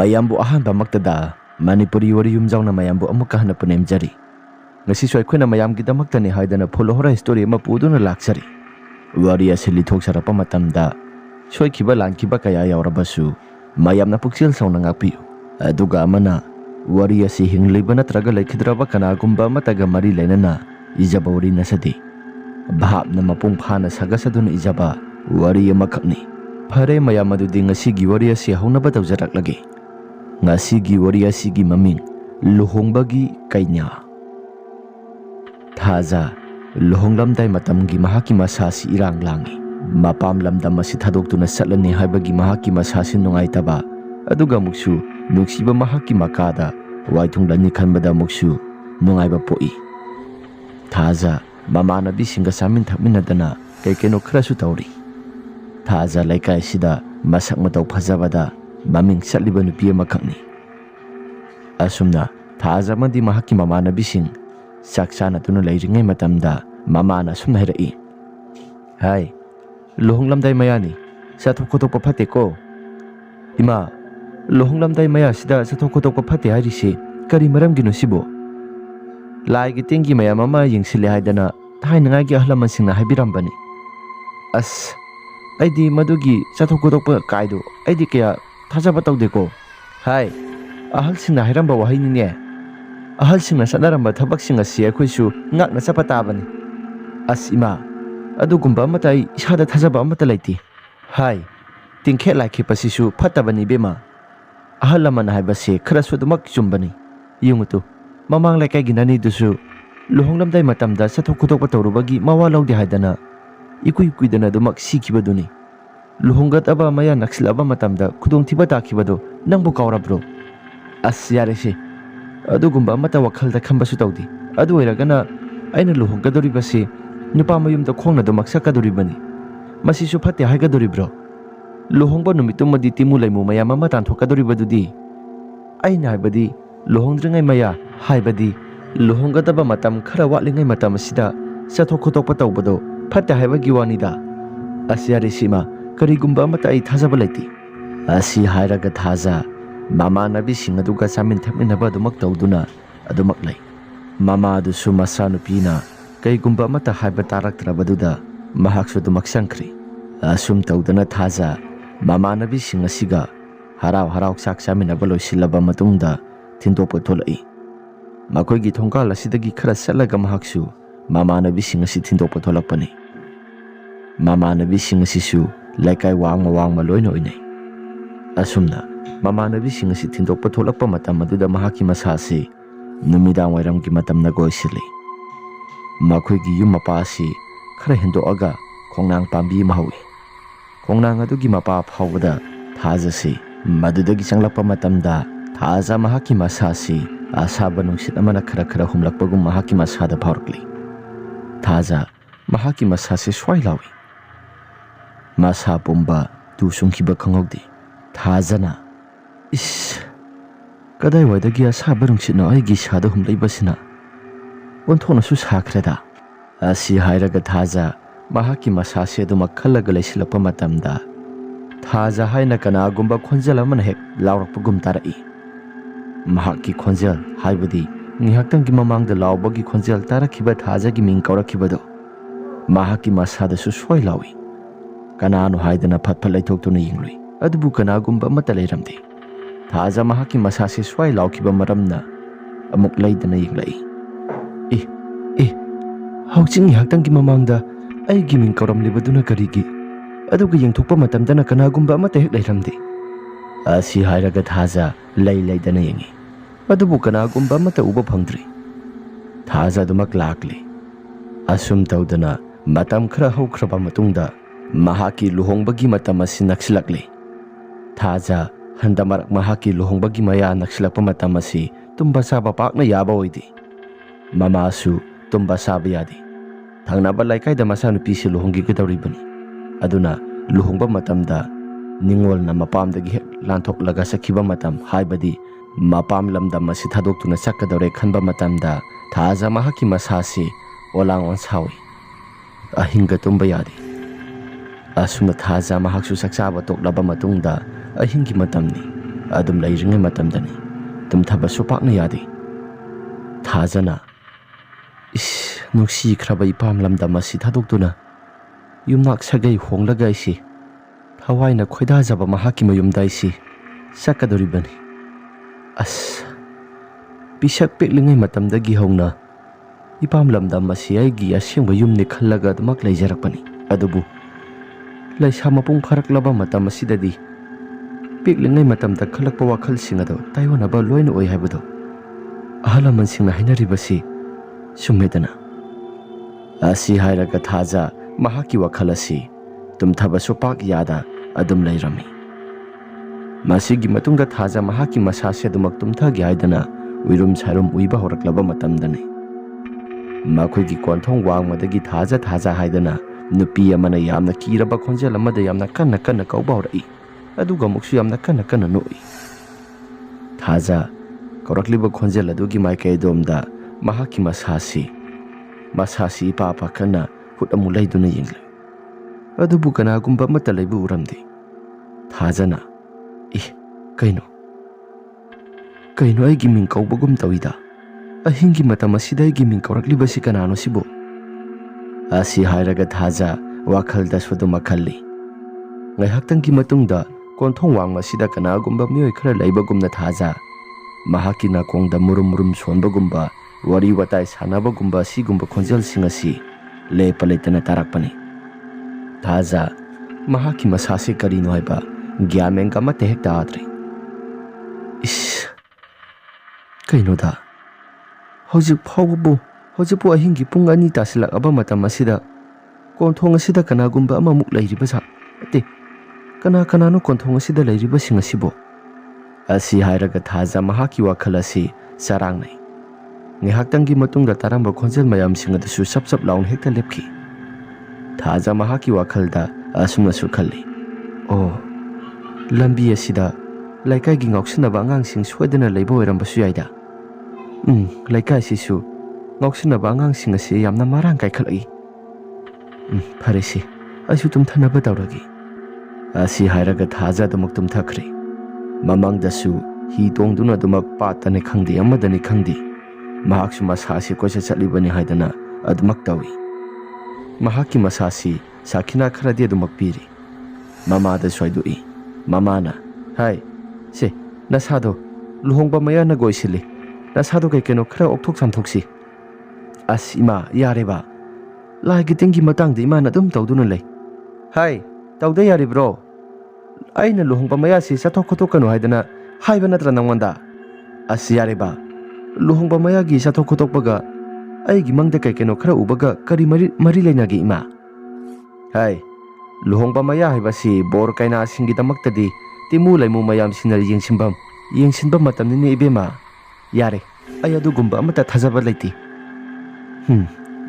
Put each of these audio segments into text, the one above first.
mayambu ahanba maktada Manipuri wari yumjauna mayambu amukka hana punemjari ngasisu akhuna mayamgidamaktani haidana pholohora story ama puduna laksari wari asili thoksarapa matamda soikiba lankiba kaya yaurabasu mayamna puksil sauna ngapiu aduga amana wari asi hingliba natraga laikhidraba kanagumba mataga mari lainana ijaba wari nasadi bhapna mapung phana sagasaduna ijaba wari amakakni phare mayam adudi ngasigi wari asi haunaba tawjaraklage ngasigi wari asigi maming luhongbagi kainya thaza luhonglamdai matamgi mahaki masasi irang langi mapam lamdam asi thadoktuna satlani haibagi mahaki masasi nungaitaba aduga muksu nuksiba mahaki makada waithunglani khanbada muksu nungaiba poi thaza mamanabi singa samin thakminadana kekeno khrasu tawri thaza laikai sida masak matau phajabada maming satliba nupi amakakni asumna thaza madi mahaki mamanabi sing saksana tuna leiringai matamda mamana sumna hirai hai luhonglamdai mayani sathokotokpa phate ko ima luhonglamdai maya sida sathokotokpa phate hairisi kari maramgino sibo laigi tengi maya mama yingsile haidana thainangai gi ahlamansingna haibirambani as aidi madugi sathokotokpa kaido aidi kaya thajaba tawdeko hai ahalsingna hairamba wahainine ahalsingna satnaramba thabaksinga si akhoisu ngakna chapa tabani as ima adugumba matai isada thajaba amata laiti hai tingkhe laikhe pasisu phatabani bema ahalamana haibase kharasu dumak chumbani yungutu mamang laikai ginani dusu luhonglamdai matamda sathokotokpa tawrubagi mawa lawdi haidana ikuidana dumak sikibaduni luhongat aba maya naksilaba matamda khudongthiba takibado nangbu kaurabro as yarese adugumba mata wakhalda khambasu tawdi adu oiragana aina luhonggadoribase nupa mayumda khongna dumak sakadoribani masisu phate haigadoribro luhongba numitumadi timu laimu maya mama tanthokadoribadudi aina haibadi luhongdringai maya haibadi luhonggadaba matam khara watlingai matam sida sathokotokpa tawbado phate haibagi wanida asyarisima karigumba mata ai thajaba laiti asi hairaga thaja mama nabi singaduga samin thakminaba dumak tawduna adumak lai mama dusu masa nupina kaigumba mata haiba taraktrabaduda mahaksu dumak sankri asum tawdana thaja mama nabi singasiga harau sak saminaba loisilaba matungda thindokpa tholai makoigi thongkal asidagi khara satlaga mahaksu mama nabi singasi thindokpa tholakpani mama nabi singasisu laikai wangma loina oinai asumna mama nabi singasi thindokpa tholakpa matam aduda mahaki masasi numidang wairamgi matamna goisili makoigi yum mapa asi khara hendoaga khongnang pambi mahawi khongnang adugi mapa phawbada thajasi madudagi changlakpa matamda thaja mahaki masasi asaba nungsit amana khara humlakpagum mahaki masada phawrakli thaja mahaki masasi swai lawi masa pumba tu sungkiba khangogdi thajana is kadai waidagi asaba nungsitna aigi sada humlaibasina onthona su sakhreda asi hairaga thaja mahaki masase duma khalaga leisilapa matamda thaja haina kanagumba khonjal amana hek laurakpagum tarai mahaki khonjal haibadi ngihaktangi mamangda laubagi khonjal tarakhiba thaja gi ming kaurakhibado mahaki masada su swai lawi kananu haidana phatphat laithoktu na yinglui adubu kanagumba mata leiramde thaja mahaki masase swai laukhiba maramna amuk leidana yinglai hauching ngihaktangi mamangda ai gi ming kauramlibaduna karigi aduga yengthokpa matamdana kanagumba amata hek leiramde asi hairaga thaja leidana yengi adubu kanagumba amata uba phangdri thaja dumak lakle asum tawdana matam khara haukraba matungda mahaki luhongbagi matam asi naksilakle thaja handamarak mahaki luhongbagi maya naksilakpa matam asi tumba saba pakna yaba oidi mama asu tumba saba yadi thangnaba laikai da masa nupi si luhonggi gadawribani aduna luhongba matamda ningolna mapamdagi hek lanthok sakhiba matam haibadi mapam lamdam asi thadoktuna sakadawre khanba matamda thaja mahaki masasi olang onsawi ahinga tumba yadi asumna thaja mahaksu saksaba toklaba matungda ahingi matamni ꯑꯗꯨꯝ ꯂꯩꯔꯤꯉꯩ ꯃꯇꯝꯗꯅꯤ ꯇꯨꯝꯊꯕꯁꯨ ꯄꯥꯛꯅ ꯌꯥꯗꯦ꯫ ꯊꯥꯖꯅ ꯅꯨꯡꯁꯤꯈ꯭ꯔꯕ ꯏꯄꯥꯝ ꯂꯝꯗꯝ ꯑꯁꯤ ꯊꯥꯗꯣꯛꯇꯨꯅ ꯌꯨꯝꯅꯥꯛ ꯁꯥꯒꯩ ꯍꯣꯡꯂꯒ ꯑꯩꯁꯤ ꯊꯋꯥꯏꯅ ꯈꯣꯏꯗꯥꯖꯕ ꯃꯍꯥꯛꯀꯤ ꯃꯌꯨꯝꯗ ꯑꯩꯁꯤ ꯆꯠꯀꯗꯧꯔꯤꯕꯅꯤ꯫ ꯄꯤꯁꯛ ꯄꯤꯛꯂꯤꯉꯩ ꯃꯇꯝꯗꯒꯤ ꯍꯧꯅ ꯏꯄꯥꯝ ꯂꯝꯗꯝ ꯑꯁꯤ ꯑꯩꯒꯤ ꯑꯁꯦꯡꯕ ꯌꯨꯝꯅꯤ ꯈꯜꯂꯒ ꯑꯗꯨꯃꯛ ꯂꯩꯖꯔꯛꯄꯅꯤ꯫ ꯑꯗꯨꯕꯨ ꯂꯩꯁꯥ ꯃꯄꯨꯡ ꯐꯥꯔꯛꯂꯕ ꯃꯇꯝ ꯑꯁꯤꯗꯗꯤ ꯄꯤꯛꯂꯤꯉꯩ ꯃꯇꯝꯗ ꯈꯜꯂꯛꯄ ꯋꯥꯈꯜꯁꯤꯡ ꯑꯗꯨ ꯇꯥꯏꯑꯣꯟꯅꯕ ꯂꯣꯏꯅ ꯑꯣꯏ ꯍꯥꯏꯕꯗꯨ ꯑꯍꯜ ꯂꯃꯟꯁꯤꯡꯅ ꯍꯥꯏꯅꯔꯤꯕꯁꯤ ꯆꯨꯝꯃꯦꯗꯅ꯫ ꯑꯁꯤ ꯍꯥꯏꯔꯒ ꯊꯥꯖ ꯃꯍꯥꯛꯀꯤ ꯋꯥꯈꯜ ꯑꯁꯤ ꯇꯨꯝꯊꯕꯁꯨ ꯄꯥꯛ ꯌꯥꯗ ꯑꯗꯨꯝ ꯂꯩꯔꯝꯃꯤ꯫ ꯃꯁꯤꯒꯤ ꯃꯇꯨꯡꯗ ꯊꯥꯖ ꯃꯍꯥꯛꯀꯤ ꯃꯁꯥꯁꯦ ꯑꯗꯨꯃꯛ ꯇꯨꯝꯊꯒꯦ ꯍꯥꯏꯗꯅ ꯎꯏꯔꯨꯝ ꯁꯥꯔꯨꯝ ꯎꯏꯕ ꯍꯧꯔꯛꯂꯕ ꯃꯇꯝꯗꯅꯤ ꯃꯈꯣꯏꯒꯤ ꯀꯣꯟꯊꯣꯡ ꯋꯥꯡꯃꯗꯒꯤ ꯊꯥꯖ ꯍꯥꯏꯗꯅ ꯅꯨꯄꯤ ꯑꯃꯅ ꯌꯥꯝꯅ ꯀꯤꯔꯕ ꯈꯣꯟꯖꯦꯜ ꯑꯃꯗ ꯌꯥꯝꯅ ꯀꯟꯅ ꯀꯟꯅ ꯀꯧꯕ ꯍꯧꯔꯛꯏ, ꯑꯗꯨꯒ ꯑꯃꯨꯛꯁꯨ ꯌꯥꯝꯅ ꯀꯟꯅ ꯀꯟꯅ ꯅꯣꯛꯏ꯫ ꯊꯥꯖ ꯀꯧꯔꯛꯂꯤꯕ ꯈꯣꯟꯖꯦꯜ ꯑꯗꯨꯒꯤ ꯃꯥꯏꯀꯩ ꯑꯗꯣꯝꯗ ꯃꯍꯥꯛꯀꯤ ꯃꯁꯥꯁꯤ ꯏꯄꯥ ꯄꯥꯈꯪꯅ ꯍꯨꯠ ꯑꯃꯨꯛ ꯂꯩꯗꯨꯅ ꯌꯦꯡꯂꯨꯏ, ꯑꯗꯨꯕꯨ ꯀꯅꯥꯒꯨꯝꯕ ꯑꯃꯠꯇ ꯂꯩꯕ ꯎꯔꯝꯗꯦ꯫ ꯊꯥꯖꯅ ꯀꯩꯅꯣ ꯑꯩꯒꯤ ꯃꯤꯡ ꯀꯧꯕꯒꯨꯝ ꯇꯧꯏꯗ, ꯑꯍꯤꯡꯒꯤ ꯃꯇꯝ ꯑꯁꯤꯗ ꯑꯩꯒꯤ ꯃꯤꯡ ꯀꯧꯔꯛꯂꯤꯕꯁꯤ ꯀꯅꯥꯅꯣ ꯁꯤꯕꯨ? ꯑꯁꯤ ꯍꯥꯏꯔꯒ ꯊꯥꯖ ꯋꯥꯈꯜꯗꯁꯨ ꯑꯗꯨꯃꯛ ꯈꯜꯂꯤ꯫ ꯉꯥꯏꯍꯥꯛꯇꯪꯒꯤ ꯃꯇꯨꯡꯗ ꯀꯣꯟꯊꯣꯡ ꯋꯥꯡꯃ ꯑꯁꯤꯗ ꯀꯅꯥꯒꯨꯝꯕ ꯃꯤꯑꯣꯏ ꯈꯔ ꯂꯩꯕꯒꯨꯝꯅ ꯊꯥꯖ ꯃꯍꯥꯛꯀꯤ ꯅꯥꯀꯣꯡꯗ ꯃꯨꯔꯨꯝ ꯃꯨꯔꯨꯝ ꯁꯣꯟꯕꯒꯨꯝꯕ, ꯋꯥꯔꯤ ꯋꯥꯇꯥꯏ ꯁꯥꯟꯅꯕꯒꯨꯝꯕ ꯑꯁꯤꯒꯨꯝꯕ ꯈꯣꯟꯖꯦꯜꯁꯤꯡ ꯑꯁꯤ ꯂꯦꯞꯄ ꯂꯩꯇꯅ ꯇꯥꯔꯛꯄꯅꯤ꯫ ꯊꯥꯖ ꯃꯍꯥꯛꯀꯤ ꯃꯁꯥꯁꯤ ꯀꯔꯤꯅꯣ ꯍꯥꯏꯕ ꯒ꯭ꯌꯥꯟ ꯃꯦꯟ ꯑꯃꯠꯇ ꯍꯦꯛ ꯇꯥꯗ꯭ꯔꯦ꯫ ꯀꯩꯅꯣꯗ ꯍꯧꯖꯤꯛꯄꯨ ꯑꯍꯤꯡꯒꯤ ꯄꯨꯡ 2 ꯇꯥꯁꯤꯜꯂꯛꯑꯕ ꯃꯇꯝ ꯑꯁꯤꯗ ꯀꯣꯟꯊꯣꯡ ꯑꯁꯤꯗ ꯀꯅꯥꯒꯨꯝꯕ ꯑꯃꯃꯨꯛ ꯂꯩꯔꯤꯕꯖꯥꯠ ꯅꯠꯇꯦ, ꯀꯅꯥꯅꯣ ꯀꯣꯟꯊꯣꯡ ꯑꯁꯤꯗ ꯂꯩꯔꯤꯕꯁꯤꯡ ꯑꯁꯤꯕꯨ? ꯑꯁꯤ ꯍꯥꯏꯔꯒ ꯊꯥꯖ ꯃꯍꯥꯛꯀꯤ ꯋꯥꯈꯜ ꯑꯁꯤ ꯆꯔꯥꯡꯅꯩ꯫ ꯉꯥꯏꯍꯥꯛꯇꯪꯒꯤ ꯃꯇꯨꯡꯗ ꯇꯥꯔꯝꯕ ꯈꯣꯟꯖꯦꯜ ꯃꯌꯥꯝꯁꯤꯡ ꯑꯗꯨꯁꯨ ꯆꯞ ꯆꯞ ꯂꯥꯎꯅ ꯍꯦꯛꯇ ꯂꯦꯞꯈꯤ꯫ ꯊꯥꯖ ꯃꯍꯥꯛꯀꯤ ꯋꯥꯈꯜꯗ ꯑꯁꯨꯝꯅꯁꯨ ꯈꯜꯂꯤ, ꯂꯝꯕꯤ ꯑꯁꯤꯗ ꯂꯩꯀꯥꯏꯒꯤ ꯉꯥꯎꯁꯤꯟꯅꯕ ꯑꯉꯥꯡꯁꯤꯡ ꯁꯣꯏꯗꯅ ꯂꯩꯕ ꯑꯣꯏꯔꯝꯕꯁꯨ ꯌꯥꯏꯗ꯫ ꯂꯩꯀꯥꯏꯁꯤꯁꯨ ꯉꯥꯎꯁꯤꯟꯅꯕ ꯑꯉꯥꯡꯁꯤꯡ ꯑꯁꯤ ꯌꯥꯝꯅ ꯃꯔꯥꯡ ꯀꯥꯏꯈꯠꯂꯛꯏ꯫ ꯐꯔꯦꯁꯦ, ꯑꯩꯁꯨ ꯇꯨꯝꯊꯅꯕ ꯇꯧꯔꯒꯦ꯫ ꯑꯁꯤ ꯍꯥꯏꯔꯒ ꯊꯥꯖ ꯑꯗꯨꯃꯛ ꯇꯨꯝꯊꯈ꯭ꯔꯦ꯫ ꯃꯃꯪꯗꯁꯨ ꯍꯤ ꯇꯣꯡꯗꯨꯅ ꯑꯗꯨꯃꯛ ꯄꯥꯠꯇꯅꯤ ꯈꯪꯗꯦ ꯑꯃꯗꯅꯤ ꯈꯪꯗꯦ ꯃꯍꯥꯛꯁꯨ ꯃꯁꯥꯁꯤ ꯀꯣꯏꯆꯠ ꯆꯠꯂꯤꯕꯅꯤ ꯍꯥꯏꯗꯅ ꯑꯗꯨꯃꯛ ꯇꯧꯏ꯫ ꯃꯍꯥꯛꯀꯤ ꯃꯁꯥꯁꯤ ꯁꯥꯈꯤꯅꯥ ꯈꯔꯗꯤ ꯑꯗꯨꯃꯛ ꯄꯤꯔꯤ꯫ ꯃꯃꯥꯗ ꯁꯣꯏꯗꯣꯛꯏ꯫ ꯃꯃꯥꯅ, ꯅꯁꯥꯗꯣ ꯂꯨꯍꯣꯡꯕ ꯃꯌꯥꯅ ꯒꯣꯏꯁꯤꯜꯂꯤ, ꯅꯁꯥꯗꯣ ꯀꯩꯅꯣ ꯈꯔ ꯑꯣꯛꯊꯣꯛ ꯆꯥꯝꯊꯣꯛꯁꯤ꯫ ꯏꯃꯥ, ꯌꯥꯔꯦꯕ, ꯂꯥꯏꯒꯤ ꯇꯤꯟꯒꯤ ꯃꯇꯥꯡꯗ ꯏꯃꯥꯅ ꯑꯗꯨꯝ ꯇꯧꯗꯨꯅ ꯂꯩ꯫ ꯇꯧꯗ ꯌꯥꯔꯤꯕ꯭ꯔꯣ? ꯑꯩꯅ ꯂꯨꯍꯣꯡꯕ ꯃꯌꯥꯁꯤ ꯆꯠꯊꯣꯛ ꯈꯣꯠꯇꯣꯛꯀꯅꯨ ꯍꯥꯏꯗꯅ ꯍꯥꯏꯕ ꯅꯠꯇ꯭ꯔ ꯅꯪꯉꯣꯟꯗ? ꯌꯥꯔꯦꯕ, ꯂꯨꯍꯣꯡꯕ ꯃꯌꯥꯒꯤ ꯆꯠꯊꯣꯛ ꯈꯣꯠꯇꯣꯛꯄꯒ ꯑꯩꯒꯤ ꯃꯪꯗ ꯀꯩꯅꯣ ꯈꯔ ꯎꯕꯒ ꯀꯔꯤ ꯃꯔꯤ ꯂꯩꯅꯒꯦ ꯏꯃꯥ? ꯂꯨꯍꯣꯡꯕ ꯃꯌꯥ ꯍꯥꯏꯕꯁꯤ ꯕꯣꯔ ꯀꯩꯅꯥꯁꯤꯡꯒꯤꯗꯃꯛꯇꯗꯤ ꯇꯤꯃꯨ ꯂꯩꯃꯨ ꯃꯌꯥꯝꯁꯤꯡꯅ ꯌꯦꯡꯁꯤꯟꯕ ꯃꯇꯝꯅꯤꯅꯦ ꯏꯕꯦꯝꯃ꯫ ꯌꯥꯔꯦ, ꯑꯩ ꯑꯗꯨꯒꯨꯝꯕ ꯑꯃꯠꯇ ꯊꯥꯖꯕ ꯂꯩꯇꯦ꯫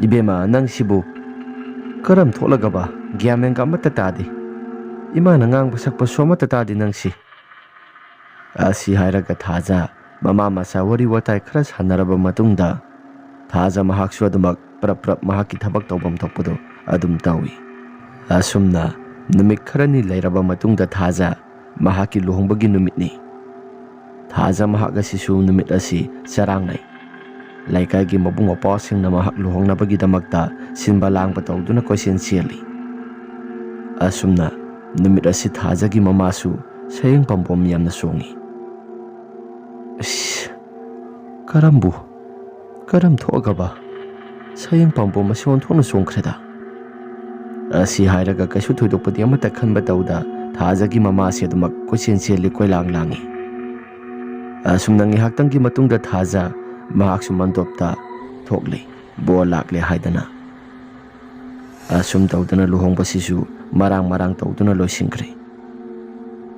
ꯏꯕꯦꯝꯃ, ꯅꯪꯁꯤꯕꯨ ꯀꯔꯝ ꯊꯣꯛꯂꯒꯕ ꯒ꯭ꯌꯥꯟ ꯃꯦꯟꯒ ꯑꯃꯠꯇ ꯇꯥꯗꯦ꯫ ꯏꯃꯥꯅ ꯉꯥꯡꯕ ꯁꯛꯄꯁꯨ ꯑꯃꯠꯇ ꯇꯥꯗꯦ ꯅꯪꯁꯤ꯫ ꯑꯁꯤ ꯍꯥꯏꯔꯒ ꯊꯥꯖ ꯃꯃꯥ ꯃꯆꯥ ꯋꯥꯔꯤ ꯋꯥꯇꯥꯏ ꯈꯔ ꯁꯥꯟꯅꯔꯕ ꯃꯇꯨꯡꯗ ꯊꯥꯖ ꯃꯍꯥꯛꯁꯨ ꯑꯗꯨꯃꯛ ꯄ꯭ꯔꯞ ꯃꯍꯥꯛꯀꯤ ꯊꯕꯛ ꯇꯧꯐꯝ ꯊꯣꯛꯄꯗꯨ ꯑꯗꯨꯝ ꯇꯧꯏ꯫ ꯑꯁꯨꯝꯅ ꯅꯨꯃꯤꯠ ꯈꯔꯅꯤ ꯂꯩꯔꯕ ꯃꯇꯨꯡꯗ ꯊꯥꯖ ꯃꯍꯥꯛꯀꯤ ꯂꯨꯍꯣꯡꯕꯒꯤ ꯅꯨꯃꯤꯠꯅꯤ꯫ ꯊꯥꯖ ꯃꯍꯥꯛ ꯑꯁꯤꯁꯨ ꯅꯨꯃꯤꯠ ꯑꯁꯤ ꯆꯔꯥꯡꯅꯩ꯫ ꯂꯩꯀꯥꯏꯒꯤ ꯃꯕꯨꯡ ꯃꯧꯄ꯭ꯋꯥꯁꯤꯡꯅ ꯃꯍꯥꯛ ꯂꯨꯍꯣꯡꯅꯕꯒꯤꯗꯃꯛꯇ ꯁꯤꯟꯕ ꯂꯥꯡꯕ ꯇꯧꯗꯨꯅ ꯀꯣꯏꯆꯦꯟ ꯆꯦꯜꯂꯤ꯫ ꯑꯁꯨꯝꯅ ꯅꯨꯃꯤꯠ ꯑꯁꯤ ꯊꯥꯖꯒꯤ ꯃꯃꯥꯁꯨ ꯁꯌꯦꯡ ꯄꯥꯝꯕꯣꯝ ꯌꯥꯝꯅ ꯆꯣꯡꯉꯤ꯫ ꯀꯔꯝ ꯊꯣꯛꯑꯒꯕ ꯁꯌꯦꯡ ꯄꯥꯝꯕꯣꯝ ꯑꯁꯤ ꯑꯣꯟꯊꯣꯛꯅ ꯆꯣꯡꯈ꯭ꯔꯦꯗ? ꯑꯁꯤ ꯍꯥꯏꯔꯒ ꯀꯩꯁꯨ ꯊꯣꯏꯗꯣꯛꯄꯗꯤ ꯑꯃꯠꯇ ꯈꯟꯕ ꯇꯧꯗ ꯊꯥꯖꯒꯤ ꯃꯃꯥꯁꯤ ꯑꯗꯨꯃꯛ ꯀꯣꯏꯆꯦꯟ ꯆꯦꯜꯂꯤ, ꯀꯣꯏꯂꯥꯡ ꯂꯥꯡꯉꯤ꯫ ꯑꯁꯨꯝꯅ ꯉꯥꯏꯍꯥꯛꯇꯪꯒꯤ ꯃꯇꯨꯡꯗ ꯊꯥꯖ ꯃꯍꯥꯛꯁꯨ ꯃꯟꯇꯣꯞꯇ ꯊꯣꯛꯂꯤ, ꯕꯣꯔ ꯂꯥꯛꯂꯦ ꯍꯥꯏꯗꯅ꯫ ꯑꯁꯨꯝ ꯇꯧꯗꯨꯅ ꯂꯨꯍꯣꯡꯕꯁꯤꯁꯨ ꯃꯔꯥꯡ ꯇꯧꯗꯨꯅ ꯂꯣꯏꯁꯤꯟꯈ꯭ꯔꯦ꯫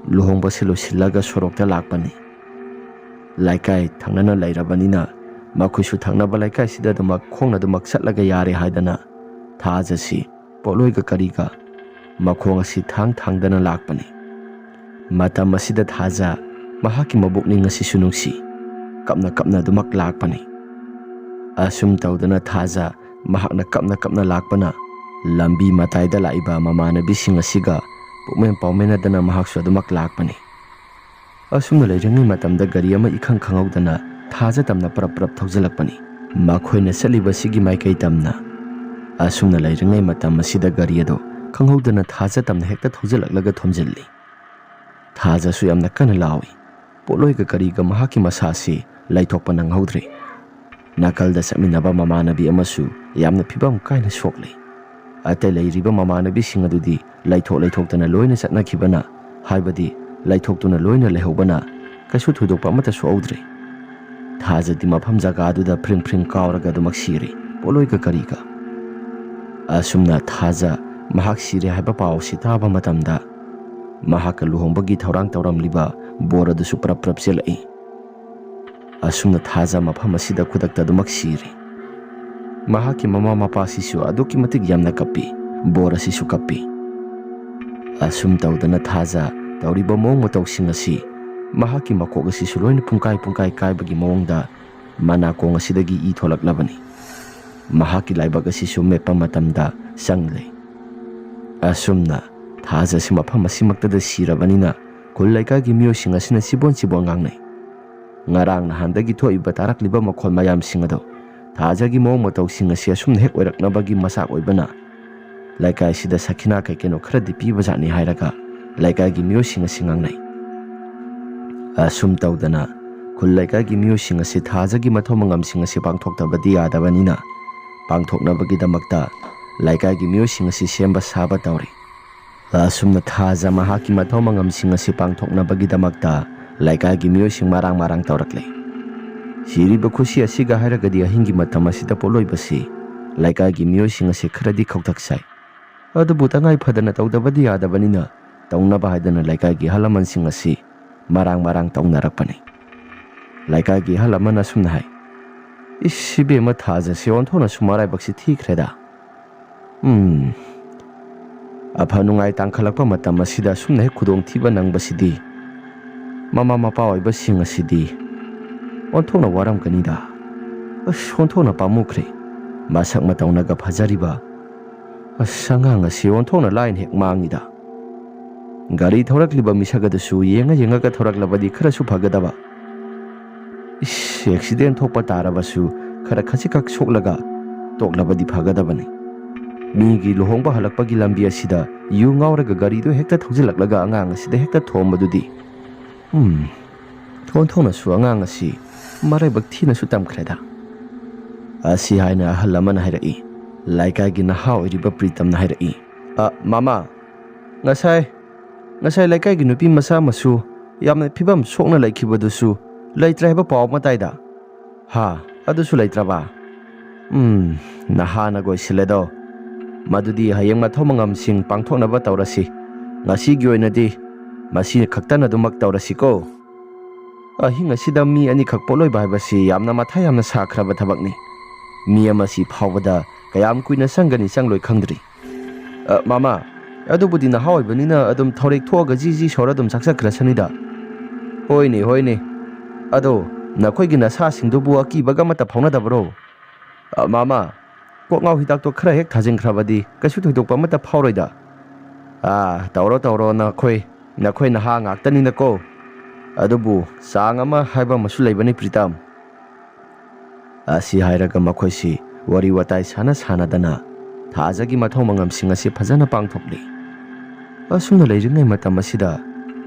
ꯂꯨꯍꯣꯡꯕꯁꯤ ꯂꯣꯏꯁꯤꯜꯂꯒ ꯁꯣꯔꯣꯛꯇ ꯂꯥꯛꯄꯅꯤ꯫ ꯂꯩꯀꯥꯏ ꯊꯪꯅꯅ ꯂꯩꯔꯕꯅꯤꯅ ꯃꯈꯣꯏꯁꯨ ꯊꯪꯅꯕ ꯂꯩꯀꯥꯏꯁꯤꯗ ꯑꯗꯨꯃꯛ ꯈꯣꯡꯅ ꯑꯗꯨꯃꯛ ꯆꯠꯂꯒ ꯌꯥꯔꯦ ꯍꯥꯏꯗꯅ ꯊꯥꯖꯁꯤ ꯄꯣꯠꯂꯣꯏꯒ ꯀꯔꯤꯒ ꯃꯈꯣꯡ ꯑꯁꯤ ꯊꯥꯡꯗꯅ ꯂꯥꯛꯄꯅꯤ꯫ ꯃꯇꯝ ꯑꯁꯤꯗ ꯊꯥꯖ ꯃꯍꯥꯛꯀꯤ ꯃꯕꯨꯛꯅꯤꯡ ꯑꯁꯤꯁꯨ ꯅꯨꯡꯁꯤ, ꯀꯞꯅ ꯑꯗꯨꯃꯛ ꯂꯥꯛꯄꯅꯤ꯫ ꯑꯁꯨꯝ ꯇꯧꯗꯨꯅ ꯊꯥꯖ ꯃꯍꯥꯛꯅ ꯀꯞꯅ ꯂꯥꯛꯄꯅ ꯂꯝꯕꯤ ꯃꯇꯥꯏꯗ ꯂꯥꯛꯏꯕ ꯃꯃꯥꯟꯅꯕꯤꯁꯤꯡ ꯑꯁꯤꯒ ꯄꯨꯛꯃꯦꯟ ꯄꯥꯎꯃꯦꯟꯅꯗꯅ ꯃꯍꯥꯛꯁꯨ ꯑꯗꯨꯃꯛ ꯂꯥꯛꯄꯅꯤ꯫ ꯑꯁꯨꯝꯅ ꯂꯩꯔꯤꯉꯩ ꯃꯇꯝꯗ ꯒꯥꯔꯤ ꯑꯃ ꯏꯈꯪ ꯈꯪꯍꯧꯗꯅ ꯊꯥꯖ ꯇꯝꯅ ꯄꯔꯞ ꯄꯔꯞ ꯊꯧꯖꯤꯜꯂꯛꯄꯅꯤ꯫ ꯃꯈꯣꯏꯅ ꯆꯠꯂꯤꯕꯁꯤꯒꯤ ꯃꯥꯏꯀꯩ ꯇꯝꯅ꯫ ꯑꯁꯨꯝꯅ ꯂꯩꯔꯤꯉꯩ ꯃꯇꯝ ꯑꯁꯤꯗ ꯒꯥꯔꯤ ꯑꯗꯨ ꯈꯪꯍꯧꯗꯅ ꯊꯥꯖ ꯇꯝꯅ ꯍꯦꯛꯇ ꯊꯧꯖꯤꯜꯂꯛꯂꯒ ꯊꯣꯝꯖꯤꯜꯂꯤ꯫ ꯊꯥꯖꯁꯨ ꯌꯥꯝꯅ ꯀꯟꯅ ꯂꯥꯎꯏ꯫ ꯄꯣꯠꯂꯣꯏꯒ ꯒꯥꯔꯤꯒ ꯃꯍꯥꯛꯀꯤ ꯃꯁꯥꯁꯤ ꯂꯩꯊꯣꯛꯄ ꯅꯪꯍꯧꯗ꯭ꯔꯦ꯫ ꯅꯥꯀꯜꯗ ꯆꯠꯃꯤꯟꯅꯕ ꯃꯃꯥꯟꯅꯕꯤ ꯑꯃꯁꯨ ꯌꯥꯝꯅ ꯐꯤꯕꯝ ꯀꯥꯏꯅ ꯁꯣꯛꯂꯤ꯫ ꯑꯇꯩ ꯂꯩꯔꯤꯕ ꯃꯃꯥꯟꯅꯕꯤꯁꯤꯡ ꯑꯗꯨꯗꯤ ꯂꯩꯊꯣꯛꯇꯅ ꯂꯣꯏꯅ ꯆꯠꯅꯈꯤꯕꯅ, ꯍꯥꯏꯕꯗꯤ ꯂꯩꯊꯣꯛꯇꯨꯅ ꯂꯣꯏꯅ ꯂꯩꯍꯧꯕꯅ ꯀꯩꯁꯨ ꯊꯣꯏꯗꯣꯛꯄ ꯑꯃꯠꯇ ꯁꯣꯛꯍꯧꯗ꯭ꯔꯦ꯫ ꯊꯥꯖꯗꯤ ꯃꯐꯝ ꯖꯒꯥꯗꯨꯗ ꯐ꯭ꯔꯤꯡ ꯐ꯭ꯔꯤꯡ ꯀꯥꯎꯔꯒ ꯑꯗꯨꯃꯛ ꯁꯤꯔꯤ, ꯄꯣꯠꯂꯣꯏꯒ ꯒꯥꯔꯤꯒ꯫ ꯑꯁꯨꯝꯅ ꯊꯥꯖ ꯃꯍꯥꯛ ꯁꯤꯔꯦ ꯍꯥꯏꯕ ꯄꯥꯎ ꯑꯁꯤ ꯇꯥꯕ ꯃꯇꯝꯗ ꯃꯍꯥꯛꯀ ꯂꯨꯍꯣꯡꯕꯒꯤ ꯊꯧꯔꯥꯡ ꯇꯧꯔꯝꯂꯤꯕ ꯕꯣꯔ ꯑꯗꯨꯁꯨ ꯄꯔꯞ ꯄꯔꯞ ꯆꯦꯜꯂꯛꯏ꯫ ꯑꯁꯨꯝꯅ ꯊꯥꯖ ꯃꯐꯝ ꯑꯁꯤꯗ ꯈꯨꯗꯛꯇ ꯑꯗꯨꯃꯛ ꯁꯤꯔꯤ꯫ ꯃꯍꯥꯛꯀꯤ ꯃꯃꯥ ꯃꯄꯥꯁꯤꯁꯨ ꯑꯗꯨꯛꯀꯤ ꯃꯇꯤꯛ ꯌꯥꯝꯅ ꯀꯞꯄꯤ, ꯕꯣꯔ ꯑꯁꯤꯁꯨ ꯀꯞꯄꯤ꯫ ꯑꯁꯨꯝ ꯇꯧꯗꯅ ꯊꯥꯖ ꯇꯧꯔꯤꯕ ꯃꯑꯣꯡ ꯃꯇꯧꯁꯤꯡ ꯑꯁꯤ ꯃꯍꯥꯛꯀꯤ ꯃꯀꯣꯛ ꯑꯁꯤꯁꯨ ꯂꯣꯏꯅ ꯄꯨꯡꯀꯥꯏ ꯀꯥꯏꯕꯒꯤ ꯃꯑꯣꯡꯗ ꯃꯅꯥꯀꯣꯡ ꯑꯁꯤꯗꯒꯤ ꯏ ꯊꯣꯛꯂꯛꯂꯕꯅꯤ꯫ ꯃꯍꯥꯛꯀꯤ ꯂꯥꯏꯕꯛ ꯑꯁꯤꯁꯨ ꯃꯦꯠꯄ ꯃꯇꯝꯗ ꯆꯪꯂꯦ꯫ ꯑꯁꯨꯝꯅ ꯊꯥꯖꯁꯤ ꯃꯐꯝ ꯑꯁꯤꯃꯛꯇꯗ ꯁꯤꯔꯕꯅꯤꯅ ꯈꯨꯜ ꯂꯩꯀꯥꯏꯒꯤ ꯃꯤꯑꯣꯏꯁꯤꯡ ꯑꯁꯤꯅ ꯆꯤꯕꯣꯟ ꯉꯥꯡꯅꯩ꯫ ꯉꯔꯥꯡ ꯅꯍꯥꯟꯗꯒꯤ ꯊꯣꯛꯏꯕ ꯇꯥꯔꯛꯂꯤꯕ ꯃꯈꯣꯜ ꯃꯌꯥꯝꯁꯤꯡ ꯑꯗꯣ ꯊꯥꯖꯒꯤ ꯃꯑꯣꯡ ꯃꯇꯧꯁꯤꯡ ꯑꯁꯤ ꯑꯁꯨꯝꯅ ꯍꯦꯛ ꯑꯣꯏꯔꯛꯅꯕꯒꯤ ꯃꯆꯥꯛ ꯑꯣꯏꯕꯅ ꯂꯩꯀꯥꯏꯁꯤꯗ ꯁꯈꯤꯅꯥ ꯀꯩꯅꯣ ꯈꯔꯗꯤ ꯄꯤꯕꯖꯥꯠꯅꯤ ꯍꯥꯏꯔꯒ ꯂꯩꯀꯥꯏꯒꯤ ꯃꯤꯑꯣꯏꯁꯤꯡ ꯑꯁꯤ ꯉꯥꯡꯅꯩ꯫ ꯑꯁꯨꯝ ꯇꯧꯗꯅ ꯈꯨꯜ ꯂꯩꯀꯥꯏꯒꯤ ꯃꯤꯑꯣꯏꯁꯤꯡ ꯑꯁꯤ ꯊꯥꯖꯒꯤ ꯃꯊꯧ ꯃꯉꯝꯁꯤꯡ ꯑꯁꯤ ꯄꯥꯡꯊꯣꯛꯇꯕꯗꯤ ꯌꯥꯗꯕꯅꯤꯅ ꯄꯥꯡꯊꯣꯛꯅꯕꯒꯤꯗꯃꯛꯇ ꯂꯩꯀꯥꯏꯒꯤ ꯃꯤꯑꯣꯏꯁꯤꯡ ꯑꯁꯤ ꯁꯦꯝꯕ ꯁꯥꯕ ꯇꯧꯔꯤ꯫ ꯑꯁꯨꯝꯅ ꯊꯥꯖ ꯃꯍꯥꯛꯀꯤ ꯃꯊꯧ ꯃꯉꯝꯁꯤꯡ ꯑꯁꯤ ꯄꯥꯡꯊꯣꯛꯅꯕꯒꯤꯗꯃꯛꯇ ꯂꯩꯀꯥꯏꯒꯤ ꯃꯤꯑꯣꯏꯁꯤꯡ ꯃꯔꯥꯡ ꯇꯧꯔꯛꯂꯤ꯫ ꯁꯤꯔꯤꯕ ꯈꯨꯁꯤ ꯑꯁꯤꯒ ꯍꯥꯏꯔꯒꯗꯤ ꯑꯍꯤꯡꯒꯤ ꯃꯇꯝ ꯑꯁꯤꯗ ꯄꯣꯠꯂꯣꯏꯕꯁꯤ ꯂꯩꯀꯥꯏꯒꯤ ꯃꯤꯑꯣꯏꯁꯤꯡ ꯑꯁꯤ ꯈꯔꯗꯤ ꯈꯧꯇꯛ ꯁꯥꯏ꯫ ꯑꯗꯨꯕꯨ ꯇꯉꯥꯏ ꯐꯗꯅ ꯇꯧꯗꯕꯗꯤ ꯌꯥꯗꯕꯅꯤꯅ ꯇꯧꯅꯕ ꯍꯥꯏꯗꯅ ꯂꯩꯀꯥꯏꯒꯤ ꯑꯍꯜ ꯂꯃꯟꯁꯤꯡ ꯑꯁꯤ ꯃꯔꯥꯡ ꯇꯧꯅꯔꯛꯄꯅꯤ꯫ ꯂꯩꯀꯥꯏꯒꯤ ꯑꯍꯜ ꯑꯃꯅ ꯑꯁꯨꯝꯅ ꯍꯥꯏ, "ꯏꯁ ꯏꯕꯦꯝꯃ ꯊꯥꯖꯁꯤ ꯑꯣꯟꯊꯣꯛꯅꯁꯨ ꯃꯔꯥꯏꯕꯛꯁꯤ ꯊꯤꯈ꯭ꯔꯦꯗ꯫ ꯑꯐ ꯅꯨꯡꯉꯥꯏ ꯇꯥꯡꯈꯠꯂꯛꯄ ꯃꯇꯝ ꯑꯁꯤꯗ ꯑꯁꯨꯝꯅ ꯍꯦꯛ ꯈꯨꯗꯣꯡꯊꯤꯕ ꯅꯪꯕꯁꯤꯗꯤ ꯃꯃꯥ ꯃꯄꯥ ꯑꯣꯏꯕꯁꯤꯡ ꯑꯁꯤꯗꯤ ꯑꯣꯟꯊꯣꯛꯅ ꯋꯥꯔꯝꯒꯅꯤꯗ꯫ ꯑꯁ ꯑꯣꯟꯊꯣꯛꯅ ꯄꯥꯝꯃꯨꯈ꯭ꯔꯦ꯫ ꯃꯁꯛ ꯃꯇꯧꯅꯒ ꯐꯖꯔꯤꯕ ꯑꯉꯥꯡ ꯑꯁꯤ ꯑꯣꯟꯊꯣꯛꯅ ꯂꯥꯏꯅ ꯍꯦꯛ ꯃꯥꯡꯉꯤꯗ꯫ ꯒꯥꯔꯤ ꯊꯧꯔꯛꯂꯤꯕ ꯃꯤꯁꯛ ꯑꯗꯨꯁꯨ ꯌꯦꯡꯉꯒ ꯊꯧꯔꯛꯂꯕꯗꯤ ꯈꯔꯁꯨ ꯐꯒꯗꯕ. ꯑꯦꯛꯁꯤꯗꯦꯟ ꯊꯣꯛꯄ ꯇꯥꯔꯕꯁꯨ ꯈꯔ ꯈꯖꯤꯛꯈꯛ ꯁꯣꯛꯂꯒ ꯇꯣꯛꯂꯕꯗꯤ ꯐꯒꯗꯕꯅꯤ. ꯃꯤꯒꯤ ꯂꯨꯍꯣꯡꯕ ꯍꯜꯂꯛꯄꯒꯤ ꯂꯝꯕꯤ ꯑꯁꯤꯗ ꯌꯨ ꯉꯥꯎꯔꯒ ꯒꯥꯔꯤꯗꯨ ꯍꯦꯛꯇ ꯊꯧꯖꯤꯜꯂꯛꯂꯒ ꯑꯉꯥꯡ ꯑꯁꯤꯗ ꯍꯦꯛꯇ ꯊꯣꯝꯕꯗꯨꯗꯤ ꯑꯣꯟꯊꯣꯛꯅꯁꯨ ꯑꯉꯥꯡ ꯑꯁꯤ ꯃꯔꯥꯏꯕꯛ ꯊꯤꯅꯁꯨ ꯇꯝꯈ꯭ꯔꯦꯗ." ꯑꯁꯤ ꯍꯥꯏꯅ ꯑꯍꯜ ꯑꯃꯅ ꯍꯥꯏꯔꯛꯏ. ꯂꯩꯀꯥꯏꯒꯤ ꯅꯍꯥ ꯑꯣꯏꯔꯤꯕ ꯄ꯭ꯔꯤꯇꯝꯅ ꯍꯥꯏꯔꯛꯏ, "ꯃꯃꯥ, ꯉꯁꯥꯏ ꯂꯩꯀꯥꯏꯒꯤ ꯅꯨꯄꯤ ꯃꯆꯥ ꯑꯃꯁꯨ ꯌꯥꯝꯅ ꯐꯤꯕꯝ ꯁꯣꯛꯅ ꯂꯩꯈꯤꯕꯗꯨꯁꯨ ꯂꯩꯇ꯭ꯔꯦ ꯍꯥꯏꯕ ꯄꯥꯎ ꯑꯃ ꯇꯥꯏꯗ." "ꯑꯗꯨꯁꯨ ꯂꯩꯇ꯭ꯔꯕ? ꯅꯍꯥꯅ ꯒꯣꯏꯁꯤꯜꯂꯦꯗꯣ. ꯃꯗꯨꯗꯤ ꯍꯌꯦꯡ ꯃꯊꯧ ꯃꯉꯝꯁꯤꯡ ꯄꯥꯡꯊꯣꯛꯅꯕ ꯇꯧꯔꯁꯤ. ꯉꯁꯤꯒꯤ ꯑꯣꯏꯅꯗꯤ ꯃꯁꯤ ꯈꯛꯇꯅ ꯑꯗꯨꯃꯛ ꯇꯧꯔꯁꯤꯀꯣ. ꯑꯍꯤꯡ ꯑꯁꯤꯗ ꯃꯤ ꯑꯅꯤꯈꯛ ꯄꯣꯠꯂꯣꯏꯕ ꯍꯥꯏꯕꯁꯤ ꯌꯥꯝꯅ ꯃꯊꯥ ꯌꯥꯝꯅ ꯁꯥꯈ꯭ꯔꯕ ꯊꯕꯛꯅꯤ. ꯃꯤ ꯑꯃꯁꯤ ꯐꯥꯎꯕꯗ ꯀꯌꯥꯝ ꯀꯨꯏꯅ ꯆꯪꯂꯣꯏ ꯈꯪꯗ꯭ꯔꯤ." "ꯃꯃꯥ, ꯑꯗꯨꯕꯨꯗꯤ ꯅꯍꯥ ꯑꯣꯏꯕꯅꯤꯅ ꯑꯗꯨꯝ ꯊꯧꯔꯦꯛ ꯊꯣꯛꯑꯒ ꯖꯤ ꯁꯧꯔ ꯑꯗꯨꯝ ꯆꯥꯛꯆꯈ꯭ꯔꯁꯅꯤꯗ." "ꯍꯣꯏꯅꯦ. ꯑꯗꯣ ꯅꯈꯣꯏꯒꯤ ꯅꯁꯥꯁꯤꯡꯗꯨꯕꯨ ꯑꯀꯤꯕꯒ ꯑꯃꯠꯇ ꯐꯥꯎꯅꯗꯕ꯭ꯔꯣ?" "ꯃꯃꯥ, ꯀꯣꯛꯉꯥꯎ ꯍꯤꯗꯥꯛꯇꯣ ꯈꯔ ꯍꯦꯛ ꯊꯥꯖꯤꯟꯈ꯭ꯔꯕꯗꯤ ꯀꯩꯁꯨ ꯊꯣꯏꯗꯣꯛꯄ ꯑꯃꯠꯇ ꯐꯥꯎꯔꯣꯏꯗ." "ꯇꯧꯔꯣ ꯅꯈꯣꯏ ꯅꯍꯥ ꯉꯥꯛꯇꯅꯤꯅꯀꯣ. ꯑꯗꯨꯕꯨ ꯆꯥꯡ ꯑꯃ ꯍꯥꯏꯕ ꯑꯃꯁꯨ ꯂꯩꯕꯅꯤ ꯄ꯭ꯔꯤꯇꯝ." ꯑꯁꯤ ꯍꯥꯏꯔꯒ ꯃꯈꯣꯏꯁꯤ ꯋꯥꯔꯤ ꯋꯥꯇꯥꯏ ꯁꯥꯟꯅꯗꯅ ꯊꯥꯖꯒꯤ ꯃꯊꯧ ꯃꯉꯝꯁꯤꯡ ꯑꯁꯤ ꯐꯖꯅ ꯄꯥꯡꯊꯣꯛꯂꯤ꯫ ꯑꯁꯨꯝꯅ ꯂꯩꯔꯤꯉꯩ ꯃꯇꯝ ꯑꯁꯤꯗ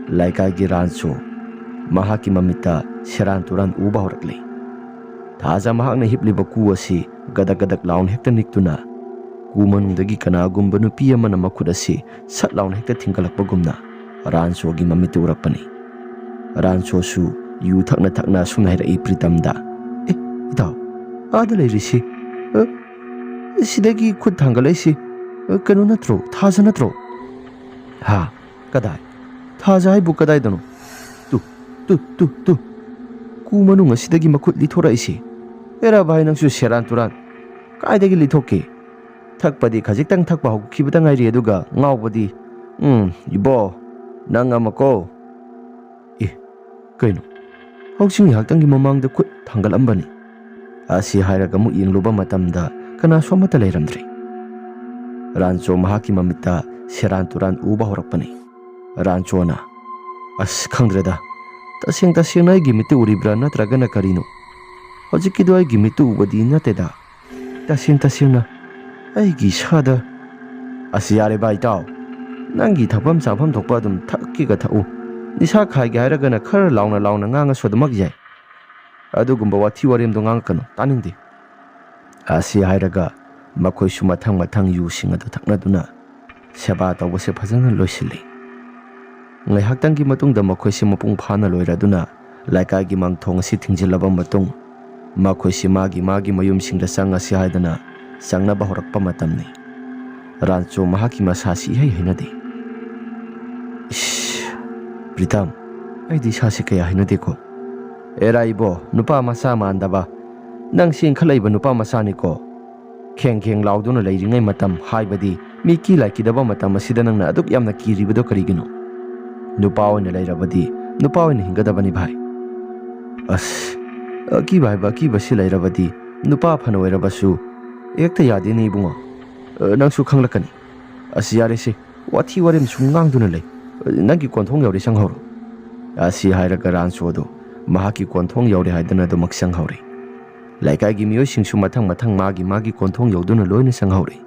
ꯂꯩꯀꯥꯏꯒꯤ ꯔꯥꯟꯆꯣ ꯃꯍꯥꯛꯀꯤ ꯃꯃꯤꯠꯇ ꯁꯦꯔꯥꯟ ꯇꯨꯔꯥꯟ ꯎꯕ ꯍꯧꯔꯛꯂꯤ. ꯊꯥꯖ ꯃꯍꯥꯛꯅ ꯍꯤꯞꯂꯤꯕ ꯀꯨ ꯑꯁꯤ ꯒꯗꯛ ꯂꯥꯎꯅ ꯍꯦꯛꯇ ꯅꯤꯛꯇꯨꯅ ꯀꯨ ꯃꯅꯨꯡꯗꯒꯤ ꯀꯅꯥꯒꯨꯝꯕ ꯅꯨꯄꯤ ꯑꯃꯅ ꯃꯈꯨꯠ ꯑꯁꯤ ꯁꯠ ꯂꯥꯎꯅ ꯍꯦꯛꯇ ꯊꯤꯡꯒꯠꯂꯛꯄꯒꯨꯝꯅ ꯔꯥꯟꯆꯣꯒꯤ ꯃꯃꯤꯠꯇ ꯎꯔꯛꯄꯅꯤ. ꯔꯥꯟꯆꯣꯁꯨ ꯌꯨ ꯊꯛꯅ ꯑꯁꯨꯝꯅ ꯍꯥꯏꯔꯛꯏ ꯄ꯭ꯔꯤꯇꯝꯗ, "ꯏꯇꯥꯎ, ꯑꯥꯗ ꯂꯩꯔꯤꯁꯤ ꯁꯤꯗꯒꯤ ꯈꯨꯠ ꯊꯥꯡꯒꯠꯂꯛꯏꯁꯤ ꯀꯩꯅꯣ ꯅꯠꯇ꯭ꯔꯣ? ꯊꯥꯖ ꯅꯠꯇ꯭ꯔꯣ?" "ꯀꯗꯥꯏ? ꯊꯥꯖ ꯍꯥꯏꯕꯨ ꯀꯗꯥꯏꯗꯅꯣ? ꯇꯨ ꯀꯨ ꯃꯅꯨꯡ ꯑꯁꯤꯗꯒꯤ ꯃꯈꯨꯠ ꯂꯤꯊꯣꯔꯛꯏꯁꯤ." "ꯑꯦꯔꯥ ꯚꯥꯏ, ꯅꯪꯁꯨ ꯁꯦꯔꯥꯟ ꯇꯨꯔꯥꯟ. ꯀꯥꯏꯗꯒꯤ ꯂꯤꯊꯣꯛꯀꯦ? ꯊꯛꯄꯗꯤ ꯈꯖꯤꯛꯇꯪ ꯊꯛꯄ ꯍꯧꯈꯤꯕꯗ ꯉꯥꯏꯔꯤ, ꯑꯗꯨꯒ ꯉꯥꯎꯕꯗꯤ ꯏꯕꯣ ꯅꯪ ꯑꯃꯀꯣ." "ꯀꯩꯅꯣ? ꯍꯧꯖꯤꯛ ꯉꯥꯏꯍꯥꯛꯇꯪꯒꯤ ꯃꯃꯥꯡꯗ ꯈꯨꯠ ꯊꯥꯡꯒꯠꯂꯝꯕꯅꯤ." ꯑꯁꯤ ꯍꯥꯏꯔꯒ ꯑꯃꯨꯛ ꯌꯦꯡꯂꯨꯕ ꯃꯇꯝꯗ ꯀꯅꯥꯁꯨ ꯑꯃꯠꯇ ꯂꯩꯔꯝꯗ꯭ꯔꯦ. ꯔꯥꯟꯆꯣ ꯃꯍꯥꯛꯀꯤ ꯃꯃꯤꯠꯇ ꯁꯦꯔꯥꯟ ꯇꯨꯔꯥꯟ ꯎꯕ ꯍꯧꯔꯛꯄꯅꯤ. ꯔꯥꯟꯆꯣꯅ, "ꯈꯪꯗ꯭ꯔꯦꯗ. तसेंना अꯩꯒꯤ मित्तु उरिब्रा नत्रगना करिनो हौजिकिदो अꯩꯒꯤ मित्तु उबदि नतेदा तसेंना अꯩꯒꯤ सादा असी यारे भाई ताओ नंगी थपम चाफम थोकपा अदुम थक्कीगा थउ निसा खाइगे हाइरगना खर लाउना ngang सोदमक याय अदुगुम्बा वाथी वारेमदो ngang तानिंगदे असी हाइरगा मखोइसु मथंग युसिंग अदु थक्नदुना सेबा तौबसे फजन लोइसिल्ली ngaihaktanggi matungda makhoisi mapung phana loiraduna laikagi mangthong asi thingjilaba matung makhoisi magi mayumsingda sanga si haidana sangna bahorakpa matamni rancho mahaki masasi hainade Pritam aidi sasi kaya hainade ko era ibo nupa masa mandaba nang sing khalaiba nupa masani ko kheng lauduna leiringai matam haibadi miki laikidaba matam asida nangna aduk yamna kiribado karigino nupa oina leirabadi nupa oina hingadabani bhai as ki bhai ba ki basi leirabadi nupa phana oirabasu ekta yade ni bungo nangsu khanglakani asi yare se wathi warem sungang duna lei nangi konthong yauri sanghoro asi hairaga ranso do mahaki konthong yauri haidana do maksang hauri laikai gi miyo singsu mathang magi konthong yauduna loina sanghori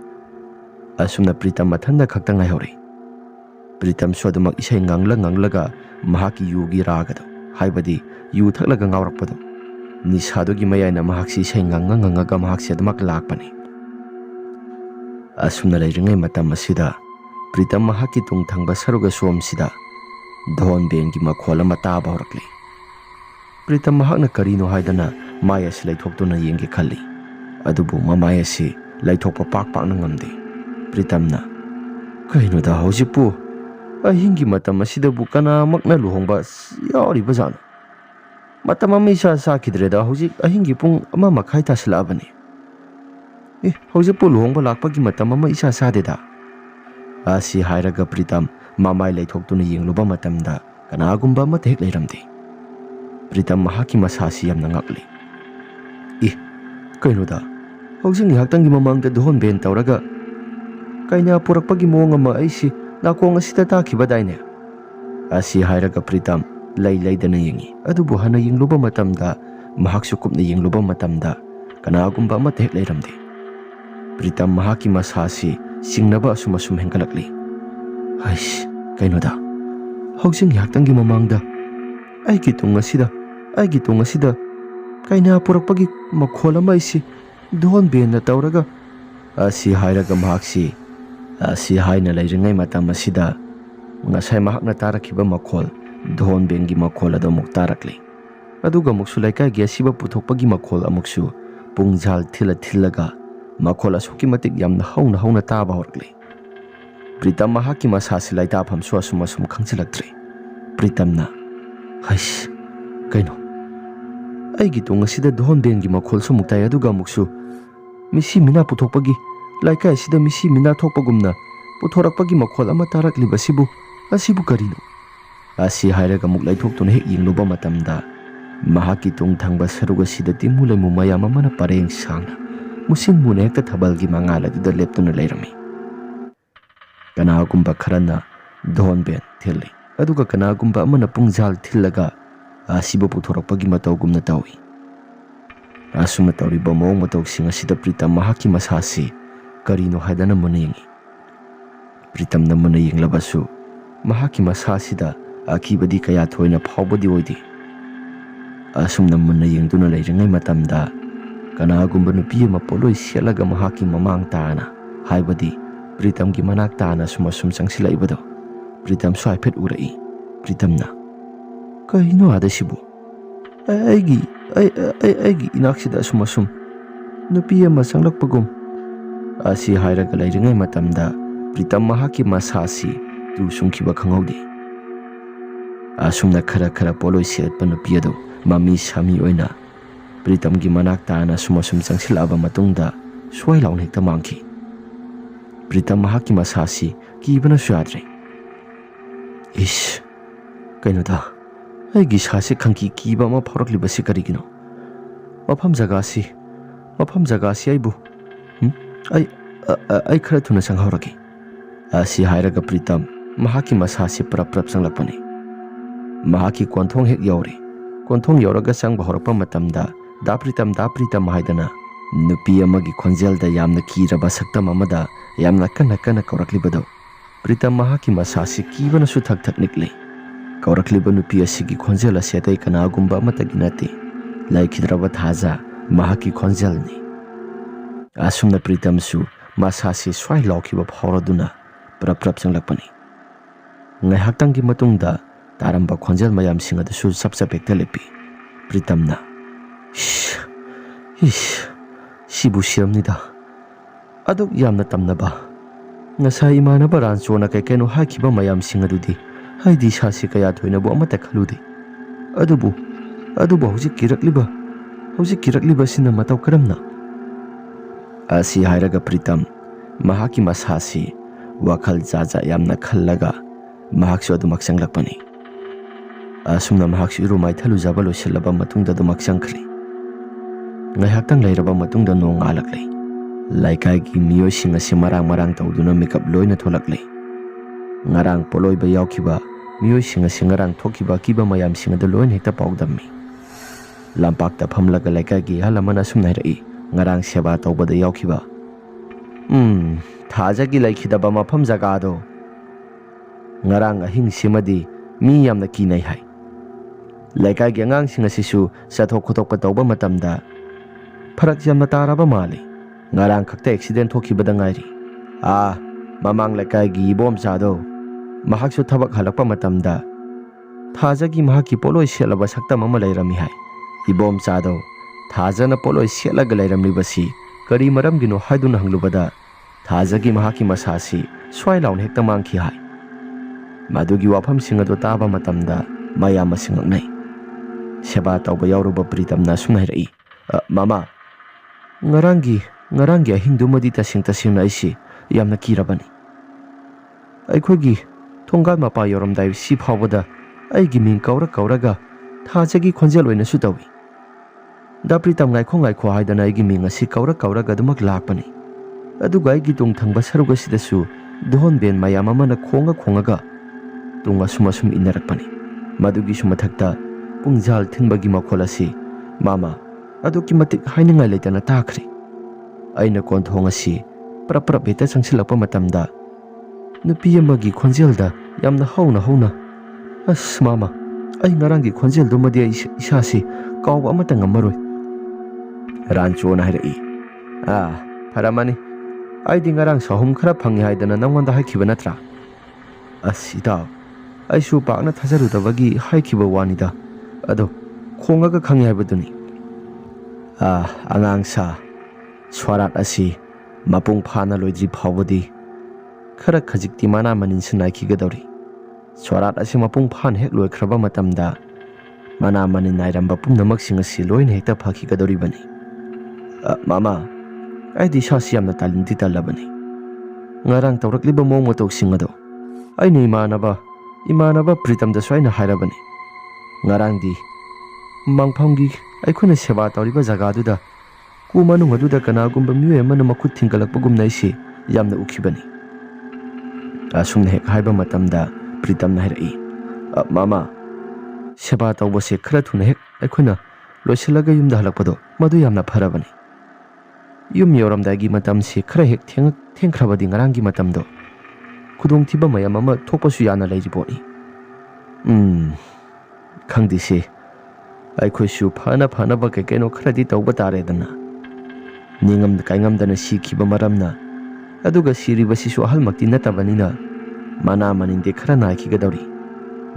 asumna Pritam mathanda khaktang ngai hauri Pritam sodamak isai nganglaga mahaki yugi ragado haibadi yu thaklaga ngawrakpado nisado gi mayayna mahaksi isai ngangaga mahaksi adamak lakpani asumna leiringai matam asida Pritam mahaki tungthangba saruga somsida dhon bengi makhola mata bawrakli Pritam mahakna karino haidana maya si laithokduna yengge khalli adubu mamaya si laithokpa pakna ngamde Pritamna kaino da haujipu ahingi matam asidabu kanamakna luhongba yauriba jano matam ami sa khidreda hauji ahingi pung ama makhai taslabani haujipu luhongba lakpagi matam ama isa sadeda asi hairaga Pritam mamai laithokduna yengluba matamda kanagumba ama thek leiramde Pritam mahaki masasi yamna ngakli kaino da hauji ngihaktangi mamangda dhon ben tawraga kaina purakpagi mong ama aisi nakong asida takibadaine asi hairaga Pritam laidana yengi adubu hana yengluba matamda mahaksu kupna yengluba matamda kanagumba ama thek leiramde Pritam mahaki masasi singnaba asum hengkalakli hais kaino da hauji ngihaktangi mamangda aigi tung asida kaina purakpagi makhola ma isi dhon ben na tawraga asi hairaga mahaksi asi haina leiringai matam asida ngasai mahakna tarakhiba makhol dhon bengi makhol ado muk tarakli aduga muksu laikai gi asiba puthokpagi makhol amuksu pungjal thilaga makhol asuki matik yamna hauna taba horkli Pritam mahaki masasi laita phamsu asum khangchilaktri Pritamna hais kaino aigi tung asida dhon bengi makhol su muktai aduga muksu misi mina puthokpagi laikai asida misi mina thokpagumna puthorakpagi makhol ama tarakli asibu karino asi hairaga muk laithoktuna hek yengluba matamda mahaki tung thangba saruga sida timulai mumayam amana pareng sangna musin muna hekta thabalgi mangala duda leptuna leirami kanagumba kharana dhon ben thilli aduga kanagumba amana pungjal thillaga asiba puthorakpagi matawgumna tawi asuma tawriba mawng matawsing asida Pritam mahaki masasi karino haidana muna yengi Pritamna muna yenglabasu mahaki masasida akibadi kaya thoina phawbadi oidi asumna muna yengduna leiringai matamda kanagumba nupi ama poloi selaga mahaki mamang taana haibadi Pritamgi manak taana sum changsilaibado Pritam swaiphet urai Pritamna kaino adasibu aigi inaksida sum nupi ama sanglakpagum asi hairaga leiringai matamda Pritam mahaki masasi tu sungkiba khangaude asumna khara poloi setpa nupi ado mami sami oina Pritamgi manak taana sum changsilaba matungda swai laun hekta mangki Pritam mahaki masasi kibana syadre kaino da aigi sasi khangki kiba ma pharaklibasi karigino mafam jaga si aibu ai khara thuna sanghoragi asi hairaga Pritam mahaki masasi prap sanglapani Mahaki kontong hek yauri. Kontong yauraga changba horakpa matamda da Pritam haidana nupi amagi khonjelda yamna kiraba saktam amada yamna kana kauraklibado. Pritam mahaki masasi kibana su thak nikle. Kaurakliba nupi asigi khonjel asetai kanagumba amatagi nate. Laikhidraba thaja mahaki khonjelni. Asumna Pritam su masasi swai laukiba phauraduna prap changlakpani. Ngaihaktangi matungda taramba khonjel mayamsing adasu sapsap hekta lepi. Pritamna sibu siramnida aduk yamna tamnaba ngasai imanaba ranchona kekeno hakiba mayamsing adudi haidi sasi kaya thoinabu amata khalude adubu hojik kirakliba sina matau karamna asi hairaga Pritam mahaki masasi wakhal jaja yamna khallaga mahaksu adumak changlakpani. Asumna mahaksu irumai thalujaba losilaba matungda adumak changkhli. Ngaihaktang lairaba matungda nong alaklei. Laikhaigi miyoising asi marang tauduna makeup loina tholaklei. Ngarang poloiba yaukiba miyoising asi ngarang thokiba kiba mayamsing adu loina hekta paudammi. Lampakta phamlaga laikhaigi halamana asumna hairai ngarang seba taubada yaukiba. Thajagi laikhidaba mafam jagado. Ngarang ahing simadi mi yamna kinai hai. Laikhaigi angangsing asisu sathok khothokpa tauba matamda farak yamna taraba mali. Ngarang khakta accident thokibada ngairi. Mamang laikhaigi ibomchado mahaksu thabak halakpa matamda thajagi mahaki poloi selaba saktam ama lairami hai. Ibomchado thajana poloi selaga lairamlibasi kari maramgino haiduna hanglubada thajagi mahaki masasi swai laun hekta mangki hai. Madugi wafamsing adu taba matamda mayam asingaknai. Seba tauba yauruba Pritamna asumna hairai. Mama, ngarangi ahingdumadi tasingna aisi yamna kirabani. Aikhoigi thongal mapa yoramdai si phawbada aigi ming kauraga thajagi khonjel oina su tawi. Da Pritam ngaikho haidana aigi ming asi kauraga adumak lakpani. Aduga aigi tung thangba saruga sidasu dohon ben mayam amana khongaga tunga sumasum inarakpani. Madugi sumathakta pungjal thinbagi makhol asi mama aduki matik hainingai leitana takhri. Aina konthong asi prap heta changsilakpa matamda nupi amagi khonjelda yamna hauna as mama ai ngarangi khonjel dumadi isasi kawba amata ngamaroi. Ranchona hairai. Pharamani aidi ngarang sahum khara phangi haidana nangonda haikiba natra. Asita aisu pakna thajarudabagi haikiba wanida ado khongaga khangi haibaduni. Angangsa swarat asi mapung phana loidri phawadi khara khajikti mana manin sinaikigadori. Swarat asi mapung phan hek loikraba matamda mana manin nairamba pumnamak asi loina hekta phakigadoribani. Mama aidi sasi yamna talinti talabani. Ngarang tawrakliba mong matawsing ado aina imanaba Pritamda swaina hairabani. Ngarangdi mangphamgi aikhuna seba tawriba jagaduda kumanung aduda kanagumba miyoy amana makhut thingkalakpagumna aisi yamna ukhibani. Asumna hek haiba matamda Pritamna hairai. Mama seba tawbase khara thuna hek aikhuna loisilaga yumda halakpado madu yamna pharabani. Yum yoramdagi matamse khara hek thengkhrabadi ngarangi matamdo khudongthiba mayam ama thokpasu yana lairiboni. Khangdise aikhoisu phanaba kekeno kharadi tawba taredana. Ningam kaingamdana sikhiba maramna aduga siribasisu ahalmakti natabanina mana maninde khara naikigadori.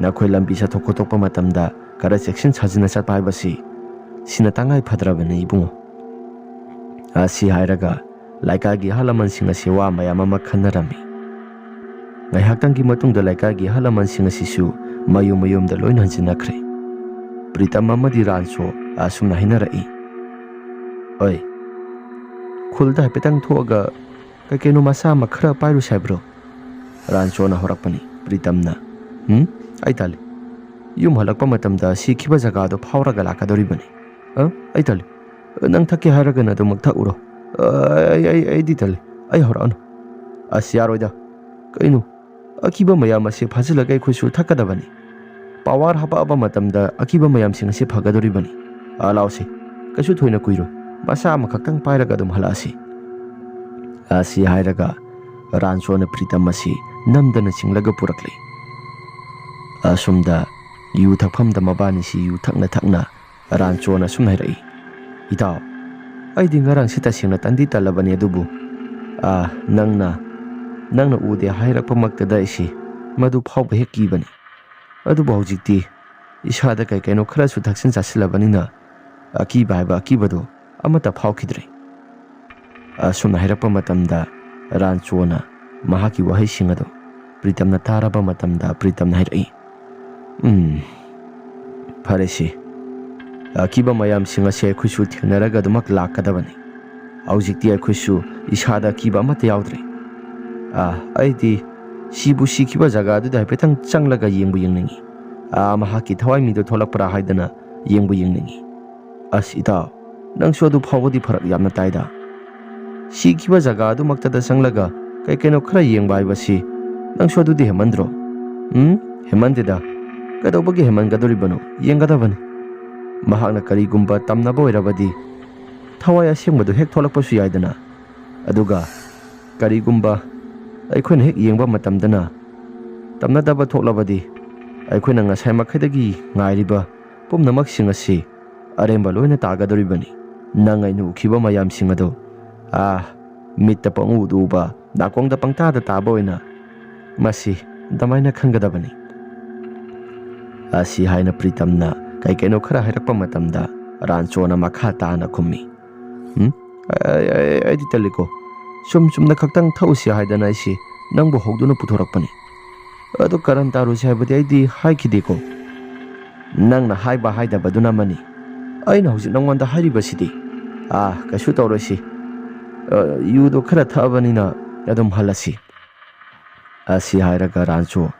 Nakhoi lambi sathokpa matamda kara section sajina satpa haibasi sina tangai phadrabani ibungo. Asi hairaga laikhaigi halamansing asi wa mayam ama khanarami. Ngaihaktangi matungda laikhaigi halamansing asisu mayumda loina hanjinakhre. Pritam amadi Rancho asumna hinarai. Oi khulda petang thoga kakeno masa makhra pairu saibro. Rancho na horakpani Pritamna. Aitali yum halakpa matamda sikhiba jagado phawraga lakadoribani. Aitali nang thakki hairaga na dumak thakuro. Ai ditali ai horano. Asyaroida kainu akiba mayam ase phajilaga khoisu thakadabani. Power ꯍꯥꯄꯛꯑꯕ ꯃꯇꯝꯗ ꯑꯀꯤꯕ ꯃꯌꯥꯝꯁꯤꯡ ꯑꯁꯤ ꯐꯒꯗꯧꯔꯤꯕꯅꯤ꯫ ꯂꯥꯎꯁꯤ, ꯀꯩꯁꯨ ꯊꯣꯏꯅ ꯀꯨꯏꯔꯣꯏ, ꯃꯆꯥ ꯑꯃꯈꯛꯇꯪ ꯄꯥꯏꯔꯒ ꯑꯗꯨꯝ ꯍꯜꯂꯛꯑꯁꯤ꯫ ꯑꯁꯤ ꯍꯥꯏꯔꯒ ꯔꯥꯟꯆꯣꯅ ꯄ꯭ꯔꯤꯇꯝ ꯑꯁꯤ ꯅꯝꯗꯅ ꯆꯤꯡꯂꯒ ꯄꯨꯔꯛꯂꯤ꯫ ꯑꯁꯨꯝꯗ ꯌꯨ ꯊꯛꯐꯝꯗ ꯃꯕꯥꯅꯤꯁꯤ ꯌꯨ ꯊꯛꯅ ꯊꯛꯅ ꯔꯥꯟꯆꯣꯅ ꯑꯁꯨꯝ ꯍꯥꯏꯔꯛꯏ, ꯏꯇꯥꯎ, ꯑꯩꯗꯤ ꯉꯔꯥꯡꯁꯤ ꯇꯁꯦꯡꯅ ꯇꯟꯗꯤ ꯇꯜꯂꯕꯅꯤ, ꯑꯗꯨꯕꯨ ꯅꯪꯅ ꯎꯗꯦ ꯍꯥꯏꯔꯛꯄꯃꯛꯇꯗ ꯑꯩꯁꯤ ꯃꯗꯨ ꯐꯥꯎꯕ ꯍꯦꯛ ꯀꯤꯕꯅꯤ꯫ ꯑꯗꯨꯕꯨ ꯍꯧꯖꯤꯛꯇꯤ ꯏꯁꯥꯗ ꯀꯩꯅꯣ ꯈꯔꯁꯨ ꯊꯛꯆꯤꯟ ꯆꯥꯁꯤꯜꯂꯕꯅꯤꯅ ꯑꯀꯤꯕ ꯍꯥꯏꯕ ꯑꯀꯤꯕꯗꯣ ꯑꯃꯠꯇ ꯐꯥꯎꯈꯤꯗ꯭ꯔꯦ꯫ ꯑꯁꯨꯝꯅ ꯍꯥꯏꯔꯛꯄ ꯃꯇꯝꯗ ꯔꯥꯟꯆꯣꯅ ꯃꯍꯥꯛꯀꯤ ꯋꯥꯍꯩꯁꯤꯡ ꯑꯗꯨ ꯄ꯭ꯔꯤꯇꯝꯅ ꯇꯥꯔꯕ ꯃꯇꯝꯗ ꯄ꯭ꯔꯤꯇꯝꯅ ꯍꯥꯏꯔꯛꯏ, ꯐꯔꯦꯁꯤ, ꯑꯀꯤꯕ ꯃꯌꯥꯝꯁꯤꯡ ꯑꯁꯤ ꯑꯩꯈꯣꯏꯁꯨ ꯊꯦꯡꯅꯔꯒ ꯑꯗꯨꯃꯛ ꯂꯥꯛꯀꯗꯕꯅꯤ꯫ ꯍꯧꯖꯤꯛꯇꯤ ꯑꯩꯈꯣꯏꯁꯨ ꯏꯁꯥꯗ ꯑꯀꯤꯕ ꯑꯃꯠꯇ ꯌꯥꯎꯗ꯭ꯔꯦ꯫ ꯑꯩꯗꯤ ꯁꯤꯕꯨ ꯁꯤꯈꯤꯕ ꯖꯒꯥꯗꯨꯗ ꯍꯥꯏꯐꯦꯠꯇꯪ ꯆꯪꯂꯒ ꯌꯦꯡꯕꯨ ꯌꯦꯡꯅꯤꯡꯉꯤ꯫ ꯃꯍꯥꯛꯀꯤ ꯊꯋꯥꯏꯃꯤꯗꯣ ꯊꯣꯛꯂꯛꯄ꯭ꯔꯥ ꯍꯥꯏꯗꯅ ꯌꯦꯡꯕꯨ ꯌꯦꯡꯅꯤꯡꯉꯤ꯫ ꯑꯁ ꯏꯇꯥꯎ, ꯅꯪꯁꯨ ꯑꯗꯨ ꯐꯥꯎꯕꯗꯤ ꯐꯔꯛ ꯌꯥꯝꯅ ꯇꯥꯏꯗ꯫ ꯁꯤꯈꯤꯕ ꯖꯒꯥ ꯑꯗꯨꯃꯛꯇꯗ ꯆꯪꯂꯒ ꯀꯩꯅꯣ ꯈꯔ ꯌꯦꯡꯕ ꯍꯥꯏꯕꯁꯤ ꯅꯪꯁꯨ ꯑꯗꯨꯗꯤ ꯍꯦꯃꯟꯗ꯭ꯔꯣ? ꯍꯦꯃꯟꯗꯦꯗ, ꯀꯩꯗꯧꯕꯒꯤ ꯍꯦꯃꯟꯒꯗꯧꯔꯤꯕꯅꯣ? ꯌꯦꯡꯒꯗꯕꯅꯤ꯫ ꯃꯍꯥꯛꯅ ꯀꯔꯤꯒꯨꯝꯕ ꯇꯝꯅꯕ ꯑꯣꯏꯔꯕꯗꯤ ꯊꯋꯥꯏ ꯑꯁꯦꯡꯕꯗꯨ ꯍꯦꯛ ꯊꯣꯛꯂꯛꯄꯁꯨ ꯌꯥꯏꯗꯅ꯫ ꯑꯗꯨꯒ ꯀꯔꯤꯒꯨꯝꯕ ꯑꯩꯈꯣꯏꯅ ꯍꯦꯛ ꯌꯦꯡꯕ ꯃꯇꯝꯗꯅ ꯇꯝꯅꯗꯕ ꯊꯣꯛꯂꯕꯗꯤ ꯑꯩꯈꯣꯏꯅ ꯉꯁꯥꯏ ꯃꯈꯩꯗꯒꯤ ꯉꯥꯏꯔꯤꯕ ꯄꯨꯝꯅꯃꯛꯁꯤꯡ ꯑꯁꯤ ꯑꯔꯦꯝꯕ ꯂꯣꯏꯅ ꯇꯥꯒꯗꯧꯔꯤꯕꯅꯤ꯫ ꯅꯪ ꯑꯩꯅ ꯎꯈꯤꯕ ꯃꯌꯥꯝꯁꯤꯡ ꯑꯗꯣ ꯃꯤꯠꯇ ꯄꯪꯎꯗ ꯎꯕ, ꯅꯥꯀꯣꯡꯗ ꯄꯪꯇꯥꯗ ꯇꯥꯕ ꯑꯣꯏꯅ ꯃꯁꯤ ꯑꯗꯨꯃꯥꯏꯅ ꯈꯟꯒꯗꯕꯅꯤ꯫ ꯑꯁꯤ ꯍꯥꯏꯅ ꯄ꯭ꯔꯤꯇꯝꯅ ꯀꯩꯅꯣ ꯈꯔ ꯍꯥꯏꯔꯛꯄ ꯃꯇꯝꯗ ꯔꯥꯟꯆꯣꯅ ꯃꯈꯥ ꯇꯥꯅ ꯈꯨꯝꯃꯤ, ꯑꯩꯗꯤ ꯇꯜꯂꯤꯀꯣ, ꯆꯨꯝꯅ ꯈꯛꯇꯪ ꯊꯛꯎꯁꯤ ꯍꯥꯏꯗꯅ ꯑꯩꯁꯤ ꯅꯪꯕꯨ ꯍꯧꯗꯨꯅ ꯄꯨꯊꯣꯔꯛꯄꯅꯤ꯫ ꯑꯗꯨ ꯀꯔꯟ ꯇꯥꯔꯨꯁꯤ ꯍꯥꯏꯕꯗꯤ ꯑꯩꯗꯤ ꯍꯥꯏꯈꯤꯗꯦꯀꯣ꯫ ꯅꯪꯅ ꯍꯥꯏꯕ ꯍꯥꯏꯗꯕꯗꯨꯅ ꯑꯃꯅꯤ, ꯑꯩꯅ ꯍꯧꯖꯤꯛ ꯅꯪꯉꯣꯟꯗ ꯍꯥꯏꯔꯤꯕꯁꯤꯗꯤ ꯀꯩꯁꯨ ꯇꯧꯔꯣꯏꯁꯤ, ꯌꯨꯗꯣ ꯈꯔ ꯊꯛꯑꯕꯅꯤꯅ ꯑꯗꯨꯝ ꯍꯜꯂꯁꯤ꯫ ꯑꯁꯤ ꯍꯥꯏꯔꯒ ꯔꯥꯟꯆꯣ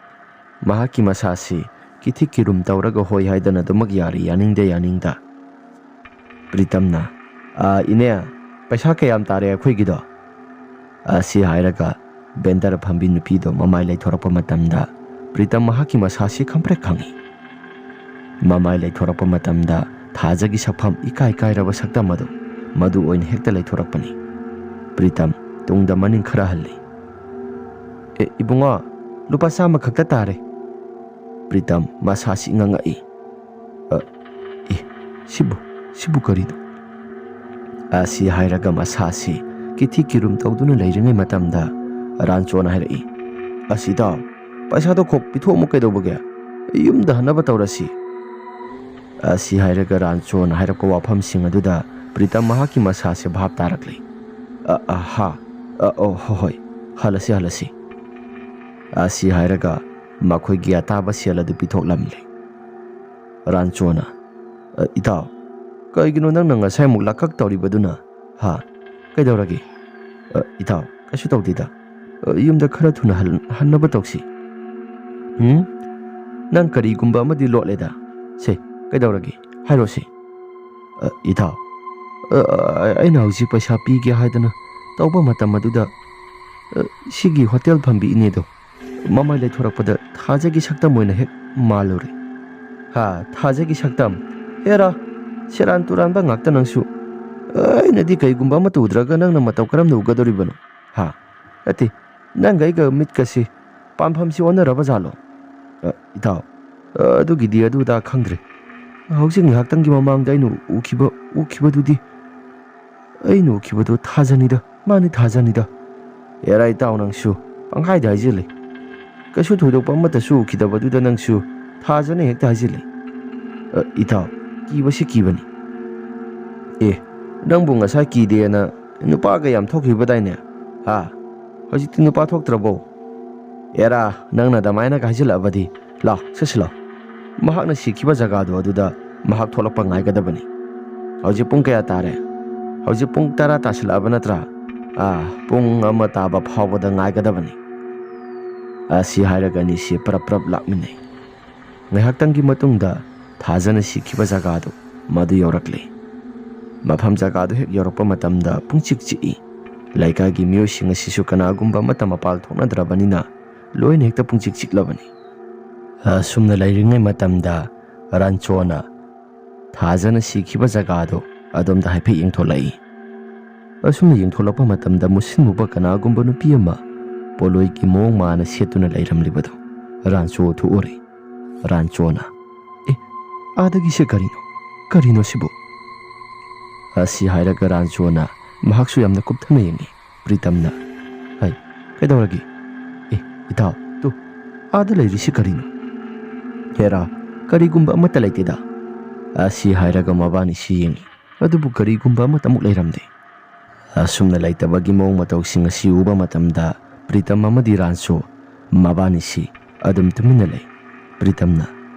ꯃꯍꯥꯛꯀꯤ ꯃꯁꯥꯁꯤ ꯀꯤꯊꯤ ꯀꯤꯔꯨꯝ ꯇꯧꯔꯒ ꯍꯣꯏ ꯍꯥꯏꯗꯅ ꯑꯗꯨꯃꯛ ꯌꯥꯔꯤ, ꯌꯥꯅꯤꯡꯗꯦ ꯌꯥꯅꯤꯡꯗ꯫ ꯄ꯭ꯔꯤꯇꯝꯅ, ꯏꯅꯦ, ꯄꯩꯁꯥ ꯀꯌꯥꯝ ꯇꯥꯔꯦ ꯑꯩꯈꯣꯏꯒꯤꯗꯣ? ꯑꯁꯤ ꯍꯥꯏꯔꯒ ꯕꯦꯟꯗꯔ ꯐꯝꯕꯤ ꯅꯨꯄꯤꯗꯣ ꯃꯃꯥꯏ ꯂꯩꯊꯣꯔꯛꯄ ꯃꯇꯝꯗ ꯄ꯭ꯔꯤꯇꯝ ꯃꯍꯥꯛꯀꯤ ꯃꯁꯥꯁꯤ ꯈꯪꯄ꯭ꯔꯦꯛ ꯈꯪꯏ꯫ ꯃꯃꯥꯏ ꯂꯩꯊꯣꯔꯛꯄ ꯃꯇꯝꯗ ꯊꯥꯖꯒꯤ ꯁꯛꯐꯝ ꯏꯀꯥꯏ ꯀꯥꯏꯔꯕ ꯁꯛꯇꯝ ꯑꯗꯨ ꯃꯗꯨ ꯑꯣꯏꯅ ꯍꯦꯛꯇ ꯂꯩꯊꯣꯔꯛꯄꯅꯤ꯫ ꯄ꯭ꯔꯤꯇꯝ ꯇꯨꯡꯗ ꯃꯅꯤꯡ ꯈꯔ ꯍꯜꯂꯤ꯫ ꯏꯕꯨꯡꯉꯣ, ꯂꯨꯄꯥ 100 ꯈꯛꯇ ꯇꯥꯔꯦ꯫ ꯄ꯭ꯔꯤꯇꯝ ꯃꯁꯥꯁꯤ ꯉꯉꯛꯏ꯫ ꯁꯤꯕꯨ ꯀꯔꯤꯅꯣ? ꯑꯁꯤ ꯍꯥꯏꯔꯒ ꯃꯁꯥꯁꯤ ꯀꯤꯊꯤ ꯀꯤꯔꯨꯝ ꯇꯧꯗꯨꯅ ꯂꯩꯔꯤꯉꯩ ꯃꯇꯝꯗ ꯔꯥꯟꯆꯣꯅ ꯍꯥꯏꯔꯛꯏ, ꯏꯇꯥꯎ, ꯄꯩꯁꯥꯗꯣ ꯈꯣꯛ ꯄꯤꯊꯣꯛꯑꯝꯃꯨ ꯀꯩꯗꯧꯕꯒꯦ? ꯌꯨꯝꯗ ꯍꯟꯅꯕ ꯇꯧꯔꯁꯤ꯫ ꯑꯁꯤ ꯍꯥꯏꯔꯒ ꯔꯥꯟꯆꯣꯅ ꯍꯥꯏꯔꯛꯄ ꯋꯥꯐꯝꯁꯤꯡ ꯑꯗꯨꯗ ꯄ꯭ꯔꯤꯇꯝ ꯃꯍꯥꯛꯀꯤ ꯃꯁꯥꯁꯦ ꯚꯥꯞ ꯇꯥꯔꯛꯂꯤ꯫ ꯍꯣꯏ, ꯍꯜꯂꯁꯤ꯫ ꯑꯁꯤ ꯍꯥꯏꯔꯒ ꯃꯈꯣꯏꯒꯤ ꯑꯇꯥꯕ ꯁꯦꯜ ꯑꯗꯨ ꯄꯤꯊꯣꯛꯂꯝꯂꯦ꯫ ꯔꯥꯟꯆꯣꯅ, ꯏꯇꯥꯎ, ꯀꯩꯒꯤꯅꯣ ꯅꯪꯅ ꯉꯁꯥꯏꯃꯨꯛ ꯂꯥꯛꯀꯛ ꯇꯧꯔꯤꯕꯗꯨꯅ? ꯀꯩꯗꯧꯔꯒꯦ? ꯏꯇꯥꯎ, ꯀꯩꯁꯨ ꯇꯧꯗꯦꯗ, ꯌꯨꯝꯗ ꯈꯔ ꯊꯨꯅ ꯍꯟꯅꯕ ꯇꯧꯁꯤ꯫ ꯅꯪ ꯀꯔꯤꯒꯨꯝꯕ ꯑꯃꯗꯤ ꯂꯣꯠꯂꯦꯗ꯫ ꯁꯦ, ꯀꯩꯗꯧꯔꯒꯦ? ꯍꯥꯏꯔꯣꯁꯤ꯫ ꯏꯇꯥꯎ, ꯑꯩꯅ ꯍꯧꯖꯤꯛ ꯄꯩꯁꯥ ꯄꯤꯒꯦ ꯍꯥꯏꯗꯅ ꯇꯧꯕ ꯃꯇꯝ ꯑꯗꯨꯗ ꯁꯤꯒꯤ ꯍꯣꯇꯦꯜ ꯐꯝꯕꯤ ꯏꯅꯦꯗꯣ ꯃꯃꯥꯏ ꯂꯩꯊꯣꯔꯛꯄꯗ ꯊꯥꯖꯒꯤ ꯁꯛꯇꯝ ꯑꯣꯏꯅ ꯍꯦꯛ ꯃꯥꯜꯂꯨꯔꯦ꯫ ꯊꯥꯖꯒꯤ ꯁꯛꯇꯝ? ꯍꯦꯔꯥ, ꯁꯦꯔꯥꯟ ꯇꯨꯔꯥꯟꯕ ꯉꯥꯛꯇ ꯅꯪꯁꯨ꯫ ꯑꯩꯅꯗꯤ ꯀꯩꯒꯨꯝꯕ ꯑꯃ ꯎꯗ꯭ꯔꯒ ꯅꯪꯅ ꯃꯇꯧ ꯀꯔꯝꯅ ꯎꯒꯗꯧꯔꯤꯕꯅꯣ? ꯅꯠꯇꯦ, ꯅꯪꯒ ꯑꯩꯒ ꯃꯤꯠꯀꯁꯤ ꯄꯥꯟꯐꯝꯁꯤ ꯑꯣꯟꯅꯔꯕ ꯖꯥꯠꯂꯣ? ꯏꯇꯥꯎ, ꯑꯗꯨꯒꯤꯗꯤ ꯑꯗꯨꯗ ꯈꯪꯗ꯭ꯔꯦ꯫ ꯍꯧꯖꯤꯛ ꯉꯥꯏꯍꯥꯛꯇꯪꯒꯤ ꯃꯃꯥꯡꯗ ꯑꯩꯅ ꯎꯈꯤꯕꯗꯨꯗꯤ ꯑꯩꯅ ꯎꯈꯤꯕꯗꯨ ꯊꯥꯖꯅꯤꯗ, ꯃꯥꯅꯤ ꯊꯥꯖꯅꯤꯗ꯫ ꯍꯦꯔꯥ ꯏꯇꯥꯎ, ꯅꯪꯁꯨ ꯄꯪꯍꯥꯏꯗ ꯍꯥꯏꯖꯤꯜꯂꯤ꯫ ꯀꯩꯁꯨ ꯊꯣꯏꯗꯣꯛꯄ ꯑꯃꯠꯇꯁꯨ ꯎꯈꯤꯗꯕꯗꯨꯗ ꯅꯪꯁꯨ ꯊꯥꯖꯅꯤ ꯍꯦꯛꯇ ꯍꯥꯏꯖꯤꯜꯂꯤ꯫ ꯏꯇꯥꯎ, ꯀꯤꯕꯁꯤ ꯀꯤꯕꯅꯤ꯫ ꯅꯪꯕꯨ ꯉꯁꯥꯏ ꯀꯤꯗꯦꯅ ꯅꯨꯄꯥꯒ ꯌꯥꯝ ꯊꯣꯛꯈꯤꯕꯗꯥꯏꯅꯦ? ꯍꯧꯖꯤꯛꯇꯤ ꯅꯨꯄꯥ ꯊꯣꯛꯇ꯭ꯔꯕꯣ? ꯍꯦꯔꯥ, ꯅꯪꯅ ꯑꯗꯨꯃꯥꯏꯅꯒ ꯍꯥꯏꯖꯤꯜꯂꯛꯑꯕꯗꯤ ꯆꯠꯁꯤ ꯂꯥꯎ꯫ ꯃꯍꯥꯛꯅ ꯁꯤꯈꯤꯕ ꯖꯒꯥꯗꯣ ꯑꯗꯨꯗ ꯃꯍꯥꯛ ꯊꯣꯛꯂꯛꯄ ꯉꯥꯏꯒꯗꯕꯅꯤ꯫ ꯍꯧꯖꯤꯛ ꯄꯨꯡ ꯀꯌꯥ ꯇꯥꯔꯦ? ꯍꯧꯖꯤꯛ ꯄꯨꯡ 10 ꯇꯥꯁꯤꯜꯂꯛꯑꯕ ꯅꯠꯇ꯭ꯔꯥ? ꯄꯨꯡ 1 ꯇꯥꯕ ꯐꯥꯎꯕꯗ ꯉꯥꯏꯒꯗꯕꯅꯤ꯫ ꯑꯁꯤ ꯍꯥꯏꯔꯒ ꯑꯅꯤꯁꯤ ꯄ꯭ꯔꯞ ꯂꯥꯛꯃꯤꯟꯅꯩ꯫ ꯉꯥꯏꯍꯥꯛꯇꯪꯒꯤ ꯃꯇꯨꯡꯗ ꯊꯥꯖꯅ ꯁꯤꯈꯤꯕ ꯖꯒꯥꯗꯨ ꯃꯗꯨ ꯌꯧꯔꯛꯂꯤ꯫ ꯃꯐꯝ ꯖꯒꯥꯗꯨ ꯍꯦꯛ ꯌꯧꯔꯛꯄ ꯃꯇꯝꯗ ꯄꯨꯡꯆꯤꯛ ꯆꯤꯛꯏ꯫ ꯂꯩꯀꯥꯏꯒꯤ ꯃꯤꯑꯣꯏꯁꯤꯡ ꯑꯁꯤꯁꯨ ꯀꯅꯥꯒꯨꯝꯕ ꯑꯃꯠꯇ ꯃꯄꯥꯜ ꯊꯣꯛꯅꯗ꯭ꯔꯕꯅꯤꯅ ꯂꯣꯏꯅ ꯍꯦꯛꯇ ꯄꯨꯡꯆꯤꯛ ꯆꯤꯛꯂꯕꯅꯤ꯫ ꯑꯁꯨꯝꯅ ꯂꯩꯔꯤꯉꯩ ꯃꯇꯝꯗ ꯔꯥꯟꯆꯣꯅ ꯊꯥꯖꯅ ꯁꯤꯈꯤꯕ ꯖꯒꯥꯗꯣ ꯑꯗꯣꯝꯗ ꯍꯥꯏꯐꯦꯠ ꯌꯦꯡꯊꯣꯛꯂꯛꯏ꯫ ꯑꯁꯨꯝꯅ ꯌꯦꯡꯊꯣꯛꯂꯛꯄ ꯃꯇꯝꯗ ꯃꯨꯁꯤꯟꯃꯨꯕ ꯀꯅꯥꯒꯨꯝꯕ ꯅꯨꯄꯤ ꯑꯃ ꯄꯣꯂꯣꯏꯒꯤ ꯃꯑꯣꯡ ꯃꯥꯅ ꯁꯦꯠꯇꯨꯅ ꯂꯩꯔꯝꯂꯤꯕꯗꯣ ꯔꯥꯟꯆꯣ ꯎꯔꯤ꯫ ꯔꯥꯟꯆꯣꯅ ꯑꯥꯗꯒꯤꯁꯦ ꯀꯔꯤꯅꯣ ꯁꯤꯕꯨ? ꯑꯁꯤ ꯍꯥꯏꯔꯒ ꯔꯥꯟꯆꯣꯅ ꯃꯍꯥꯛꯁꯨ ꯌꯥꯝꯅ ꯀꯨꯞꯊꯅ ꯌꯦꯡꯉꯤ꯫ ꯄ꯭ꯔꯤꯇꯝꯅ ꯀꯩꯗꯧꯔꯒꯦ? ꯏꯇꯥꯎ ꯇꯨ ꯑꯥꯗ ꯂꯩꯔꯤꯁꯤ ꯀꯔꯤꯅꯣ? ꯍꯦꯔꯥ ꯀꯔꯤꯒꯨꯝꯕ ꯑꯃꯠꯇ ꯂꯩꯇꯦꯗ꯫ ꯑꯁꯤ ꯍꯥꯏꯔꯒ ꯃꯕꯥꯅꯤꯁꯤ ꯌꯦꯡꯉꯤ, ꯑꯗꯨꯕꯨ ꯀꯔꯤꯒꯨꯝꯕ ꯑꯃꯠꯇ ꯑꯃꯨꯛ ꯂꯩꯔꯝꯗꯦ꯫ ꯑꯁꯨꯝꯅ ꯂꯩꯇꯕꯒꯤ ꯃꯑꯣꯡ ꯃꯇꯧꯁꯤꯡ ꯑꯁꯤ ꯎꯕ ꯃꯇꯝꯗ ꯄ꯭ꯔꯤꯇꯝ ꯑꯃꯗꯤ ꯔꯥꯟꯆꯣ ꯃꯕꯥꯅꯤꯁꯤ ꯑꯗꯨꯝ ꯇꯨꯃꯤꯟꯅ ꯂꯩ꯫ ꯄ꯭ꯔꯤꯇꯝꯅ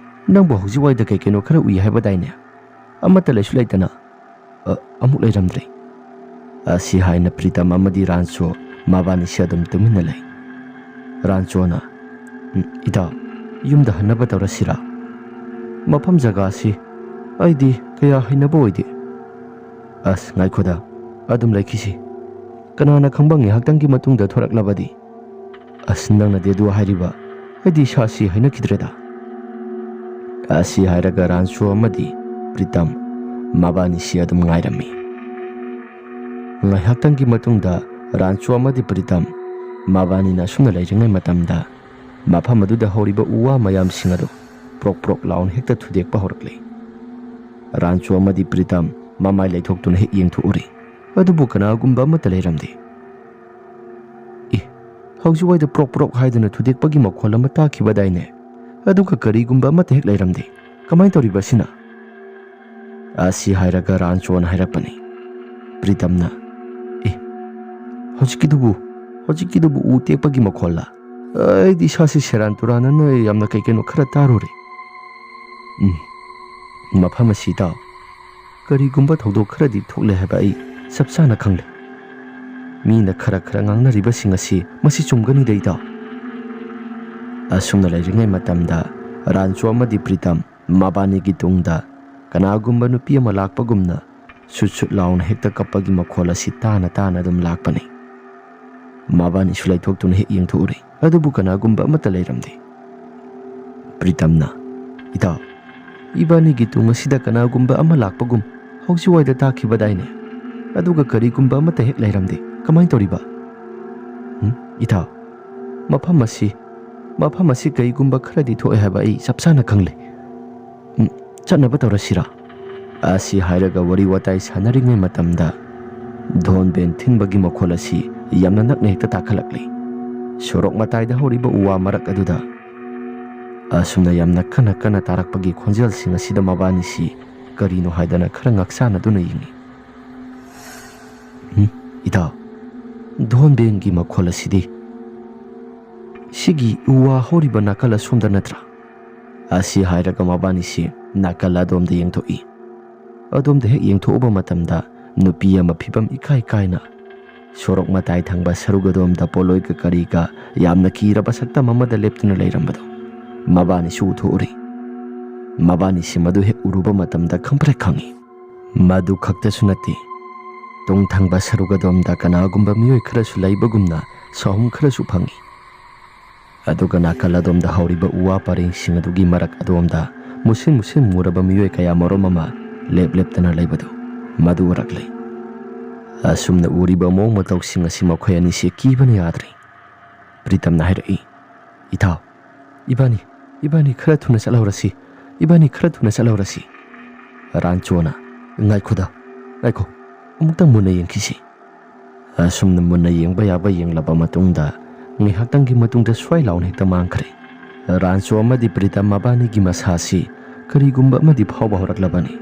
ꯅꯪꯕꯨ ꯍꯧꯖꯤꯛꯋꯥꯏꯗ ꯀꯩꯅꯣ ꯈꯔ ꯎꯏ ꯍꯥꯏꯕꯗꯥꯏꯅꯦ? ꯑꯃꯠꯇ ꯂꯩꯁꯨ ꯂꯩꯇꯅ ꯑꯃꯨꯛ ꯂꯩꯔꯝꯗ꯭ꯔꯦ꯫ ꯑꯁꯤ ꯍꯥꯏꯅ ꯄ꯭ꯔꯤꯇꯝ ꯑꯃꯗꯤ ꯔꯥꯟꯆꯣ ꯃꯕꯥꯅꯤꯁꯤ ꯑꯗꯨꯝ ꯇꯨꯃꯤꯟꯅ ꯂꯩ꯫ ꯔꯥꯟꯆꯣꯅ ꯏꯇꯥꯎ ꯌꯨꯝꯗ ꯍꯟꯅꯕ ꯇꯧꯔꯁꯤꯔꯥ? ꯃꯐꯝ ꯖꯒꯥꯁꯤ ꯑꯩꯗꯤ ꯀꯌꯥ ꯍꯩꯅꯕ ꯑꯣꯏꯗꯦ꯫ ꯑꯁ ꯉꯥꯏꯈꯣꯗ, ꯑꯗꯨꯝ ꯂꯩꯈꯤꯁꯤ, ꯀꯅꯥꯅ ꯈꯪꯕ ꯉꯥꯏꯍꯥꯛꯇꯪꯒꯤ ꯃꯇꯨꯡꯗ ꯊꯣꯔꯛꯂꯕꯗꯤ? ꯑꯁ ꯅꯪꯅꯗꯤ ꯑꯗꯨ ꯍꯥꯏꯔꯤꯕ, ꯑꯩꯗꯤ ꯏꯁꯥꯁꯤ ꯍꯩꯅꯈꯤꯗ꯭ꯔꯦꯗ꯫ ꯑꯁꯤ ꯍꯥꯏꯔꯒ ꯔꯥꯟꯆꯣ ꯑꯃꯗꯤ ꯄ꯭ꯔꯤꯇꯝ ꯃꯕꯥꯅꯤꯁꯤ ꯑꯗꯨꯝ ꯉꯥꯏꯔꯝꯃꯤ꯫ ꯉꯥꯏꯍꯥꯛꯇꯪꯒꯤ ꯃꯇꯨꯡꯗ ꯔꯥꯟꯆꯣ ꯑꯃꯗꯤ ꯄ꯭ꯔꯤꯇꯝ ꯃꯕꯥꯅꯤꯅ ꯑꯁꯨꯝꯅ ꯂꯩꯔꯤꯉꯩ ꯃꯇꯝꯗ ꯃꯐꯝ ꯑꯗꯨꯗ ꯍꯧꯔꯤꯕ ꯎ ꯋꯥ ꯃꯌꯥꯝꯁꯤꯡ ꯑꯗꯨ ꯄ꯭ꯔꯣꯛ ꯄ꯭ꯔꯣꯛ ꯂꯥꯎꯅ ꯍꯦꯛꯇ ꯊꯨꯗꯦꯛꯄ ꯍꯧꯔꯛꯂꯤ꯫ ꯔꯥꯟꯆꯣ ꯑꯃꯗꯤ ꯄ꯭ꯔꯤꯇꯝ ꯃꯃꯥꯏ ꯂꯩꯊꯣꯛꯇꯨꯅ ꯍꯦꯛ ꯌꯦꯡꯊꯣꯛꯎꯔꯤ, ꯑꯗꯨꯕꯨ ꯀꯅꯥꯒꯨꯝꯕ ꯑꯃꯠꯇ ꯂꯩꯔꯝꯗꯦ꯫ ꯍꯧꯖꯤꯛꯋꯥꯏꯗ ꯄ꯭ꯔꯣꯛ ꯄ꯭ꯔꯣꯛ ꯍꯥꯏꯗꯨꯅ ꯊꯨꯗꯦꯛꯄꯒꯤ ꯃꯈꯣꯜ ꯑꯃ ꯇꯥꯈꯤꯕꯗꯥꯏꯅꯦ? ꯑꯗꯨꯒ ꯀꯔꯤꯒꯨꯝꯕ ꯑꯃꯠꯇ ꯍꯦꯛ ꯂꯩꯔꯝꯗꯦ꯫ ꯀꯃꯥꯏꯅ ꯇꯧꯔꯤꯕ ꯑꯁꯤꯅ? ꯑꯁꯤ ꯍꯥꯏꯔꯒ ꯔꯥꯟꯆꯣꯅ ꯍꯥꯏꯔꯛꯄꯅꯤ꯫ ꯄ꯭ꯔꯤꯇꯝꯅ ꯍꯧꯖꯤꯛꯀꯤꯗꯨꯕꯨ ꯎ ꯇꯦꯛꯄꯒꯤ ꯃꯈꯣꯜꯂ? ꯑꯩꯗꯤ ꯏꯁꯥꯁꯤ ꯁꯦꯔꯥꯟ ꯇꯨꯔꯥꯟꯅ ꯌꯥꯝꯅ ꯀꯩꯅꯣ ꯈꯔ ꯇꯥꯔꯨꯔꯦ꯫ ꯃꯐꯝ ꯑꯁꯤ ꯏꯇꯥꯎ ꯀꯔꯤꯒꯨꯝꯕ ꯊꯧꯗꯣꯛ ꯈꯔꯗꯤ ꯊꯣꯛꯂꯦ ꯍꯥꯏꯕ ꯑꯩ ꯆꯞ ꯆꯥꯅ ꯈꯪꯂꯦ꯫ ꯃꯤꯅ ꯈꯔ ꯉꯥꯡꯅꯔꯤꯕꯁꯤꯡ ꯑꯁꯤ ꯃꯁꯤ ꯆꯨꯝꯒꯅꯤꯗ ꯏꯇꯥꯎ꯫ ꯑꯁꯨꯝꯅ ꯂꯩꯔꯤꯉꯩ ꯃꯇꯝꯗ ꯔꯥꯟꯆꯣ ꯑꯃꯗꯤ ꯄ꯭ꯔꯤꯇꯝ ꯃꯕꯥꯅꯤꯒꯤ ꯇꯨꯡꯗ ꯀꯅꯥꯒꯨꯝꯕ ꯅꯨꯄꯤ ꯑꯃ ꯂꯥꯛꯄꯒꯨꯝꯅ ꯁꯨꯠ ꯁꯨꯠ ꯂꯥꯎꯅ ꯍꯦꯛꯇ ꯀꯞꯄꯒꯤ ꯃꯈꯣꯜ ꯑꯁꯤ ꯇꯥꯅ ꯑꯗꯨꯝ ꯂꯥꯛꯄꯅꯤ꯫ ꯃꯕꯥꯅꯤꯁꯨ ꯂꯩꯊꯣꯛꯇꯨꯅ ꯍꯦꯛ ꯌꯦꯡꯊꯣꯛꯎꯔꯤ, ꯑꯗꯨꯕꯨ ꯀꯅꯥꯒꯨꯝꯕ ꯑꯃꯠꯇ ꯂꯩꯔꯝꯗꯦ꯫ ꯄ꯭ꯔꯤꯇꯝꯅ ꯏꯇꯥꯎ ꯏꯕꯥꯅꯤꯒꯤ ꯇꯨꯡ ꯑꯁꯤꯗ ꯀꯅꯥꯒꯨꯝꯕ ꯑꯃ ꯂꯥꯛꯄꯒꯨꯝ ꯍꯧꯖꯤꯛꯋꯥꯏꯗ ꯇꯥꯈꯤꯕꯗꯥꯏꯅꯦ? ꯑꯗꯨꯒ ꯀꯔꯤꯒꯨꯝꯕ ꯑꯃꯠꯇ ꯍꯦꯛ ꯂꯩꯔꯝꯗꯦ꯫ ꯀꯃꯥꯏꯅ ꯇꯧꯔꯤꯕ? ꯏꯇꯥꯎ ꯃꯐꯝ ꯑꯁꯤ ꯀꯔꯤꯒꯨꯝꯕ ꯈꯔꯗꯤ ꯊꯣꯛꯑꯦ ꯍꯥꯏꯕ ꯑꯩ ꯆꯞ ꯆꯥꯅ ꯈꯪꯂꯦ꯫ ꯆꯠꯅꯕ ꯇꯧꯔꯁꯤꯔꯥ? ꯑꯁꯤ ꯍꯥꯏꯔꯒ ꯋꯥꯔꯤ ꯋꯥꯇꯥꯏ ꯁꯥꯟꯅꯔꯤꯉꯩ ꯃꯇꯝꯗ ꯙꯣꯟ ꯕꯦꯟ ꯊꯤꯟꯕꯒꯤ ꯃꯈꯣꯜ ꯑꯁꯤ ꯌꯥꯝꯅ ꯅꯛꯅ ꯍꯦꯛꯇ ꯇꯥꯈꯠꯂꯛꯂꯤ꯫ ꯁꯣꯔꯣꯛ ꯃꯇꯥꯏꯗ ꯍꯧꯔꯤꯕ ꯎ ꯋꯥ ꯃꯔꯛ ꯑꯗꯨꯗ ꯑꯁꯨꯝꯅ ꯌꯥꯝꯅ ꯀꯟꯅ ꯇꯥꯔꯛꯄꯒꯤ ꯈꯣꯟꯖꯦꯜꯁꯤꯡ ꯑꯁꯤꯗ ꯃꯕꯥꯅꯤꯁꯤ ꯀꯔꯤꯅꯣ ꯍꯥꯏꯗꯅ ꯈꯔ ꯉꯛꯁꯥꯅꯗꯨꯅ ꯌꯦꯡꯉꯤ꯫ ꯏꯇꯥꯎ ꯙꯣꯟ ꯕꯦꯟꯒꯤ ꯃꯈꯣꯜ ꯑꯁꯤꯗꯤ ꯁꯤꯒꯤ ꯎ ꯋꯥ ꯍꯧꯔꯤꯕ ꯅꯥꯀꯜ ꯑꯁꯣꯝꯗ ꯅꯠꯇ꯭ꯔꯥ? ꯑꯁꯤ ꯍꯥꯏꯔꯒ ꯃꯕꯥꯅꯤꯁꯤ ꯅꯥꯀꯜ ꯑꯗꯣꯝꯗ ꯌꯦꯡꯊꯣꯛꯏ꯫ ꯑꯗꯣꯝꯗ ꯍꯦꯛ ꯌꯦꯡꯊꯣꯛꯎꯕ ꯃꯇꯝꯗ ꯅꯨꯄꯤ ꯑꯃ ꯐꯤꯕꯝ ꯏꯀꯥꯏ ꯀꯥꯏꯅ ꯁꯣꯔꯣꯛ ꯃꯇꯥꯏ ꯊꯪꯕ ꯁꯔꯨꯛ ꯑꯗꯣꯝꯗ ꯄꯣꯂꯣꯏꯒ ꯀꯔꯤꯒ ꯌꯥꯝꯅ ꯀꯤꯔꯕ ꯁꯛꯇꯝ ꯑꯃꯗ ꯂꯦꯞꯇꯨꯅ ꯂꯩꯔꯝꯕꯗꯣ ꯃꯕꯥꯅꯤꯁꯨ ꯎꯊꯣꯛꯎꯔꯤ꯫ ꯃꯕꯥꯅꯤꯁꯤ ꯃꯗꯨ ꯍꯦꯛ ꯎꯔꯨꯕ ꯃꯇꯝꯗ ꯈꯪꯄ꯭ꯔꯦꯛ ꯈꯪꯉꯤ꯫ ꯃꯗꯨ ꯈꯛꯇꯁꯨ ꯅꯠꯇꯦ, ꯇꯨꯡ ꯊꯪꯕ ꯁꯔꯨꯛ ꯑꯗꯣꯝꯗ ꯀꯅꯥꯒꯨꯝꯕ ꯃꯤꯑꯣꯏ ꯈꯔꯁꯨ ꯂꯩꯕꯒꯨꯝꯅ ꯁꯥꯍꯨꯝ ꯈꯔꯁꯨ ꯐꯪꯉꯤ꯫ ꯑꯗꯨꯒ ꯅꯥꯀꯜ ꯑꯗꯣꯝꯗ ꯍꯧꯔꯤꯕ ꯎ ꯋꯥ ꯄꯔꯦꯡꯁꯤꯡ ꯑꯗꯨꯒꯤ ꯃꯔꯛ ꯑꯗꯣꯝꯗ ꯃꯨꯁꯤꯟ ꯃꯨꯔꯕ ꯃꯤꯑꯣꯏ ꯀꯌꯥ ꯃꯔꯨꯝ ꯑꯃ ꯂꯦꯞꯇꯅ ꯂꯩꯕꯗꯨ ꯃꯗꯨ ꯎꯔꯛꯂꯦ꯫ ꯑꯁꯨꯝꯅ ꯎꯔꯤꯕ ꯃꯑꯣꯡ ꯃꯇꯧꯁꯤꯡ ꯑꯁꯤ ꯃꯈꯣꯏ ꯑꯅꯤꯁꯤ ꯀꯤꯕꯅ ꯌꯥꯗ꯭ꯔꯦ꯫ ꯄ꯭ꯔꯤꯇꯝꯅ ꯍꯥꯏꯔꯛꯏ, ꯏꯇꯥꯎ ꯏꯕꯥꯅꯤ ꯈꯔ ꯊꯨꯅ ꯆꯠꯍꯧꯔꯁꯤ꯫ ꯔꯥꯟꯆꯣꯅ ꯉꯥꯏꯈꯣ ꯑꯃꯨꯛꯇꯪ ꯃꯨꯟꯅ ꯌꯦꯡꯈꯤꯁꯤ꯫ ꯑꯁꯨꯝꯅ ꯃꯨꯟꯅ ꯌꯦꯡꯕ ꯌꯥꯕ ꯌꯦꯡꯂꯕ ꯃꯇꯨꯡꯗ ꯉꯥꯏꯍꯥꯛꯇꯪꯒꯤ ꯃꯇꯨꯡꯗ ꯁ꯭ꯋꯥꯏ ꯂꯥꯎꯅ ꯍꯦꯛꯇ ꯃꯥꯡꯈ꯭ꯔꯦ꯫ ꯔꯥꯟꯆꯣ ꯑꯃꯗꯤ ꯄ꯭ꯔꯤꯇꯝ ꯃꯕꯥꯅꯤꯒꯤ ꯃꯁꯥꯁꯤ ꯀꯔꯤꯒꯨꯝꯕ ꯑꯃꯗꯤ ꯐꯥꯎꯕ ꯍꯧꯔꯛꯂꯕꯅꯤ꯫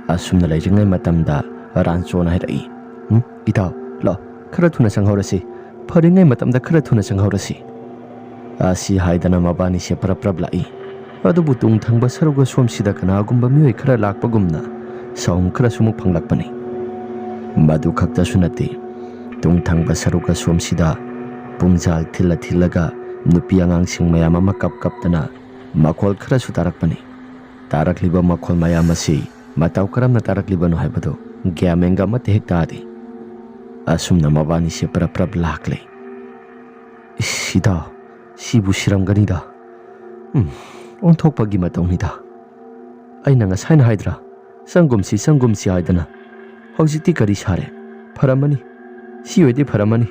ꯑꯁꯨꯝꯅ ꯂꯩꯔꯤꯉꯩ ꯃꯇꯝꯗ ꯔꯥꯟꯆꯣꯅ ꯍꯥꯏꯔꯛꯏ, ꯏꯇꯥꯎ ꯂꯥꯛꯑꯣ ꯈꯔ ꯊꯨꯅ ꯆꯪꯍꯧꯔꯁꯤ, ꯐꯔꯤꯉꯩ ꯃꯇꯝꯗ ꯈꯔ ꯊꯨꯅ ꯆꯪꯍꯧꯔꯁꯤ꯫ ꯑꯁꯤ ꯍꯥꯏꯗꯅ ꯃꯕꯥꯅꯤꯁꯦ ꯄ꯭ꯔꯞ ꯂꯥꯛꯏ꯫ ꯑꯗꯨꯕꯨ ꯇꯨꯡ ꯊꯪꯕ ꯁꯔꯨꯛ ꯑꯁꯣꯝꯁꯤꯗ ꯀꯅꯥꯒꯨꯝꯕ ꯃꯤꯑꯣꯏ ꯈꯔ ꯂꯥꯛꯄꯒꯨꯝꯅ ꯁꯥꯎꯟ ꯈꯔꯁꯨ ꯑꯃꯨꯛ ꯐꯪꯂꯛꯄꯅꯤ꯫ ꯃꯗꯨ ꯈꯛꯇꯁꯨ ꯅꯠꯇꯦ, ꯇꯨꯡ ꯊꯪꯕ ꯁꯔꯨꯛ ꯑꯁꯣꯝꯁꯤꯗ ꯄꯨꯡꯖꯥꯜ ꯊꯤꯜꯂꯒ ꯅꯨꯄꯤ ꯑꯉꯥꯡꯁꯤꯡ ꯃꯌꯥꯝ ꯑꯃ ꯀꯞꯇꯅ ꯃꯈꯣꯜ ꯈꯔꯁꯨ ꯇꯥꯔꯛꯄꯅꯤ꯫ ꯇꯥꯔꯛꯂꯤꯕ ꯃꯈꯣꯜ ꯃꯌꯥꯝ ꯑꯁꯤ ꯃꯇꯧ ꯀꯔꯝꯅ ꯇꯥꯔꯛꯂꯤꯕꯅꯣ ꯍꯥꯏꯕꯗꯨ ꯒ꯭ꯌꯥꯟ ꯃꯦꯟꯒ ꯑꯃꯠꯇ ꯍꯦꯛ ꯇꯥꯗꯦ꯫ ꯑꯁꯨꯝꯅ ꯃꯕꯥꯅꯤꯁꯦ ꯄ꯭ꯔꯞ ꯂꯥꯛꯂꯦ꯫ ꯏꯇꯥꯎ ꯁꯤꯕꯨ ꯁꯤꯔꯝꯒꯅꯤꯗ, ꯑꯣꯟꯊꯣꯛꯄꯒꯤ ꯃꯇꯧꯅꯤꯗ ꯑꯩꯅ ꯉꯁꯥꯏꯅ ꯍꯥꯏꯗ꯭ꯔꯥ ꯆꯪꯒꯨꯝꯁꯤ ꯍꯥꯏꯗꯅ ꯍꯧꯖꯤꯛꯇꯤ ꯀꯔꯤ ꯁꯥꯔꯦ ꯐꯔꯝꯃꯅꯤ ꯁꯤ ꯑꯣꯏꯗꯤ ꯐꯔꯝꯃꯅꯤ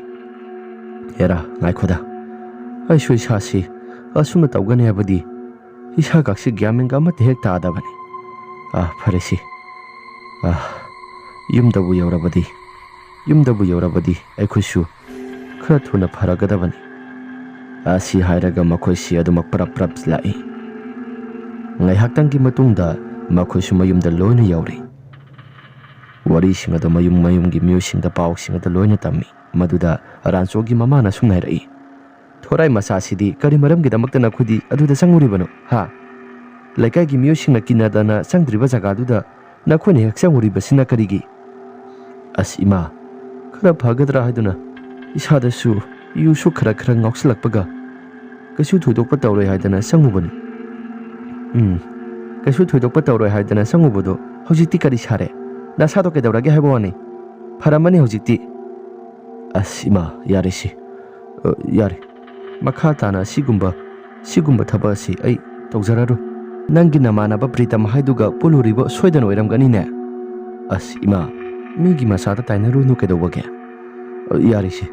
ꯍꯦꯔꯥ ꯉꯥꯏꯈꯣꯗ ꯑꯩꯁꯨ ꯏꯁꯥꯁꯤ ꯑꯁꯨꯝꯅ ꯇꯧꯒꯅꯤ ꯍꯥꯏꯕꯗꯤ ꯏꯁꯥꯒꯥꯛꯁꯤ ꯒ꯭ꯌꯥꯟꯃꯦꯟꯒ ꯑꯃꯠꯇ ꯍꯦꯛ ꯇꯥꯗꯕꯅꯤ ꯐꯔꯦꯁꯤ ꯌꯨꯝꯗꯕꯨ ꯌꯧꯔꯕꯗꯤ ꯑꯩꯈꯣꯏꯁꯨ ꯈꯔ ꯊꯨꯅ ꯐꯔꯒꯗꯕꯅꯤ ꯑꯁꯤ ꯍꯥꯏꯔꯒ ꯃꯈꯣꯏꯁꯤ ꯑꯗꯨꯃꯛ ꯄ꯭ꯔꯞ ꯂꯥꯛꯏ ꯉꯥꯏꯍꯥꯛꯇꯪꯒꯤ ꯃꯇꯨꯡꯗ ꯃꯈꯣꯏꯁꯨ ꯃꯌꯨꯝꯗ ꯂꯣꯏꯅ ꯌꯧꯔꯤ ꯋꯥꯔꯤꯁꯤꯡ ꯑꯗꯨ ꯃꯌꯨꯝꯒꯤ ꯃꯤꯑꯣꯏꯁꯤꯡꯗ ꯄꯥꯎꯁꯤꯡ ꯑꯗꯨ ꯂꯣꯏꯅ ꯇꯝꯃꯤ ꯃꯗꯨꯗ ꯔꯥꯟꯆꯣꯒꯤ ꯃꯃꯥꯅ ꯁꯨꯝ ꯍꯥꯏꯔꯛꯏ ꯊꯣꯔꯥꯏ ꯃꯆꯥꯁꯤꯗꯤ ꯀꯔꯤ ꯃꯔꯝꯒꯤꯗꯃꯛꯇ ꯅꯈꯣꯏꯗꯤ ꯑꯗꯨꯗ ꯆꯪꯉꯨꯔꯤꯕꯅꯣ ꯂꯩꯀꯥꯏꯒꯤ ꯃꯤꯑꯣꯏꯁꯤꯡꯅ ꯀꯤꯅꯗꯅ ꯆꯪꯗ꯭ꯔꯤꯕ ꯖꯒꯥꯗꯨꯗ ꯅꯈꯣꯏꯅ ꯍꯦꯛ ꯆꯪꯉꯨꯔꯤꯕꯁꯤꯅ ꯀꯔꯤꯒꯤ ꯏꯃꯥ ꯈꯔ ꯐꯒꯗ꯭ꯔꯥ ꯍꯥꯏꯗꯨꯅ ꯏꯁꯥꯗꯁꯨ ꯌꯨꯁꯨ ꯈꯔ ꯉꯥꯎꯁꯤꯜꯂꯛꯄꯒ ꯀꯩꯁꯨ ꯊꯣꯏꯗꯣꯛꯄ ꯇꯧꯔꯣꯏ ꯍꯥꯏꯗꯅ ꯆꯪꯉꯨꯕꯅꯤ ꯀꯩꯁꯨ ꯊꯣꯏꯗꯣꯛꯄ ꯇꯧꯔꯣꯏ ꯍꯥꯏꯗꯅ ꯆꯪꯉꯨꯕꯗꯣ ꯍꯧꯖꯤꯛꯇꯤ ꯀꯔꯤ ꯁꯥꯔꯦ ꯅꯁꯥꯗꯣ ꯀꯩꯗꯧꯔꯒꯦ ꯍꯥꯏꯕ ꯋꯥꯅꯤ ꯐꯔꯝꯃꯅꯤ ꯍꯧꯖꯤꯛꯇꯤ ꯏꯃꯥ ꯌꯥꯔꯦ ꯌꯥꯔꯦ ꯃꯈꯥ ꯇꯥꯅ ꯁꯤꯒꯨꯝꯕ ꯊꯕꯛ ꯑꯁꯤ ꯑꯩ ꯇꯧꯖꯔꯔꯣꯏ ꯅꯪꯒꯤ ꯅꯃꯥꯟꯅꯕ ꯄ꯭ꯔꯤꯇꯝ ꯍꯥꯏꯗꯨꯒ ꯄꯨꯜꯂꯨꯔꯤꯕ ꯁꯣꯏꯗꯅ ꯑꯣꯏꯔꯝꯒꯅꯤꯅꯦ ꯏꯃꯥ ꯃꯤꯒꯤ ꯃꯆꯥꯗ ꯇꯥꯏꯅꯔꯨꯅꯨ ꯀꯩꯗꯧꯕꯒꯦ ꯌꯥꯔꯤꯁꯤ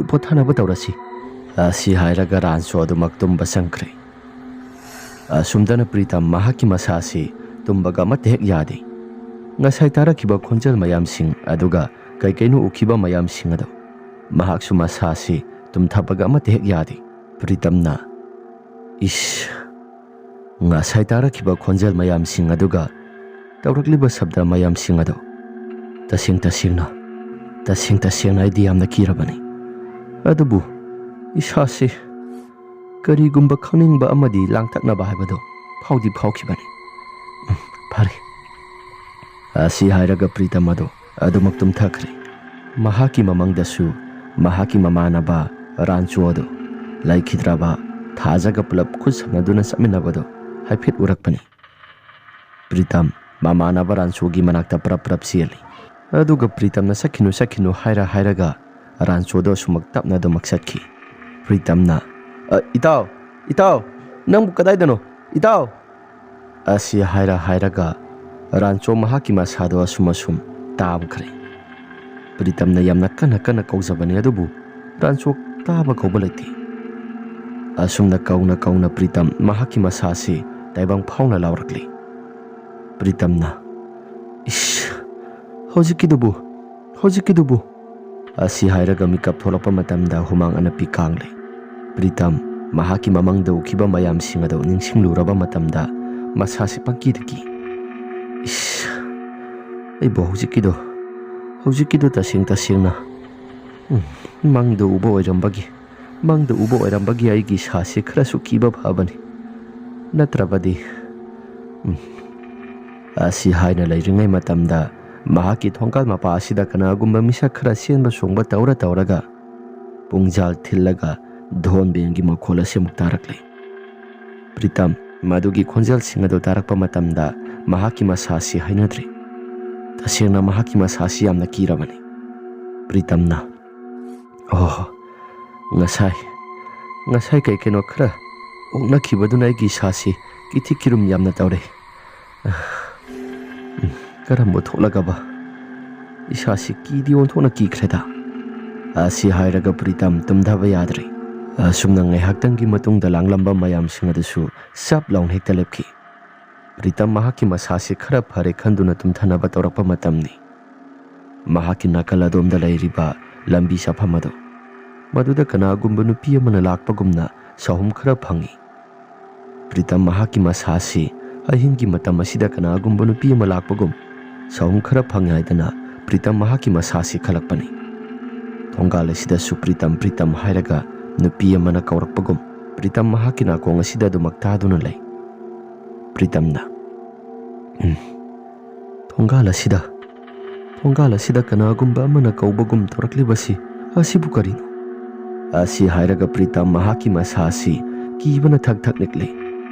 ꯄꯣꯊꯥꯅꯕ ꯇꯧꯔꯁꯤ ꯁꯤ ꯍꯥꯏꯔꯒ ꯔꯥꯟꯆꯣ ꯑꯗꯨꯃꯛ ꯇꯨꯝꯕ ꯆꯪꯈ꯭ꯔꯦ ꯑꯁꯨꯝꯗꯅ ꯄ꯭ꯔꯤꯇꯝ ꯃꯍꯥꯛꯀꯤ ꯃꯁꯥꯁꯤ ꯇꯨꯝꯕꯒ ꯑꯃꯠꯇ ꯍꯦꯛ ꯌꯥꯗꯦ ꯉꯁꯥꯏ ꯇꯥꯔꯛꯈꯤꯕ ꯈꯣꯟꯖꯦꯜ ꯃꯌꯥꯝꯁꯤꯡ ꯑꯗꯨꯒ ꯀꯩꯀꯩꯅꯣ ꯎꯈꯤꯕ ꯃꯌꯥꯝꯁꯤꯡ ꯑꯗꯨ ꯃꯍꯥꯛꯁꯨ ꯃꯁꯥꯁꯤ ꯇꯨꯝꯊꯕꯒ ꯑꯃꯠꯇ ꯍꯦꯛ ꯌꯥꯗꯦ ꯄ꯭ꯔꯤꯇꯝꯅ ꯉꯁꯥꯏ ꯇꯥꯔꯛꯈꯤꯕ ꯈꯣꯟꯖꯦꯜ ꯃꯌꯥꯝꯁꯤꯡ ꯑꯗꯨꯒ ꯇꯧꯔꯛꯂꯤꯕ ꯁꯕꯗ ꯃꯌꯥꯝꯁꯤꯡ ꯑꯗꯨ ꯇꯁꯦꯡꯅ ꯑꯩꯗꯤ ꯌꯥꯝꯅ ꯀꯤꯔꯕꯅꯤ ꯑꯗꯨꯕꯨ ꯏꯁꯥꯁꯤ ꯀꯔꯤꯒꯨꯝꯕ ꯈꯪꯅꯤꯡꯕ ꯑꯃꯗꯤ ꯂꯥꯡꯇꯛꯅꯕ ꯍꯥꯏꯕꯗꯣ ꯐꯥꯎꯈꯤꯕꯅꯤ ꯐꯔꯦ ꯑꯁꯤ ꯍꯥꯏꯔꯒ ꯄ꯭ꯔꯤꯇꯝ ꯑꯗꯨ ꯑꯗꯨꯃꯛ ꯇꯨꯝꯊꯈ꯭ꯔꯦ ꯃꯍꯥꯛꯀꯤ ꯃꯃꯪꯗꯁꯨ ꯃꯍꯥꯛꯀꯤ ꯃꯃꯥꯟꯅꯕ ꯔꯥꯟꯆꯣ ꯑꯗꯨ ꯂꯩꯈꯤꯗ꯭ꯔꯕ ꯊꯥꯖꯒ ꯄꯨꯂꯞ ꯈꯨꯠ ꯁꯝꯅꯗꯨꯅ ꯆꯠꯃꯤꯟꯅꯕꯗꯣ ꯍꯥꯏꯐꯦꯠ ꯎꯔꯛꯄꯅꯤ ꯄ꯭ꯔꯤꯇꯝ ꯃꯃꯥꯟꯅꯕ ꯔꯥꯟꯆꯣꯒꯤ ꯃꯅꯥꯛꯇ ꯄ꯭ꯔꯞ ꯆꯦꯜꯂꯤ ꯑꯗꯨꯒ ꯄ꯭ꯔꯤꯇꯝꯅ ꯆꯠꯈꯤꯅꯨ ꯍꯥꯏꯔꯒ ꯔꯥꯟꯆꯣꯗꯣ ꯑꯁꯨꯃꯛ ꯇꯞꯅ ꯑꯗꯨꯃꯛ ꯆꯠꯈꯤ ꯄ꯭ꯔꯤꯇꯝꯅ ꯏꯇꯥꯎ ꯅꯪꯕꯨ ꯀꯗꯥꯏꯗꯅꯣ ꯏꯇꯥꯎ ꯑꯁꯤ ꯍꯥꯏꯔꯒ ꯔꯥꯟꯆꯣ ꯃꯍꯥꯛꯀꯤ ꯃꯁꯥꯗꯣ ꯑꯁꯨꯝ ꯇꯥꯝꯈ꯭ꯔꯦ ꯄ꯭ꯔꯤꯇꯝꯅ ꯌꯥꯝꯅ ꯀꯟꯅ ꯀꯧꯖꯕꯅꯤ ꯑꯗꯨꯕꯨ ꯔꯥꯟꯆꯣ ꯇꯥꯕ ꯀꯧꯕ ꯂꯩꯇꯦ ꯑꯁꯨꯝꯅ ꯀꯧꯅ ꯄ꯭ꯔꯤꯇꯝ ꯃꯍꯥꯛꯀꯤ ꯃꯁꯥꯁꯤ ꯇꯥꯏꯕꯪ ꯐꯥꯎꯅ ꯂꯥꯎꯔꯛꯂꯤ ꯄ꯭ꯔꯤꯇꯝꯅ ꯍꯧꯖꯤꯛꯀꯤꯗꯨꯕꯨ ꯑꯁꯤ ꯍꯥꯏꯔꯒ ꯃꯤꯀꯞ ꯊꯣꯛꯂꯛꯄ ꯃꯇꯝꯗ ꯍꯨꯃꯥꯡ ꯑꯅꯞꯄꯤ ꯀꯥꯡꯂꯦ ꯄ꯭ꯔꯤꯇꯝ ꯃꯍꯥꯛꯀꯤ ꯃꯃꯪꯗ ꯎꯈꯤꯕ ꯃꯌꯥꯝꯁꯤꯡ ꯑꯗꯨ ꯅꯤꯡꯁꯤꯡꯂꯨꯔꯕ ꯃꯇꯝꯗ ꯃꯁꯥꯁꯤ ꯄꯪꯀꯤꯗ ꯀꯤ ꯑꯩꯕꯨ ꯍꯧꯖꯤꯛꯀꯤꯗꯣ ꯇꯁꯦꯡꯅ ꯃꯪꯗ ꯎꯕ ꯑꯣꯏꯔꯝꯕꯒꯤ ꯑꯩꯒꯤ ꯏꯁꯥꯁꯤ ꯈꯔꯁꯨ ꯀꯤꯕ ꯐꯕꯅꯤ ꯅꯠꯇ꯭ꯔꯕꯗꯤ ꯑꯁꯤ ꯍꯥꯏꯅ ꯂꯩꯔꯤꯉꯩ ꯃꯇꯝꯗ ꯃꯍꯥꯛꯀꯤ ꯊꯣꯡꯒꯥꯜ ꯃꯄꯥ ꯑꯁꯤꯗ ꯀꯅꯥꯒꯨꯝꯕ ꯃꯤꯁꯛ ꯈꯔ ꯆꯦꯟꯕ ꯆꯣꯡꯕ ꯇꯧꯔꯒ ꯄꯨꯡꯖꯥꯜ ꯊꯤꯜꯂꯒ ꯙꯣꯟꯕꯦꯟꯒꯤ ꯃꯈꯣꯜ ꯑꯁꯤ ꯑꯃꯨꯛ ꯇꯥꯔꯛꯂꯤ ꯄ꯭ꯔꯤꯇꯝ ꯃꯗꯨꯒꯤ ꯈꯣꯟꯖꯦꯜꯁꯤꯡ ꯑꯗꯨ ꯇꯥꯔꯛꯄ ꯃꯇꯝꯗ ꯃꯍꯥꯛꯀꯤ ꯃꯁꯥꯁꯤ ꯍꯩꯅꯗ꯭ꯔꯤ ꯇꯁꯦꯡꯅ ꯃꯍꯥꯛꯀꯤ ꯃꯁꯥꯁꯤ ꯌꯥꯝꯅ ꯀꯤꯔꯕꯅꯤ ꯄ꯭ꯔꯤꯇꯝꯅ ꯉꯁꯥꯏ ꯀꯩꯅꯣ ꯈꯔ ꯑꯣꯛꯅꯈꯤꯕꯗꯨꯅ ꯑꯩꯒꯤ ꯏꯁꯥꯁꯤ ꯀꯤꯊꯤ ꯀꯤꯔꯨꯝ ꯌꯥꯝꯅ ꯇꯧꯔꯦ ꯀꯔꯝꯕ ꯊꯣꯛꯂꯒꯕ ꯏꯁꯥꯁꯤ ꯀꯤꯗꯤ ꯑꯣꯟꯊꯣꯛꯅ ꯀꯤꯈ꯭ꯔꯦꯗ ꯑꯁꯤ ꯍꯥꯏꯔꯒ ꯄ꯭ꯔꯤꯇꯝ ꯇꯨꯝꯊꯕ ꯌꯥꯗ꯭ꯔꯦ ꯑꯁꯨꯝꯅ ꯉꯥꯏꯍꯥꯛꯇꯪꯒꯤ ꯃꯇꯨꯡꯗ ꯂꯥꯡꯂꯝꯕ ꯃꯌꯥꯝꯁꯤꯡ ꯑꯗꯨꯁꯨ ꯆꯞ ꯂꯥꯎꯅ ꯍꯦꯛꯇ ꯂꯦꯞꯈꯤ ꯄ꯭ꯔꯤꯇꯝ ꯃꯍꯥꯛꯀꯤ ꯃꯁꯥꯁꯤ ꯈꯔ ꯐꯔꯦ ꯈꯟꯗꯨꯅ ꯇꯨꯝꯊꯅꯕ ꯇꯧꯔꯛꯄ ꯃꯇꯝꯅꯤ ꯃꯍꯥꯛꯀꯤ ꯅꯥꯀꯜ ꯑꯗꯣꯝꯗ ꯂꯩꯔꯤꯕ ꯂꯝꯕꯤ ꯆꯠꯐꯝ ꯑꯗꯨ ꯃꯗꯨꯗ ꯀꯅꯥꯒꯨꯝꯕ ꯅꯨꯄꯤ ꯑꯃꯅ ꯂꯥꯛꯄꯒꯨꯝꯅ ꯁꯥꯍꯨꯝ ꯈꯔ ꯐꯪꯏ ꯄ꯭ꯔꯤꯇꯝ ꯃꯍꯥꯛꯀꯤ ꯃꯁꯥꯁꯤ ꯑꯍꯤꯡꯒꯤ ꯃꯇꯝ ꯑꯁꯤꯗ ꯀꯅꯥꯒꯨꯝꯕ ꯅꯨꯄꯤ ꯑꯃ ꯂꯥꯛꯄꯒꯨꯝ ꯁꯥꯍꯨꯝ ꯈꯔ ꯐꯪꯏ ꯍꯥꯏꯗꯅ ꯄ꯭ꯔꯤꯇꯝ ꯃꯍꯥꯛꯀꯤ ꯃꯁꯥꯁꯤ ꯈꯜꯂꯛꯄꯅꯤ ꯊꯣꯡꯒꯥꯜ ꯑꯁꯤꯗꯁꯨ ꯄ꯭ꯔꯤꯇꯝ ꯍꯥꯏꯔꯒ ꯅꯨꯄꯤ ꯑꯃꯅ ꯀꯧꯔꯛꯄꯒꯨꯝ ꯄ꯭ꯔꯤꯇꯝ ꯃꯍꯥꯛꯀꯤ ꯅꯥꯀꯣꯡ ꯑꯁꯤꯗ ꯑꯗꯨꯃꯛ ꯇꯥꯗꯨꯅ ꯂꯩ ꯄ꯭ꯔꯤꯇꯝꯅ ꯊꯣꯡꯒꯥꯜ ꯑꯁꯤꯗ ꯀꯅꯥꯒꯨꯝꯕ ꯑꯃꯅ ꯀꯧꯕꯒꯨꯝ ꯇꯧꯔꯛꯂꯤꯕꯁꯤ ꯑꯁꯤꯕꯨ ꯀꯔꯤꯅꯣ ꯑꯁꯤ ꯍꯥꯏꯔꯒ ꯄ꯭ꯔꯤꯇꯝ ꯃꯍꯥꯛꯀꯤ ꯃꯁꯥꯁꯤ ꯀꯤꯕꯅ ꯊꯛ ꯅꯤꯛꯂꯤ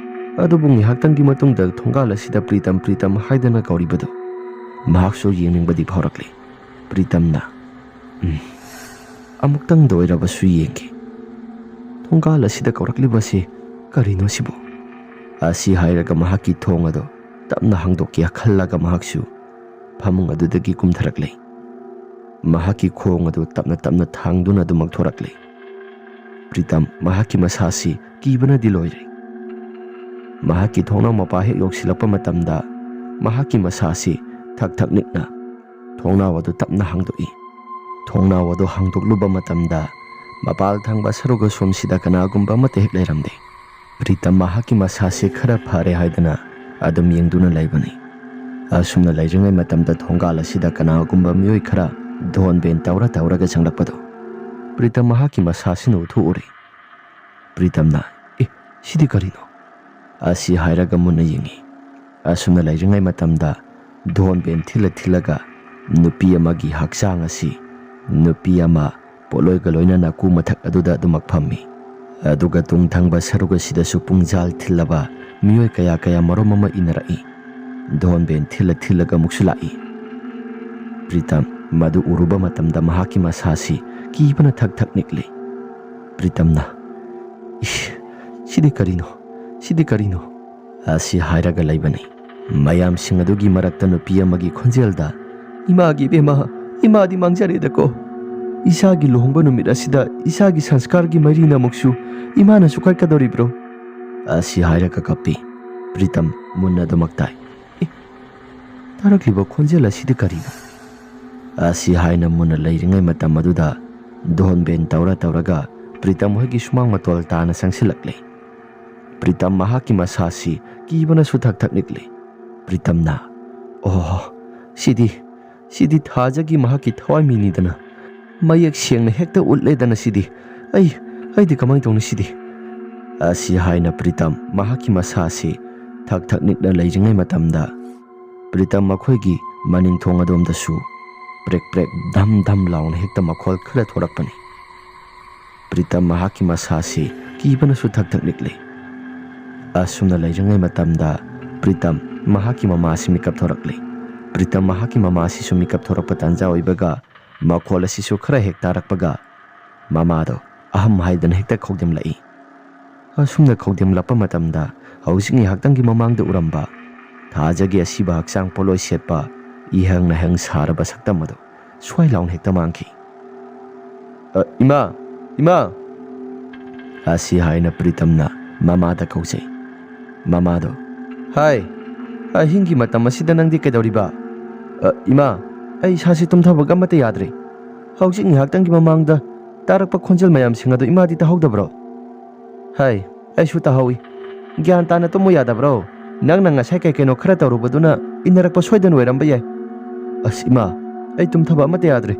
ꯑꯗꯨꯕꯨ ꯉꯥꯏꯍꯥꯛꯇꯪꯒꯤ ꯃꯇꯨꯡꯗ ꯊꯣꯡꯒꯥꯜ ꯑꯁꯤꯗ ꯄ꯭ꯔꯤꯇꯝ ꯍꯥꯏꯗꯅ ꯀꯧꯔꯤꯕꯗꯨ ꯃꯍꯥꯛꯁꯨ ꯌꯦꯡꯅꯤꯡꯕꯗꯤ ꯐꯥꯎꯔꯛꯂꯤ ꯄ꯭ꯔꯤꯇꯝꯅ ꯑꯃꯨꯛꯇꯪꯗ ꯑꯣꯏꯔꯕꯁꯨ ꯌꯦꯡꯈꯤ ꯊꯣꯡꯒꯥꯜ ꯑꯁꯤꯗ ꯀꯧꯔꯛꯂꯤꯕꯁꯤ ꯀꯔꯤꯅꯣ ꯁꯤꯕꯨ ꯑꯁꯤ ꯍꯥꯏꯔꯒ ꯃꯍꯥꯛꯀꯤ ꯊꯣꯡ ꯑꯗꯨ ꯇꯞꯅ ꯍꯥꯡꯗꯣꯛꯀꯦ ꯈꯜꯂꯒ ꯃꯍꯥꯛꯁꯨ ꯐꯃꯨꯡ ꯑꯗꯨꯗꯒꯤ ꯀꯨꯝꯊꯔꯛꯂꯦ꯫ ꯃꯍꯥꯛꯀꯤ ꯈꯣꯡ ꯑꯗꯨ ꯇꯞꯅ ꯇꯞꯅ ꯊꯥꯡꯗꯨꯅ ꯑꯗꯨꯃꯛ ꯊꯣꯔꯛꯂꯦ꯫ ꯄ꯭ꯔꯤꯇꯝ ꯃꯍꯥꯛꯀꯤ ꯃꯁꯥꯁꯤ ꯀꯤꯕꯅꯗꯤ ꯂꯣꯏꯔꯦ꯫ ꯃꯍꯥꯛꯀꯤ ꯊꯣꯡꯅꯥꯎ ꯃꯄꯥ ꯍꯦꯛ ꯌꯧꯁꯤꯜꯂꯛꯄ ꯃꯇꯝꯗ ꯃꯍꯥꯛꯀꯤ ꯃꯁꯥꯁꯤ ꯊꯛ ꯊꯛ ꯅꯤꯛꯅ ꯊꯣꯡꯅꯥꯎ ꯑꯗꯨ ꯇꯞꯅ ꯍꯥꯡꯗꯣꯛꯏ꯫ ꯊꯣꯡꯅꯥꯎ ꯑꯗꯨ ꯍꯥꯡꯗꯣꯛꯂꯨꯕ ꯃꯇꯝꯗ ꯃꯄꯥꯜ ꯊꯪꯕ ꯁꯔꯨꯛ ꯑꯁꯣꯝꯁꯤꯗ ꯀꯅꯥꯒꯨꯝꯕ ꯑꯃꯠꯇ ꯍꯦꯛ ꯂꯩꯔꯝꯗꯦ꯫ ꯄ꯭ꯔꯤꯇꯝ ꯃꯍꯥꯛꯀꯤ ꯃꯁꯥꯁꯤ ꯈꯔ ꯐꯔꯦ ꯍꯥꯏꯗꯅ ꯑꯗꯨꯝ ꯌꯦꯡꯗꯨꯅ ꯂꯩꯕꯅꯤ꯫ ꯑꯁꯨꯝꯅ ꯂꯩꯔꯤꯉꯩ ꯃꯇꯝꯗ ꯊꯣꯡꯒꯥꯜ ꯑꯁꯤꯗ ꯀꯅꯥꯒꯨꯝꯕ ꯃꯤꯑꯣꯏ ꯈꯔ ꯙꯣꯟ ꯕꯦꯟ ꯇꯧꯔꯒ ꯆꯪꯂꯛꯄꯗꯣ ꯄ꯭ꯔꯤꯇꯝ ꯃꯍꯥꯛꯀꯤ ꯃꯁꯥꯁꯤꯅ ꯎꯊꯣꯛꯎꯔꯦ꯫ ꯄ꯭ꯔꯤꯇꯝꯅ ꯁꯤꯗꯤ ꯀꯔꯤꯅꯣ ꯑꯁꯤ ꯍꯥꯏꯔꯒ ꯃꯨꯟꯅ ꯌꯦꯡꯉꯤ꯫ ꯑꯁꯨꯝꯅ ꯂꯩꯔꯤꯉꯩ ꯃꯇꯝꯗ ꯙꯣꯟ ꯕꯦꯟ ꯊꯤꯜꯂꯒ ꯅꯨꯄꯤ ꯑꯃꯒꯤ ꯍꯛꯆꯥꯡ ꯑꯁꯤ ꯅꯨꯄꯤ ꯑꯃ ꯄꯣꯠꯂꯣꯏꯒ ꯂꯣꯏꯅꯅ ꯀꯨ ꯃꯊꯛ ꯑꯗꯨꯗ ꯑꯗꯨꯃꯛ ꯐꯝꯃꯤ꯫ ꯑꯗꯨꯒ ꯇꯨꯡ ꯊꯪꯕ ꯁꯔꯨꯛ ꯑꯁꯤꯗꯁꯨ ꯄꯨꯡꯖꯥꯜ ꯊꯤꯜꯂꯕ ꯃꯤꯑꯣꯏ ꯀꯌꯥ ꯃꯔꯨꯝ ꯑꯃ ꯏꯟꯅꯔꯛꯏ꯫ ꯙꯣꯟ ꯕꯦꯟ ꯊꯤꯜꯂꯒ ꯑꯃꯨꯛꯁꯨ ꯂꯥꯛꯏ꯫ ꯄ꯭ꯔꯤꯇꯝ ꯃꯗꯨ ꯎꯔꯨꯕ ꯃꯇꯝꯗ ꯃꯍꯥꯛꯀꯤ ꯃꯁꯥꯁꯤ ꯀꯤꯕꯅ ꯊꯛ ꯊꯛ ꯅꯤꯛꯂꯤ꯫ ꯄ꯭ꯔꯤꯇꯝꯅ ꯁꯤꯗꯤ ꯀꯔꯤꯅꯣ ꯑꯁꯤ ꯍꯥꯏꯔꯒ ꯂꯩꯕꯅꯤ꯫ ꯃꯌꯥꯝꯁꯤꯡ ꯑꯗꯨꯒꯤ ꯃꯔꯛꯇ ꯅꯨꯄꯤ ꯑꯃꯒꯤ ꯈꯣꯟꯖꯦꯜꯗ ꯏꯃꯥꯒꯤ ꯏꯕꯦꯝꯃ, ꯏꯃꯥꯗꯤ ꯃꯥꯡꯖꯔꯦꯗꯀꯣ꯫ ꯏꯁꯥꯒꯤ ꯂꯨꯍꯣꯡꯕ ꯅꯨꯃꯤꯠ ꯑꯁꯤꯗ ꯏꯁꯥꯒꯤ ꯁꯪꯁꯀꯥꯔꯒꯤ ꯃꯔꯤꯅ ꯑꯃꯨꯛꯁꯨ ꯏꯃꯥꯅꯁꯨ ꯀꯠꯀꯗꯧꯔꯤꯕ꯭ꯔꯣ? ꯑꯁꯤ ꯍꯥꯏꯔꯒ ꯀꯞꯄꯤ꯫ ꯄ꯭ꯔꯤꯇꯝ ꯃꯨꯟꯅ ꯑꯗꯨꯃꯛ ꯇꯥꯏ꯫ ꯇꯥꯔꯛꯂꯤꯕ ꯈꯣꯟꯖꯦꯜ ꯑꯁꯤꯗꯤ ꯀꯔꯤꯅꯣ? ꯑꯁꯤ ꯍꯥꯏꯅ ꯃꯨꯟꯅ ꯂꯩꯔꯤꯉꯩ ꯃꯇꯝ ꯑꯗꯨꯗ ꯙꯣꯟ ꯕꯦꯟ ꯇꯧꯔꯒ ꯄ꯭ꯔꯤꯇꯝ ꯍꯣꯏꯒꯤ ꯁꯨꯃꯥꯡ ꯃꯇꯣꯜ ꯇꯥꯅ ꯆꯪꯁꯤꯜꯂꯛꯂꯦ꯫ ꯄ꯭ꯔꯤꯇꯝ ꯃꯍꯥꯛꯀꯤ ꯃꯁꯥꯁꯤ ꯀꯤꯕꯅꯁꯨ ꯊꯛ ꯊꯛ ꯅꯤꯛꯂꯤ꯫ ꯄ꯭ꯔꯤꯇꯝꯅ ꯁꯤꯗꯤ ꯊꯥꯖꯒꯤ ꯃꯍꯥꯛꯀꯤ ꯊꯋꯥꯏꯃꯤꯅꯤꯗꯅ, ꯃꯌꯦꯛ ꯁꯦꯡꯅ ꯍꯦꯛꯇ ꯎꯠꯂꯦꯗꯅ ꯁꯤꯗꯤ ꯑꯩꯗꯤ ꯀꯃꯥꯏꯅ ꯇꯧꯅꯤ ꯁꯤꯗꯤ? ꯑꯁꯤ ꯍꯥꯏꯅ ꯄ꯭ꯔꯤꯇꯝ ꯃꯍꯥꯛꯀꯤ ꯃꯁꯥꯁꯤ ꯊꯛ ꯊꯛ ꯅꯤꯛꯅ ꯂꯩꯔꯤꯉꯩ ꯃꯇꯝꯗ ꯄ꯭ꯔꯤꯇꯝ ꯃꯈꯣꯏꯒꯤ ꯃꯅꯤꯡ ꯊꯣꯡ ꯑꯗꯣꯝꯗꯁꯨ ꯄ꯭ꯔꯦꯛ ꯄ꯭ꯔꯦꯛ ꯙꯝ ꯙꯝ ꯂꯥꯎꯅ ꯍꯦꯛꯇ ꯃꯈꯣꯜ ꯈꯔ ꯊꯣꯔꯛꯄꯅꯤ꯫ ꯄ꯭ꯔꯤꯇꯝ ꯃꯍꯥꯛꯀꯤ ꯃꯁꯥꯁꯤ ꯀꯤꯕꯅꯁꯨ ꯊꯛ ꯊꯛ ꯅꯤꯛꯂꯤ꯫ ꯑꯁꯨꯝꯅ ꯂꯩꯔꯤꯉꯩ ꯃꯇꯝꯗ ꯄ꯭ꯔꯤꯇꯝ ꯃꯍꯥꯛꯀꯤ ꯃꯃꯥꯁꯤ ꯃꯤꯀꯞ ꯊꯣꯔꯛꯂꯤ꯫ ꯄ꯭ꯔꯤꯇꯝ ꯃꯍꯥꯛꯀꯤ ꯃꯃꯥꯁꯤꯁꯨ ꯃꯤꯀꯞ ꯊꯣꯔꯛꯄ ꯇꯥꯟꯖꯥ ꯑꯣꯏꯕꯒ ꯃꯈꯣꯜ ꯑꯁꯤꯁꯨ ꯈꯔ ꯍꯦꯛ ꯇꯥꯔꯛꯄꯒ ꯃꯃꯥꯗꯣ ꯑꯍꯝ ꯍꯥꯏꯗꯅ ꯍꯦꯛꯇ ꯈꯧꯗꯦꯝꯂꯛꯏ꯫ ꯑꯁꯨꯝꯅ ꯈꯧꯗꯦꯝꯂꯛꯄ ꯃꯇꯝꯗ ꯍꯧꯖꯤꯛ ꯉꯥꯏꯍꯥꯛꯇꯪꯒꯤ ꯃꯃꯥꯡꯗ ꯎꯔꯝꯕ ꯊꯥꯖꯒꯤ ꯑꯁꯤꯕ ꯍꯛꯆꯥꯡ ꯄꯣꯠꯂꯣꯏ ꯁꯦꯠꯄ ꯏꯍꯪ ꯅꯥꯍꯪ ꯁꯥꯔꯕ ꯁꯛꯇꯝ ꯑꯗꯨ ꯁ꯭ꯋꯥꯏ ꯂꯥꯎꯅ ꯍꯦꯛꯇ ꯃꯥꯡꯈꯤ꯫ ꯏꯃꯥ ꯑꯁꯤ ꯍꯥꯏꯅ ꯄ꯭ꯔꯤꯇꯝꯅ ꯃꯃꯥꯗ ꯀꯧꯖꯩ꯫ ꯃꯃꯥꯗꯣ ꯍꯥꯏ, ꯑꯍꯤꯡꯒꯤ ꯃꯇꯝ ꯑꯁꯤꯗ ꯅꯪꯗꯤ ꯀꯩꯗꯧꯔꯤꯕ? ꯏꯃꯥ, ꯑꯩ ꯏꯁꯥꯁꯤ ꯇꯨꯝꯊꯕꯒ ꯑꯃꯠꯇ ꯌꯥꯗ꯭ꯔꯦ꯫ ꯍꯧꯖꯤꯛ ꯉꯥꯏꯍꯥꯛꯇꯪꯒꯤ ꯃꯃꯥꯡꯗ ꯇꯥꯔꯛꯄ ꯈꯣꯟꯖꯦꯜ ꯃꯌꯥꯝꯁꯤꯡ ꯑꯗꯨ ꯏꯃꯥꯗꯤ ꯇꯥꯍꯧꯗꯕ꯭ꯔꯣ? ꯍꯥꯏ, ꯑꯩꯁꯨ ꯇꯥꯍꯧꯏ꯫ ꯒ꯭ꯌꯥꯟ ꯇꯥꯅ ꯇꯨꯝꯃꯨ ꯌꯥꯗꯕ꯭ꯔꯣ? ꯅꯪꯅ ꯉꯁꯥꯏ ꯀꯩꯅꯣ ꯈꯔ ꯇꯧꯔꯨꯕꯗꯨꯅ ꯏꯟꯅꯔꯛꯄ ꯁꯣꯏꯗꯅ ꯑꯣꯏꯔꯝꯕ ꯌꯥꯏ꯫ ꯏꯃꯥ, ꯑꯩ ꯇꯨꯝꯊꯕ ꯑꯃꯠꯇ ꯌꯥꯗ꯭ꯔꯦ꯫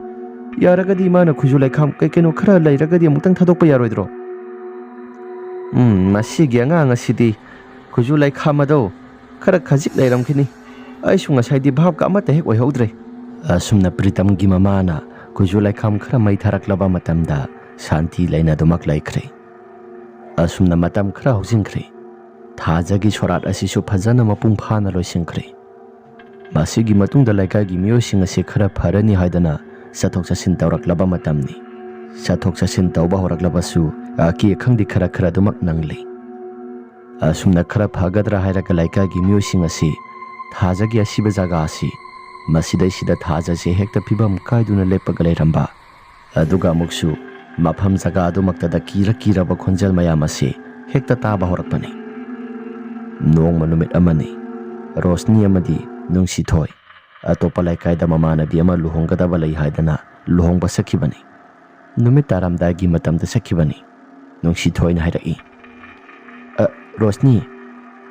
ꯌꯥꯔꯒꯗꯤ ꯏꯃꯥꯅ ꯈꯨꯖꯨ ꯂꯩꯈꯥꯝ ꯀꯩꯅꯣ ꯈꯔ ꯂꯩꯔꯒꯗꯤ ꯑꯃꯨꯛꯇꯪ ꯊꯥꯗꯣꯛꯄ ꯌꯥꯔꯣꯏꯗ꯭ꯔꯣ? ꯃꯁꯤꯒꯤ ꯑꯉꯥꯡ ꯑꯁꯤꯗꯤ ꯈꯨꯖꯨ ꯂꯩꯈꯥꯝ ꯑꯗꯣ ꯈꯔ ꯈꯖꯤꯛ ꯂꯩꯔꯝꯈꯤꯅꯤ꯫ ꯑꯩꯁꯨ ꯉꯁꯥꯏꯗꯤ ꯚꯥꯞꯀ ꯑꯃꯠꯇ ꯍꯦꯛ ꯑꯣꯏꯍꯧꯗ꯭ꯔꯦ꯫ ꯑꯁꯨꯝꯅ ꯄ꯭ꯔꯤꯇꯝꯒꯤ ꯃꯃꯥꯅ ꯈꯨꯖꯨ ꯂꯩꯈꯥꯝ ꯈꯔ ꯃꯩ ꯊꯥꯔꯛꯂꯕ ꯃꯇꯝꯗ ꯁꯥꯟꯇꯤ ꯂꯩꯅ ꯑꯗꯨꯃꯛ ꯂꯩꯈ꯭ꯔꯦ꯫ ꯑꯁꯨꯝꯅ ꯃꯇꯝ ꯈꯔ ꯍꯧꯖꯤꯟꯈ꯭ꯔꯦ꯫ ꯊꯥꯖꯒꯤ ꯁꯣꯔꯥꯠ ꯑꯁꯤꯁꯨ ꯐꯖꯅ ꯃꯄꯨꯡ ꯐꯥꯅ ꯂꯣꯏꯁꯤꯟꯈ꯭ꯔꯦ꯫ ꯃꯁꯤꯒꯤ ꯃꯇꯨꯡꯗ ꯂꯩꯀꯥꯏꯒꯤ ꯃꯤꯑꯣꯏꯁꯤꯡ ꯑꯁꯤ ꯈꯔ ꯐꯔꯅꯤ ꯍꯥꯏꯗꯅ ꯆꯠꯊꯣꯛ ꯆꯠꯁꯤꯟ ꯇꯧꯔꯛꯂꯕ ꯃꯇꯝꯅꯤ꯫ ꯆꯠꯊꯣꯛ ꯆꯠꯁꯤꯟ ꯇꯧꯕ ꯍꯧꯔꯛꯂꯕꯁꯨ ꯑꯀꯤ ꯑꯈꯪꯗꯤ ꯈꯔ ꯑꯗꯨꯃꯛ ꯅꯪꯂꯤ꯫ ꯑꯁꯨꯝꯅ ꯈꯔ ꯐꯒꯗ꯭ꯔꯥ ꯍꯥꯏꯔꯒ ꯂꯩꯀꯥꯏꯒꯤ ꯃꯤꯑꯣꯏꯁꯤꯡ ꯑꯁꯤ ꯊꯥꯖꯒꯤ ꯑꯁꯤꯕ ꯖꯒꯥ ꯑꯁꯤ ꯃꯁꯤꯗꯩꯁꯤꯗ ꯊꯥꯖꯁꯦ ꯍꯦꯛꯇ ꯐꯤꯕꯝ ꯀꯥꯏꯗꯨꯅ ꯂꯦꯞꯄꯒ ꯂꯩꯔꯝꯕ, ꯑꯗꯨꯒ ꯑꯃꯨꯛꯁꯨ ꯃꯐꯝ ꯖꯒꯥ ꯑꯗꯨꯃꯛꯇꯗ ꯀꯤꯔꯕ ꯈꯣꯟꯖꯦꯜ ꯃꯌꯥꯝ ꯑꯁꯤ ꯍꯦꯛꯇ ꯇꯥꯕ ꯍꯧꯔꯛꯄꯅꯤ꯫ ꯅꯣꯡꯃ ꯅꯨꯃꯤꯠ ꯑꯃꯅꯤ꯫ ꯔꯣꯁꯅꯤ ꯑꯃꯗꯤ ꯅꯨꯡꯁꯤꯊꯣꯏ ꯑꯇꯣꯞꯄ ꯂꯩꯀꯥꯏꯗ ꯃꯃꯥꯟꯅꯕꯤ ꯑꯃ ꯂꯨꯍꯣꯡꯒꯗꯕ ꯂꯩ ꯍꯥꯏꯗꯅ ꯂꯨꯍꯣꯡꯕ ꯆꯠꯈꯤꯕꯅꯤ꯫ ꯅꯨꯃꯤꯠ ꯇꯥꯔꯝꯗꯥꯏꯒꯤ ꯃꯇꯝꯗ ꯆꯠꯈꯤꯕꯅꯤ꯫ ꯅꯨꯡꯁꯤꯊꯣꯏꯅ ꯍꯥꯏꯔꯛꯏ, ꯔꯣꯁꯅꯤ,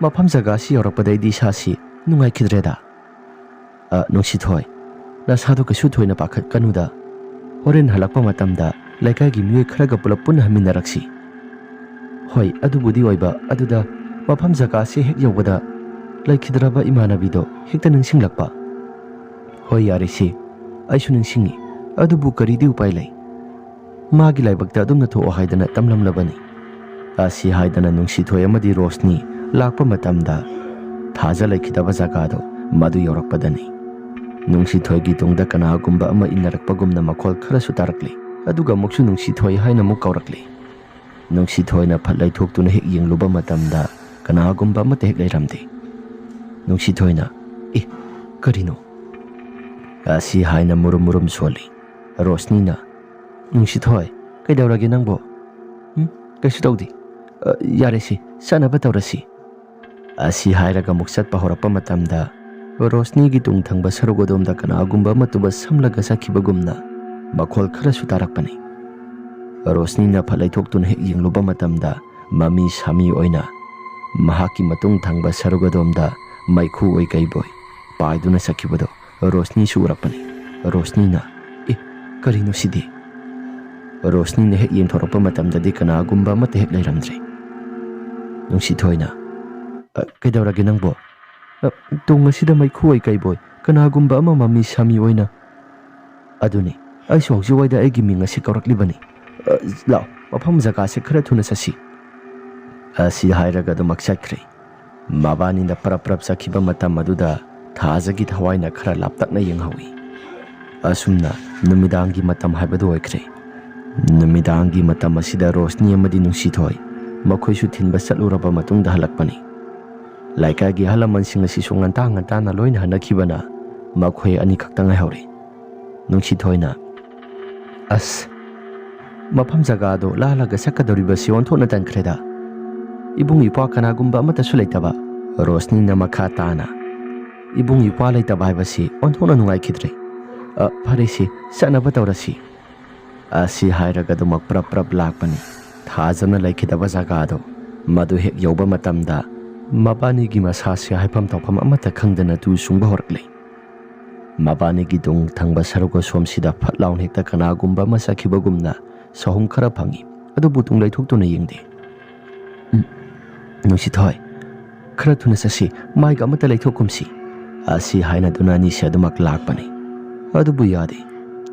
ꯃꯐꯝ ꯖꯒꯥ ꯑꯁꯤ ꯌꯧꯔꯛꯄꯗꯩꯗꯤ ꯏꯁꯥꯁꯤ ꯅꯨꯡꯉꯥꯏꯈꯤꯗ꯭ꯔꯦꯗ꯫ ꯅꯨꯡꯁꯤꯊꯣꯏ, ꯅꯁꯥꯗꯣ ꯀꯩꯁꯨ ꯊꯣꯏꯅ ꯄꯥꯈꯠꯀꯅꯨꯗ꯫ ꯍꯣꯔꯦꯟ ꯍꯜꯂꯛꯄ ꯃꯇꯝꯗ ꯂꯩꯀꯥꯏꯒꯤ ꯃꯤꯑꯣꯏ ꯈꯔꯒ ꯄꯨꯂꯞ ꯄꯨꯟꯅ ꯍꯟꯃꯤꯟꯅꯔꯛꯁꯤ꯫ ꯍꯣꯏ, ꯑꯗꯨꯕꯨꯗꯤ ꯑꯣꯏꯕ, ꯑꯗꯨꯗ ꯃꯐꯝ ꯖꯒꯥꯁꯤ ꯍꯦꯛ ꯌꯧꯕꯗ ꯂꯩꯈꯤꯗ꯭ꯔꯕ ꯏꯃꯥꯟꯅꯕꯤꯗꯣ ꯍꯦꯛꯇ ꯅꯤꯡꯁꯤꯡꯂꯛꯄ꯫ ꯍꯣꯏ ꯌꯥꯔꯦꯁꯤ, ꯑꯩꯁꯨ ꯅꯤꯡꯁꯤꯡꯉꯤ, ꯑꯗꯨꯕꯨ ꯀꯔꯤꯗꯤ ꯎꯄꯥꯏ ꯂꯩ? ꯃꯥꯒꯤ ꯂꯥꯏꯕꯛꯇ ꯑꯗꯨꯝꯅ ꯊꯣꯛꯑꯣ ꯍꯥꯏꯗꯅ ꯇꯝꯂꯝꯂꯕꯅꯤ꯫ ꯑꯁꯤ ꯍꯥꯏꯗꯅ ꯅꯨꯡꯁꯤꯊꯣꯏ ꯑꯃꯗꯤ ꯔꯣꯁꯅꯤ ꯂꯥꯛꯄ ꯃꯇꯝꯗ ꯊꯥꯖ ꯂꯩꯈꯤꯗꯕ ꯖꯒꯥꯗꯣ ꯃꯗꯨ ꯌꯧꯔꯛꯄꯗꯅꯤ꯫ ꯅꯨꯡꯁꯤꯊꯣꯏꯒꯤ ꯇꯨꯡꯗ ꯀꯅꯥꯒꯨꯝꯕ ꯑꯃ ꯏꯟꯅꯔꯛꯄꯒꯨꯝꯅ ꯃꯈꯣꯜ ꯈꯔꯁꯨ ꯇꯥꯔꯛꯂꯤ꯫ ꯑꯗꯨꯒ ꯑꯃꯨꯛꯁꯨ ꯅꯨꯡꯁꯤꯊꯣꯏ ꯍꯥꯏꯅ ꯑꯃꯨꯛ ꯀꯧꯔꯛꯂꯤ꯫ ꯅꯨꯡꯁꯤꯊꯣꯏꯅ ꯐꯠ ꯂꯩꯊꯣꯛꯇꯨꯅ ꯍꯦꯛ ꯌꯦꯡꯂꯨꯕ ꯃꯇꯝꯗ ꯀꯅꯥꯒꯨꯝꯕ ꯑꯃꯠꯇ ꯍꯦꯛ ꯂꯩꯔꯝꯗꯦ꯫ ꯅꯨꯡꯁꯤꯊꯣꯏꯅ ꯀꯔꯤꯅꯣ ꯑꯁꯤ ꯍꯥꯏꯅ ꯃꯨꯔꯨꯝ ꯁꯣꯜꯂꯤ꯫ ꯔꯣꯁꯅꯤꯅ ꯅꯨꯡꯁꯤꯊꯣꯏ ꯀꯩꯗꯧꯔꯒꯦ ꯅꯪꯕꯣ? ꯀꯩꯁꯨ ꯇꯧꯗꯦ, ꯌꯥꯔꯦꯁꯤ ꯆꯠꯅꯕ ꯇꯧꯔꯁꯤ꯫ ꯑꯁꯤ ꯍꯥꯏꯔꯒ ꯑꯃꯨꯛ ꯆꯠꯄ ꯍꯧꯔꯛꯄ ꯃꯇꯝꯗ ꯔꯣꯁꯅꯤꯒꯤ ꯇꯨꯡ ꯊꯪꯕ ꯁꯔꯨꯛ ꯑꯗꯣꯝꯗ ꯀꯅꯥꯒꯨꯝꯕ ꯑꯃ ꯇꯨꯕ ꯁꯝꯂꯒ ꯆꯠꯈꯤꯕꯒꯨꯝꯅ ꯃꯈꯣꯜ ꯈꯔꯁꯨ ꯇꯥꯔꯛꯄꯅꯤ꯫ ꯔꯣꯁꯅꯤꯅ ꯐꯠ ꯂꯩꯊꯣꯛꯇꯨꯅ ꯍꯦꯛ ꯌꯦꯡꯂꯨꯕ ꯃꯇꯝꯗ ꯃꯃꯤ ꯁꯥꯃꯤ ꯑꯣꯏꯅ ꯃꯍꯥꯛꯀꯤ ꯃꯇꯨꯡ ꯊꯪꯕ ꯁꯔꯨꯛ ꯑꯗꯣꯝꯗ ꯃꯩꯈꯨ ꯑꯣꯏ ꯀꯩꯕꯣꯏ ꯄꯥꯏꯗꯨꯅ ꯆꯠꯈꯤꯕꯗꯣ ꯔꯣꯁꯅꯤꯁꯨ ꯎꯔꯛꯄꯅꯤ꯫ ꯔꯣꯁꯅꯤꯅ ꯀꯔꯤꯅꯣ ꯁꯤꯗꯤ? ꯔꯣꯁꯅꯤꯅ ꯍꯦꯛ ꯌꯦꯡꯊꯣꯔꯛꯄ ꯃꯇꯝꯗꯗꯤ ꯀꯅꯥꯒꯨꯝꯕ ꯑꯃꯠꯇ ꯍꯦꯛ ꯂꯩꯔꯝꯗ꯭ꯔꯦ꯫ ꯅꯨꯡꯁꯤꯊꯣꯏꯅ ꯀꯩꯗꯧꯔꯒꯦ ꯅꯪꯕꯣ? ꯇꯨꯡ ꯑꯁꯤꯗ ꯃꯩꯈꯨ ꯑꯣꯏ ꯀꯩꯕꯣꯏ ꯀꯅꯥꯒꯨꯝꯕ ꯑꯃ ꯃꯃꯤ ꯁꯥꯃꯤ ꯑꯣꯏꯅ꯫ ꯑꯗꯨꯅꯤ ꯑꯩꯁꯨ ꯍꯧꯖꯤꯛꯋꯥꯏꯗ ꯑꯩꯒꯤ ꯃꯤꯡ ꯑꯁꯤ ꯀꯧꯔꯛꯂꯤꯕꯅꯤ꯫ ꯂꯥꯛꯑꯣ ꯃꯐꯝ ꯖꯒꯥꯁꯦ ꯈꯔ ꯊꯨꯅ ꯆꯠꯁꯤ꯫ ꯑꯁꯤ ꯍꯥꯏꯔꯒ ꯑꯗꯨꯃꯛ ꯆꯠꯈ꯭ꯔꯦ꯫ ꯃꯕꯥꯅꯤꯅ ꯄꯔꯞ ꯆꯠꯈꯤꯕ ꯃꯇꯝ ꯑꯗꯨꯗ ꯊꯥꯖꯒꯤ ꯊꯋꯥꯏꯅ ꯈꯔ ꯂꯥꯞꯇꯛꯅ ꯌꯦꯡꯍꯧꯏ꯫ ꯑꯁꯨꯝꯅ ꯅꯨꯃꯤꯗꯥꯡꯒꯤ ꯃꯇꯝ ꯍꯥꯏꯕꯗꯨ ꯑꯣꯏꯈ꯭ꯔꯦ꯫ ꯅꯨꯃꯤꯗꯥꯡꯒꯤ ꯃꯇꯝ ꯑꯁꯤꯗ ꯔꯣꯁꯅꯤ ꯑꯃꯗꯤ ꯅꯨꯡꯁꯤꯊꯣꯏ ꯃꯈꯣꯏꯁꯨ ꯊꯤꯟꯕ ꯆꯠꯂꯨꯔꯕ ꯃꯇꯨꯡꯗ ꯍꯜꯂꯛꯄꯅꯤ꯫ ꯂꯩꯀꯥꯏꯒꯤ ꯑꯍꯜ ꯂꯃꯟꯁꯤꯡ ꯑꯁꯤꯁꯨ ꯉꯟꯇꯥꯅ ꯂꯣꯏꯅ ꯍꯟꯅꯈꯤꯕꯅ ꯃꯈꯣꯏ ꯑꯅꯤꯈꯛꯇ ꯉꯥꯏꯍꯧꯔꯦ꯫ ꯅꯨꯡꯁꯤꯊꯣꯏꯅ ꯑꯁ ꯃꯐꯝ ꯖꯒꯥꯗꯣ ꯂꯥꯜꯂꯒ ꯆꯠꯀꯗꯧꯔꯤꯕꯁꯤ ꯑꯣꯟꯊꯣꯛꯅ ꯇꯟꯈ꯭ꯔꯦꯗ꯫ ꯏꯕꯨꯡ ꯏꯄ꯭ꯋꯥ ꯀꯅꯥꯒꯨꯝꯕ ꯑꯃꯠꯇꯁꯨ ꯂꯩꯇꯕ꯫ ꯔꯣꯁꯅꯤꯅ ꯃꯈꯥ ꯇꯥꯅ ꯏꯕꯨꯡ ꯏꯄ꯭ꯋꯥ ꯂꯩꯇꯕ ꯍꯥꯏꯕꯁꯤ ꯑꯣꯟꯊꯣꯛꯅ ꯅꯨꯡꯉꯥꯏꯈꯤꯗ꯭ꯔꯦ꯫ ꯐꯔꯦꯁꯤ ꯆꯠꯅꯕ ꯇꯧꯔꯁꯤ꯫ ꯑꯁꯤ ꯍꯥꯏꯔꯒ ꯑꯗꯨꯃꯛ ꯄ꯭ꯔꯞ ꯂꯥꯛꯄꯅꯤ꯫ ꯊꯥꯖꯅ ꯂꯩꯈꯤꯗꯕ ꯖꯒꯥꯗꯣ ꯃꯗꯨ ꯍꯦꯛ ꯌꯧꯕ ꯃꯇꯝꯗ ꯃꯕꯥꯅꯤꯒꯤ ꯃꯁꯥꯁꯦ ꯍꯥꯏꯐꯝ ꯇꯧꯐꯝ ꯑꯃꯠꯇ ꯈꯪꯗꯅ ꯇꯨ ꯁꯨꯡꯕ ꯍꯧꯔꯛꯂꯦ꯫ ꯃꯕꯥꯅꯤꯒꯤ ꯇꯨꯡ ꯊꯪꯕ ꯁꯔꯨꯛ ꯑꯁꯣꯝꯁꯤꯗ ꯐꯠ ꯂꯥꯎꯅ ꯍꯦꯛꯇ ꯀꯅꯥꯒꯨꯝꯕ ꯑꯃ ꯆꯠꯈꯤꯕꯒꯨꯝꯅ ꯁꯍꯨꯝ ꯈꯔ ꯐꯪꯏ, ꯑꯗꯨꯕꯨ ꯇꯨꯡ ꯂꯩꯊꯣꯛꯇꯨꯅ ꯌꯦꯡꯗꯦ꯫ ꯅꯨꯡꯁꯤꯊꯣꯏ ꯈꯔ ꯊꯨꯅ ꯆꯠꯁꯤ, ꯃꯥꯏꯒ ꯑꯃꯠꯇ ꯂꯩꯊꯣꯛꯀꯨꯝꯁꯤ꯫ ꯑꯁꯤ ꯍꯥꯏꯅꯗꯨꯅ ꯑꯅꯤꯁꯦ ꯑꯗꯨꯃꯛ ꯂꯥꯛꯄꯅꯤ꯫ ꯑꯗꯨꯕꯨ ꯌꯥꯗꯦ꯫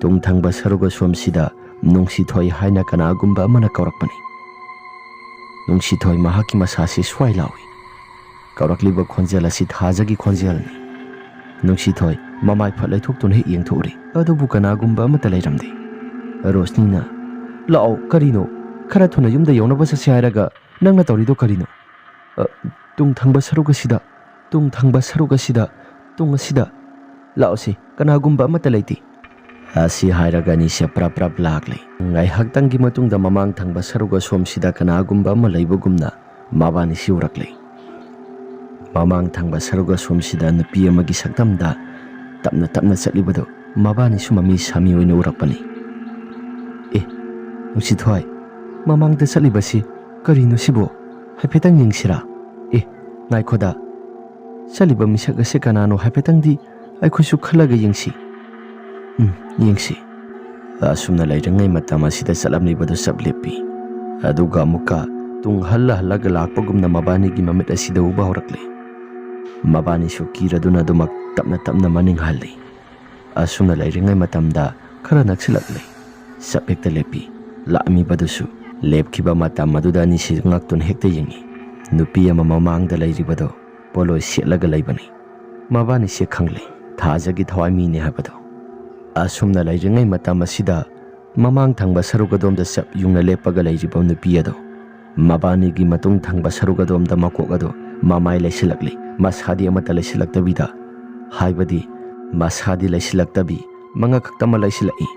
ꯇꯨꯡ ꯊꯪꯕ ꯁꯔꯨꯛ ꯑꯁꯣꯝꯁꯤꯗ ꯅꯨꯡꯁꯤꯊꯣꯏ ꯍꯥꯏꯅ ꯀꯅꯥꯒꯨꯝꯕ ꯑꯃꯅ ꯀꯧꯔꯛꯄꯅꯤ꯫ ꯅꯨꯡꯁꯤꯊꯣꯏ ꯃꯍꯥꯛꯀꯤ ꯃꯁꯥꯁꯤ ꯁ꯭ꯋꯥꯏ ꯂꯥꯎꯏ꯫ ꯀꯧꯔꯛꯂꯤꯕ ꯈꯣꯟꯖꯦꯜ ꯑꯁꯤ ꯊꯥꯖꯒꯤ ꯈꯣꯟꯖꯦꯜꯅꯤ꯫ ꯅꯨꯡꯁꯤꯊꯣꯏ ꯃꯃꯥꯏ ꯐꯠ ꯂꯩꯊꯣꯛꯇꯨꯅ ꯍꯦꯛ ꯌꯦꯡꯊꯣꯛꯎꯔꯦ, ꯑꯗꯨꯕꯨ ꯀꯅꯥꯒꯨꯝꯕ ꯑꯃꯠꯇ ꯂꯩꯔꯝꯗꯦ꯫ ꯔꯣꯁꯅꯤꯅ ꯂꯥꯛꯑꯣ ꯀꯔꯤꯅꯣ, ꯈꯔ ꯊꯨꯅ ꯌꯨꯝꯗ ꯌꯧꯅꯕ ꯆꯠꯁꯤ ꯍꯥꯏꯔꯒ ꯅꯪꯅ ꯇꯧꯔꯤꯗꯣ ꯀꯔꯤꯅꯣ? ꯇꯨꯡ ꯊꯪꯕ ꯁꯔꯨꯛ ꯑꯁꯤꯗ ꯂꯥꯛꯑꯣꯁꯤ, ꯀꯅꯥꯒꯨꯝꯕ ꯑꯃꯠꯇ ꯂꯩꯇꯦ꯫ ꯑꯁꯤ ꯍꯥꯏꯔꯒ ꯑꯅꯤꯁꯦ ꯄ꯭ꯔꯞ ꯂꯥꯛꯂꯦ꯫ ꯉꯥꯏꯍꯥꯛꯇꯪꯒꯤ ꯃꯇꯨꯡꯗ ꯃꯃꯥꯡ ꯊꯪꯕ ꯁꯔꯨꯛ ꯑꯁꯣꯝꯁꯤꯗ ꯀꯅꯥꯒꯨꯝꯕ ꯑꯃ ꯂꯩꯕꯒꯨꯝꯅ ꯃꯕꯥꯅꯤꯁꯤ ꯎꯔꯛꯂꯦ꯫ ꯃꯃꯥꯡ ꯊꯪꯕ ꯁꯔꯨꯛ ꯑꯁꯣꯝꯁꯤꯗ ꯅꯨꯄꯤ ꯑꯃꯒꯤ ꯁꯛꯇꯝꯗ ꯇꯞꯅ ꯆꯠꯂꯤꯕꯗꯣ ꯃꯕꯥꯅꯤꯁꯨ ꯃꯃꯤ ꯁꯥꯃꯤ ꯑꯣꯏꯅ ꯎꯔꯛꯄꯅꯤ꯫ ꯅꯨꯡꯁꯤꯊꯣꯏ ꯃꯃꯥꯡꯗ ꯆꯠꯂꯤꯕꯁꯤ ꯀꯔꯤꯅꯣ ꯁꯤꯕꯣ? ꯍꯥꯏꯐꯦꯠꯇꯪ ꯌꯦꯡꯁꯤꯔꯥ? ꯉꯥꯏꯈꯣꯗ, ꯆꯠꯂꯤꯕ ꯃꯤꯁꯛ ꯑꯁꯤ ꯀꯅꯥꯅꯣ ꯍꯥꯏꯐꯦꯠꯇꯪꯗꯤ ꯑꯩꯈꯣꯏꯁꯨ ꯈꯜꯂꯒ ꯌꯦꯡꯁꯤ꯫ ꯌꯦꯡꯁꯤ꯫ ꯑꯁꯨꯝꯅ ꯂꯩꯔꯤꯉꯩ ꯃꯇꯝ ꯑꯁꯤꯗ ꯆꯠꯂꯝꯂꯤꯕꯗꯨ ꯆꯞ ꯂꯦꯞꯄꯤ꯫ ꯑꯗꯨꯒ ꯑꯃꯨꯛꯀ ꯇꯨꯡ ꯍꯜꯂꯒ ꯂꯥꯛꯄꯒꯨꯝꯅ ꯃꯕꯥꯅꯤꯒꯤ ꯃꯃꯤꯠ ꯑꯁꯤꯗ ꯎꯕ ꯍꯧꯔꯛꯂꯦ꯫ ꯃꯕꯥꯅꯤꯁꯨ ꯀꯤꯔꯗꯨꯅ ꯑꯗꯨꯃꯛ ꯇꯞꯅ ꯃꯅꯤꯡ ꯍꯜꯂꯤ꯫ ꯑꯁꯨꯝꯅ ꯂꯩꯔꯤꯉꯩ ꯃꯇꯝꯗ ꯈꯔ ꯅꯛꯁꯤꯜꯂꯛꯂꯦ꯫ ꯆꯞ ꯍꯦꯛꯇ ꯂꯦꯞꯄꯤ꯫ ꯂꯥꯛꯑꯝꯃꯤꯕꯗꯨꯁꯨ ꯂꯦꯞꯈꯤꯕ ꯃꯇꯝ ꯑꯗꯨꯗ ꯑꯅꯤꯁꯤ ꯉꯛꯇꯨꯅ ꯍꯦꯛꯇ ꯌꯦꯡꯉꯤ꯫ ꯅꯨꯄꯤ ꯑꯃ ꯃꯃꯥꯡꯗ ꯂꯩꯔꯤꯕꯗꯣ ꯄꯣꯠꯂꯣꯏ ꯁꯦꯠꯂꯒ ꯂꯩꯕꯅꯤ꯫ ꯃꯕꯥꯅꯤꯁꯦ ꯈꯪꯂꯦ ꯊꯥꯖꯒꯤ ꯊꯋꯥꯏ ꯃꯤꯅꯤ ꯍꯥꯏꯕꯗꯣ꯫ ꯑꯁꯨꯝꯅ ꯂꯩꯔꯤꯉꯩ ꯃꯇꯝ ꯑꯁꯤꯗ ꯃꯃꯥꯡ ꯊꯪꯕ ꯁꯔꯨꯛ ꯑꯗꯣꯝꯗ ꯆꯞ ꯌꯨꯡꯅ ꯂꯦꯞꯄꯒ ꯂꯩꯔꯤꯕ ꯅꯨꯄꯤ ꯑꯗꯣ ꯃꯕꯥꯅꯤꯒꯤ ꯃꯇꯨꯡ ꯊꯪꯕ ꯁꯔꯨꯛ ꯑꯗꯣꯝꯗ ꯃꯀꯣꯛ ꯑꯗꯣ ꯃꯃꯥꯏ ꯂꯩꯁꯤꯜꯂꯛꯂꯤ꯫ ꯃꯁꯥꯗꯤ ꯑꯃꯠꯇ ꯂꯩꯁꯤꯜꯂꯛꯇꯕꯤꯗ, ꯍꯥꯏꯕꯗꯤ ꯃꯁꯥꯗꯤ ꯂꯩꯁꯤꯜꯂꯛꯇꯕꯤ ꯃꯉꯛ ꯈꯛꯇꯃ ꯂꯩꯁꯤꯜꯂꯛꯏ꯫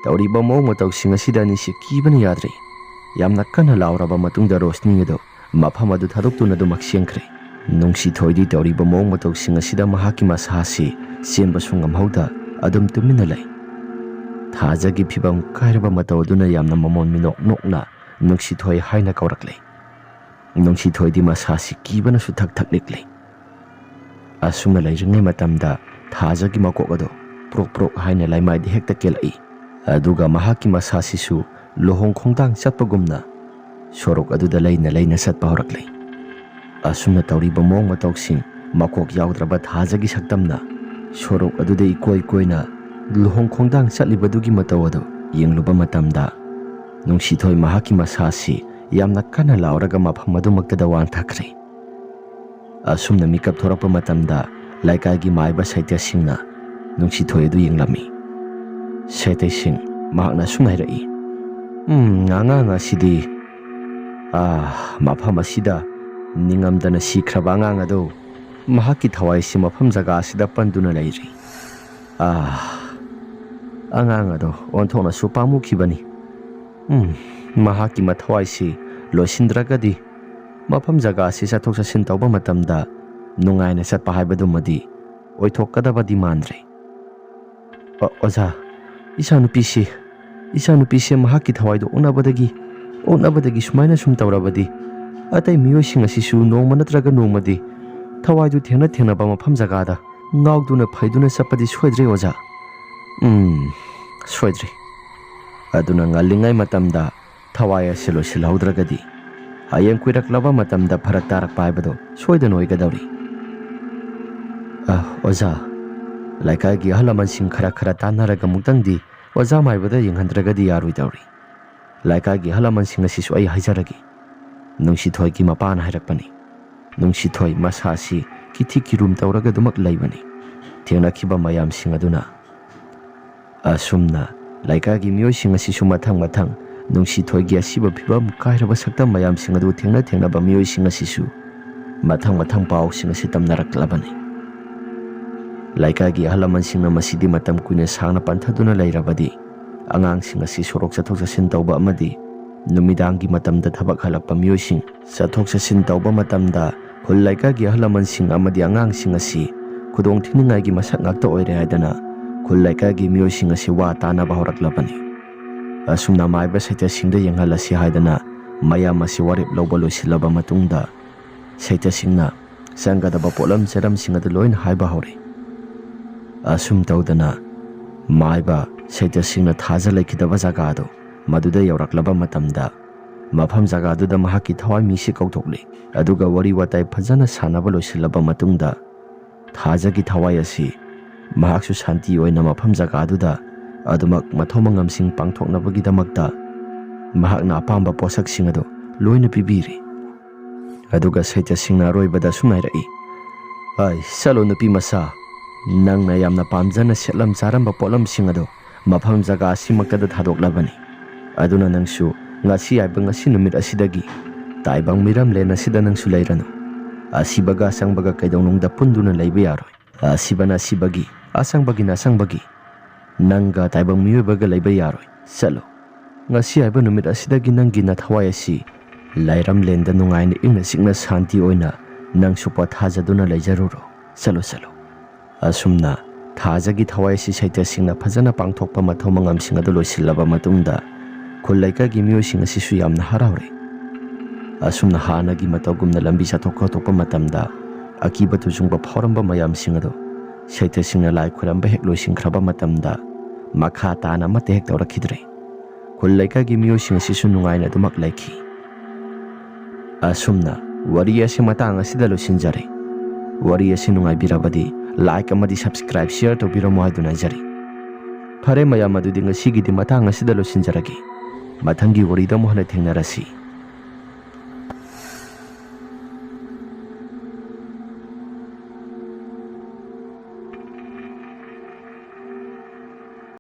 ꯇꯧꯔꯤꯕ ꯃꯑꯣꯡ ꯃꯇꯧꯁꯤꯡ ꯑꯁꯤꯗ ꯑꯅꯤꯁꯤ ꯀꯤꯕꯅ ꯌꯥꯗ꯭ꯔꯦ꯫ ꯌꯥꯝꯅ ꯀꯟꯅ ꯂꯥꯎꯔꯕ ꯃꯇꯨꯡꯗ ꯔꯣꯁꯅꯤ ꯑꯗꯣ ꯃꯐꯝ ꯑꯗꯨ ꯊꯥꯗꯣꯛꯇꯨꯅ ꯑꯗꯨꯃꯛ ꯆꯦꯟꯈ꯭ꯔꯦ꯫ ꯅꯨꯡꯁꯤꯊꯣꯏꯗꯤ ꯇꯧꯔꯤꯕ ꯃꯑꯣꯡ ꯃꯇꯧꯁꯤꯡ ꯑꯁꯤꯗ ꯃꯍꯥꯛꯀꯤ ꯃꯁꯥꯁꯤ ꯆꯦꯟꯕꯁꯨ ꯉꯝꯍꯧꯗ ꯑꯗꯨꯝ ꯇꯨꯃꯤꯟꯅ ꯂꯩ꯫ ꯊꯥꯖꯒꯤ ꯐꯤꯕꯝ ꯀꯥꯏꯔꯕ ꯃꯇꯧ ꯑꯗꯨꯅ ꯌꯥꯝꯅ ꯃꯃꯣꯟ ꯃꯤꯅꯣꯛ ꯅꯣꯛꯅ ꯅꯨꯡꯁꯤꯊꯣꯏ ꯍꯥꯏꯅ ꯀꯧꯔꯛꯂꯦ꯫ ꯅꯨꯡꯁꯤꯊꯣꯏꯗꯤ ꯃꯁꯥꯁꯤ ꯀꯤꯕꯅꯁꯨ ꯊꯛ ꯅꯤꯛꯂꯦ꯫ ꯑꯁꯨꯝꯅ ꯂꯩꯔꯤꯉꯩ ꯃꯇꯝꯗ ꯊꯥꯖꯒꯤ ꯃꯀꯣꯛ ꯑꯗꯣ ꯄ꯭ꯔꯣꯛ ꯍꯥꯏꯅ ꯂꯩꯃꯥꯏꯗ ꯍꯦꯛꯇ ꯀꯦꯜꯂꯛꯏ꯫ ꯑꯗꯨꯒ ꯃꯍꯥꯛꯀꯤ ꯃꯁꯥꯁꯤꯁꯨ ꯂꯨꯍꯣꯡ ꯈꯣꯡꯗꯥꯡ ꯆꯠꯄꯒꯨꯝꯅ ꯁꯣꯔꯣꯛ ꯑꯗꯨꯗ ꯂꯩꯅ ꯆꯠꯄ ꯍꯧꯔꯛꯂꯦ꯫ ꯑꯁꯨꯝꯅ ꯇꯧꯔꯤꯕ ꯃꯑꯣꯡ ꯃꯇꯧꯁꯤꯡ ꯃꯀꯣꯛ ꯌꯥꯎꯗ꯭ꯔꯕ ꯊꯥꯖꯒꯤ ꯁꯛꯇꯝꯅ ꯁꯣꯔꯣꯛ ꯑꯗꯨꯗ ꯏꯀꯣꯏ ꯀꯣꯏꯅ ꯂꯨꯍꯣꯡ ꯈꯣꯡꯗꯥꯡ ꯆꯠꯂꯤꯕꯗꯨꯒꯤ ꯃꯇꯧ ꯑꯗꯨ ꯌꯦꯡꯂꯨꯕ ꯃꯇꯝꯗ ꯅꯨꯡꯁꯤꯊꯣꯏ ꯃꯍꯥꯛꯀꯤ ꯃꯁꯥꯁꯤ ꯌꯥꯝꯅ ꯀꯟꯅ ꯂꯥꯎꯔꯒ ꯃꯐꯝ ꯑꯗꯨꯃꯛꯇꯗ ꯋꯥꯡꯊꯈ꯭ꯔꯦ꯫ ꯑꯁꯨꯝꯅ ꯃꯤꯀꯞ ꯊꯣꯔꯛꯄ ꯃꯇꯝꯗ ꯂꯩꯀꯥꯏꯒꯤ ꯃꯥꯏꯕ ꯁꯩꯇꯁꯤꯡꯅ ꯅꯨꯡꯁꯤꯊꯣꯏ ꯑꯗꯨ ꯌꯦꯡꯂꯝꯃꯤ꯫ ꯁꯩꯇꯩꯁꯤꯡ ꯃꯍꯥꯛꯅ ꯑꯁꯨꯝ ꯍꯥꯏꯔꯛꯏ, ꯑꯉꯥꯡ ꯑꯁꯤꯗꯤ ꯃꯐꯝ ꯑꯁꯤꯗ ꯅꯤꯡꯉꯝꯗꯅ ꯁꯤꯈ꯭ꯔꯕ ꯑꯉꯥꯡ ꯑꯗꯨ ꯃꯍꯥꯛꯀꯤ ꯊꯋꯥꯏꯁꯤ ꯃꯐꯝ ꯖꯒꯥ ꯑꯁꯤꯗ ꯄꯟꯗꯨꯅ ꯂꯩꯔꯤ꯫ ꯑꯉꯥꯡ ꯑꯗꯣ ꯑꯣꯟꯊꯣꯛꯅꯁꯨ ꯄꯥꯝꯃꯨꯈꯤꯕꯅꯤ꯫ ꯃꯍꯥꯛꯀꯤ ꯃꯊꯋꯥꯏꯁꯤ ꯂꯣꯏꯁꯤꯟꯗ꯭ꯔꯒꯗꯤ ꯃꯐꯝ ꯖꯒꯥ ꯑꯁꯤ ꯆꯠꯊꯣꯛ ꯆꯠꯁꯤꯟ ꯇꯧꯕ ꯃꯇꯝꯗ ꯅꯨꯡꯉꯥꯏꯅ ꯆꯠꯄ ꯍꯥꯏꯕꯗꯨꯃꯗꯤ ꯑꯣꯏꯊꯣꯛꯀꯗꯕꯗꯤ ꯃꯥꯟꯗ꯭ꯔꯦ꯫ ꯑꯣꯖꯥ, ꯏꯆꯥꯅꯨꯄꯤꯁꯦ ꯃꯍꯥꯛꯀꯤ ꯊꯋꯥꯏꯗꯣ ꯑꯣꯛꯅꯕꯗꯒꯤ ꯁꯨꯃꯥꯏꯅ ꯁꯨꯝ ꯇꯧꯔꯕꯗꯤ ꯑꯇꯩ ꯃꯤꯑꯣꯏꯁꯤꯡ ꯑꯁꯤꯁꯨ ꯅꯣꯡꯃ ꯅꯠꯇ꯭ꯔꯒ ꯅꯣꯡꯃꯗꯤ ꯊꯋꯥꯏꯗꯨ ꯊꯦꯡꯅꯕ ꯃꯐꯝ ꯖꯒꯥꯗ ꯉꯥꯎꯗꯨꯅ ꯐꯩꯗꯨꯅ ꯆꯠꯄꯗꯤ ꯁꯣꯏꯗ꯭ꯔꯦ ꯑꯣꯖꯥ꯫ ꯁꯣꯏꯗ꯭ꯔꯤ꯫ ꯑꯗꯨꯅ ꯉꯜꯂꯤꯉꯩ ꯃꯇꯝꯗ ꯊꯋꯥꯏ ꯑꯁꯤ ꯂꯣꯏꯁꯤꯜꯍꯧꯗ꯭ꯔꯒꯗꯤ ꯍꯌꯦꯡ ꯀꯨꯏꯔꯛꯂꯕ ꯃꯇꯝꯗ ꯐꯔꯛ ꯇꯥꯔꯛꯄ ꯍꯥꯏꯕꯗꯣ ꯁꯣꯏꯗꯅ ꯑꯣꯏꯒꯗꯧꯔꯤ꯫ ꯑꯣꯖꯥ, ꯂꯩꯀꯥꯏꯒꯤ ꯑꯍꯜ ꯂꯃꯟꯁꯤꯡ ꯈꯔ ꯇꯥꯟꯅꯔꯒ ꯑꯃꯨꯛꯇꯪꯗꯤ ꯑꯣꯖꯥ ꯃꯥꯏꯕꯗ ꯌꯦꯡꯍꯟꯗ꯭ꯔꯒꯗꯤ ꯌꯥꯔꯣꯏꯗꯧꯔꯤ꯫ ꯂꯩꯀꯥꯏꯒꯤ ꯑꯍꯜ ꯂꯃꯟꯁꯤꯡ ꯑꯁꯤꯁꯨ ꯑꯩ ꯍꯥꯏꯖꯔꯒꯦ꯫ ꯅꯨꯡꯁꯤꯊꯣꯏꯒꯤ ꯃꯄꯥꯅ ꯍꯥꯏꯔꯛꯄꯅꯤ꯫ ꯅꯨꯡꯁꯤꯊꯣꯏ ꯃꯁꯥꯁꯤ ꯀꯤꯊꯤ ꯀꯤꯔꯨꯝ ꯇꯧꯔꯒ ꯑꯗꯨꯃꯛ ꯂꯩꯕꯅꯤ꯫ ꯊꯦꯡꯅꯈꯤꯕ ꯃꯌꯥꯝꯁꯤꯡ ꯑꯗꯨꯅ ꯑꯁꯨꯝꯅ ꯂꯩꯀꯥꯏꯒꯤ ꯃꯤꯑꯣꯏꯁꯤꯡ ꯑꯁꯤꯁꯨ ꯃꯊꯪ ꯅꯨꯡꯁꯤꯊꯣꯏꯒꯤ ꯑꯁꯤꯕ ꯐꯤꯕꯝ ꯀꯥꯏꯔꯕ ꯁꯛꯇꯝ ꯃꯌꯥꯝꯁꯤꯡ ꯑꯗꯨ ꯊꯦꯡꯅꯕ ꯃꯤꯑꯣꯏꯁꯤꯡ ꯑꯁꯤꯁꯨ ꯃꯊꯪ ꯄꯥꯎꯁꯤꯡ ꯑꯁꯤ ꯇꯝꯅꯔꯛꯂꯕꯅꯤ꯫ ꯂꯩꯀꯥꯏꯒꯤ ꯑꯍꯜ ꯂꯃꯟꯁꯤꯡꯅ ꯃꯁꯤꯗꯤ ꯃꯇꯝ ꯀꯨꯏꯅ ꯁꯥꯡꯅ ꯄꯟꯊꯗꯨꯅ ꯂꯩꯔꯕꯗꯤ ꯑꯉꯥꯡꯁꯤꯡ ꯑꯁꯤ ꯁꯣꯔꯣꯛ ꯆꯠꯊꯣꯛ ꯆꯠꯁꯤꯟ ꯇꯧꯕ ꯑꯃꯗꯤ ꯅꯨꯃꯤꯗꯥꯡꯒꯤ ꯃꯇꯝꯗ ꯊꯕꯛ ꯍꯜꯂꯛꯄ ꯃꯤꯑꯣꯏꯁꯤꯡ ꯆꯠꯊꯣꯛ ꯆꯠꯁꯤꯟ ꯇꯧꯕ ꯃꯇꯝꯗ ꯈꯨꯜ ꯂꯩꯀꯥꯏꯒꯤ ꯑꯍꯜ ꯂꯃꯟꯁꯤꯡ ꯑꯃꯗꯤ ꯑꯉꯥꯡꯁꯤꯡ ꯑꯁꯤ ꯈꯨꯗꯣꯡꯊꯤꯅꯤꯡꯉꯥꯏꯒꯤ ꯃꯁꯛ ꯉꯥꯛꯇ ꯑꯣꯏꯔꯦ ꯍꯥꯏꯗꯅ ꯈꯨꯜ ꯂꯩꯀꯥꯏꯒꯤ ꯃꯤꯑꯣꯏꯁꯤꯡ ꯑꯁꯤ ꯋꯥ ꯇꯥꯅꯕ ꯍꯧꯔꯛꯂꯕꯅꯤ꯫ ꯑꯁꯨꯝꯅ ꯃꯥꯏꯕ ꯁꯩꯇꯁꯤꯡꯗ ꯌꯦꯡꯍꯜꯂꯁꯤ ꯍꯥꯏꯗꯅ ꯃꯌꯥꯝ ꯑꯁꯤ ꯋꯥꯔꯦꯞ ꯂꯧꯕ ꯂꯣꯏꯁꯤꯜꯂꯕ ꯃꯇꯨꯡꯗ ꯁꯩꯇꯁꯤꯡꯅ ꯆꯪꯒꯗꯕ ꯄꯣꯠꯂꯝ ꯆꯩꯔꯝꯁꯤꯡ ꯑꯗꯨ ꯂꯣꯏꯅ ꯍꯥꯏꯕ ꯍꯧꯔꯦ꯫ ꯑꯁꯨꯝ ꯇꯧꯗꯅ ꯃꯥꯏꯕ ꯁꯩꯇꯁꯤꯡꯅ ꯊꯥꯖ ꯂꯩꯈꯤꯗꯕ ꯖꯒꯥꯗꯨ ꯃꯗꯨꯗ ꯌꯧꯔꯛꯂꯕ ꯃꯇꯝꯗ ꯃꯐꯝ ꯖꯒꯥꯗꯨꯗ ꯃꯍꯥꯛꯀꯤ ꯊꯋꯥꯏꯃꯤꯁꯤ ꯀꯧꯊꯣꯛꯂꯤ꯫ ꯑꯗꯨꯒ ꯋꯥꯔꯤ ꯋꯥꯇꯥꯏ ꯐꯖꯅ ꯁꯥꯟꯅꯕ ꯂꯣꯏꯁꯤꯜꯂꯕ ꯃꯇꯨꯡꯗ ꯊꯥꯖꯒꯤ ꯊꯋꯥꯏ ꯑꯁꯤ ꯃꯍꯥꯛꯁꯨ ꯁꯥꯟꯇꯤ ꯑꯣꯏꯅ ꯃꯐꯝ ꯖꯒꯥꯗꯨꯗ ꯑꯗꯨꯃꯛ ꯃꯊꯧ ꯃꯉꯝꯁꯤꯡ ꯄꯥꯡꯊꯣꯛꯅꯕꯒꯤꯗꯃꯛꯇ ꯃꯍꯥꯛꯅ ꯑꯄꯥꯝꯕ ꯄꯣꯠꯁꯛꯁꯤꯡ ꯑꯗꯨ ꯂꯣꯏꯅ ꯄꯤꯕꯤꯔꯤ꯫ ꯑꯗꯨꯒ ꯁꯩꯇꯁꯤꯡꯅ ꯑꯔꯣꯏꯕꯗ ꯑꯁꯨꯝ ꯍꯥꯏꯔꯛꯏ꯫ ꯆꯠꯂꯣ ꯅꯨꯄꯤ ꯃꯆꯥ, ꯅꯪꯅ ꯌꯥꯝꯅ ꯄꯥꯝꯖꯅ ꯁꯦꯠꯂꯝ ꯆꯥꯔꯝꯕ ꯄꯣꯠꯂꯝꯁꯤꯡ ꯑꯗꯨ ꯃꯐꯝ ꯖꯒꯥ ꯑꯁꯤꯃꯛꯇꯗ ꯊꯥꯗꯣꯛꯂꯕꯅꯤ꯫ ꯑꯗꯨꯅ ꯅꯪꯁꯨ ꯉꯁꯤ ꯅꯨꯃꯤꯠ ꯑꯁꯤꯗꯒꯤ ꯇꯥꯏꯕꯪ ꯃꯤꯔꯝꯂꯦꯟ ꯑꯁꯤꯗ ꯅꯪꯁꯨ ꯂꯩꯔꯅꯨ꯫ ꯑꯁꯤꯕꯒ ꯑꯁꯪꯕꯒ ꯀꯩꯗꯧꯅꯨꯡꯗ ꯄꯨꯟꯗꯨꯅ ꯂꯩꯕ ꯌꯥꯔꯣꯏ꯫ ꯑꯁꯤꯕꯅ ꯑꯁꯤꯕꯒꯤ, ꯑꯁꯪꯕꯒꯤꯅ ꯑꯁꯪꯕꯒꯤ, ꯅꯪꯒ ꯇꯥꯏꯕꯪ ꯃꯤꯑꯣꯏꯕꯒ ꯂꯩꯕ ꯌꯥꯔꯣꯏ꯫ ꯆꯠꯂꯣ, ꯉꯁꯤ ꯍꯥꯏꯕ ꯅꯨꯃꯤꯠ ꯑꯁꯤꯗꯒꯤ ꯅꯪꯒꯤ ꯅꯊꯋꯥꯏ ꯑꯁꯤ ꯂꯩꯔꯝꯂꯦꯟꯗ ꯅꯨꯡꯉꯥꯏꯅ ꯏꯪꯅ ꯆꯤꯛꯅ ꯁꯥꯟꯇꯤ ꯑꯣꯏꯅ ꯅꯪꯁꯨ ꯄꯣꯊꯥꯖꯗꯨꯅ ꯂꯩꯖꯔꯨꯔꯣ꯫ ꯆꯠꯂꯣ꯫ ꯑꯁꯨꯝꯅ ꯊꯥꯖꯒꯤ ꯊꯋꯥꯏ ꯑꯁꯤ ꯁꯩꯇꯁꯤꯡꯅ ꯐꯖꯅ ꯄꯥꯡꯊꯣꯛꯄ ꯃꯊꯧ ꯃꯉꯝꯁꯤꯡ ꯑꯗꯨ ꯂꯣꯏꯁꯤꯜꯂꯕ ꯃꯇꯨꯡꯗ ꯈꯨꯜ ꯂꯩꯀꯥꯏꯒꯤ ꯃꯤꯑꯣꯏꯁꯤꯡ ꯑꯁꯤꯁꯨ ꯌꯥꯝꯅ ꯍꯔꯥꯎꯔꯦ꯫ ꯑꯁꯨꯝꯅ ꯍꯥꯟꯅꯒꯤ ꯃꯇꯧꯒꯨꯝꯅ ꯂꯝꯕꯤ ꯆꯠꯊꯣꯛ ꯈꯣꯠꯇꯣꯛꯄ ꯃꯇꯝꯗ ꯑꯀꯤꯕ ꯇꯨꯖꯨꯡꯕ ꯐꯥꯎꯔꯝꯕ ꯃꯌꯥꯝꯁꯤꯡ ꯑꯗꯨ ꯁꯩꯇꯁꯤꯡꯅ ꯂꯥꯏ ꯈꯨꯔꯝꯕ ꯍꯦꯛ ꯂꯣꯏꯁꯤꯟꯈ꯭ꯔꯕ ꯃꯇꯝꯗ ꯃꯈꯥ ꯇꯥꯅ ꯑꯃꯠꯇ ꯍꯦꯛ ꯇꯧꯔꯛꯈꯤꯗ꯭ꯔꯦ꯫ ꯈꯨꯜ ꯂꯩꯀꯥꯏꯒꯤ ꯃꯤꯑꯣꯏꯁꯤꯡ ꯑꯁꯤꯁꯨ ꯅꯨꯡꯉꯥꯏꯅ ꯑꯗꯨꯃꯛ ꯂꯩꯈꯤ꯫ ꯑꯁꯨꯝꯅ ꯋꯥꯔꯤ ꯑꯁꯤ ꯃꯇꯥꯡ ꯑꯁꯤꯗ ꯂꯣꯏꯁꯤꯟꯖꯔꯦ꯫ ꯋꯥꯔꯤ ꯑꯁꯤ ꯅꯨꯡꯉꯥꯏꯕꯤꯔꯕꯗꯤ ꯂꯥꯏꯛ ꯑꯃꯗꯤ ꯁꯕꯁꯀ꯭ꯔꯥꯏꯕ ꯁꯤꯌꯔ ꯇꯧꯕꯤꯔꯝꯃꯨ ꯍꯥꯏꯗꯨꯅ ꯍꯥꯏꯖꯔꯤ꯫ ꯐꯔꯦ ꯃꯌꯥꯝ, ꯑꯗꯨꯗꯤ ꯉꯁꯤꯒꯤꯗꯤ ꯃꯇꯥꯡ ꯑꯁꯤꯗ ꯂꯣꯏꯁꯤꯟꯖꯔꯒꯦ꯫ ꯃꯊꯪꯒꯤ ꯋꯥꯔꯤꯗ ꯑꯃꯨꯛ ꯍꯟꯅ ꯊꯦꯡꯅꯔꯁꯤ꯫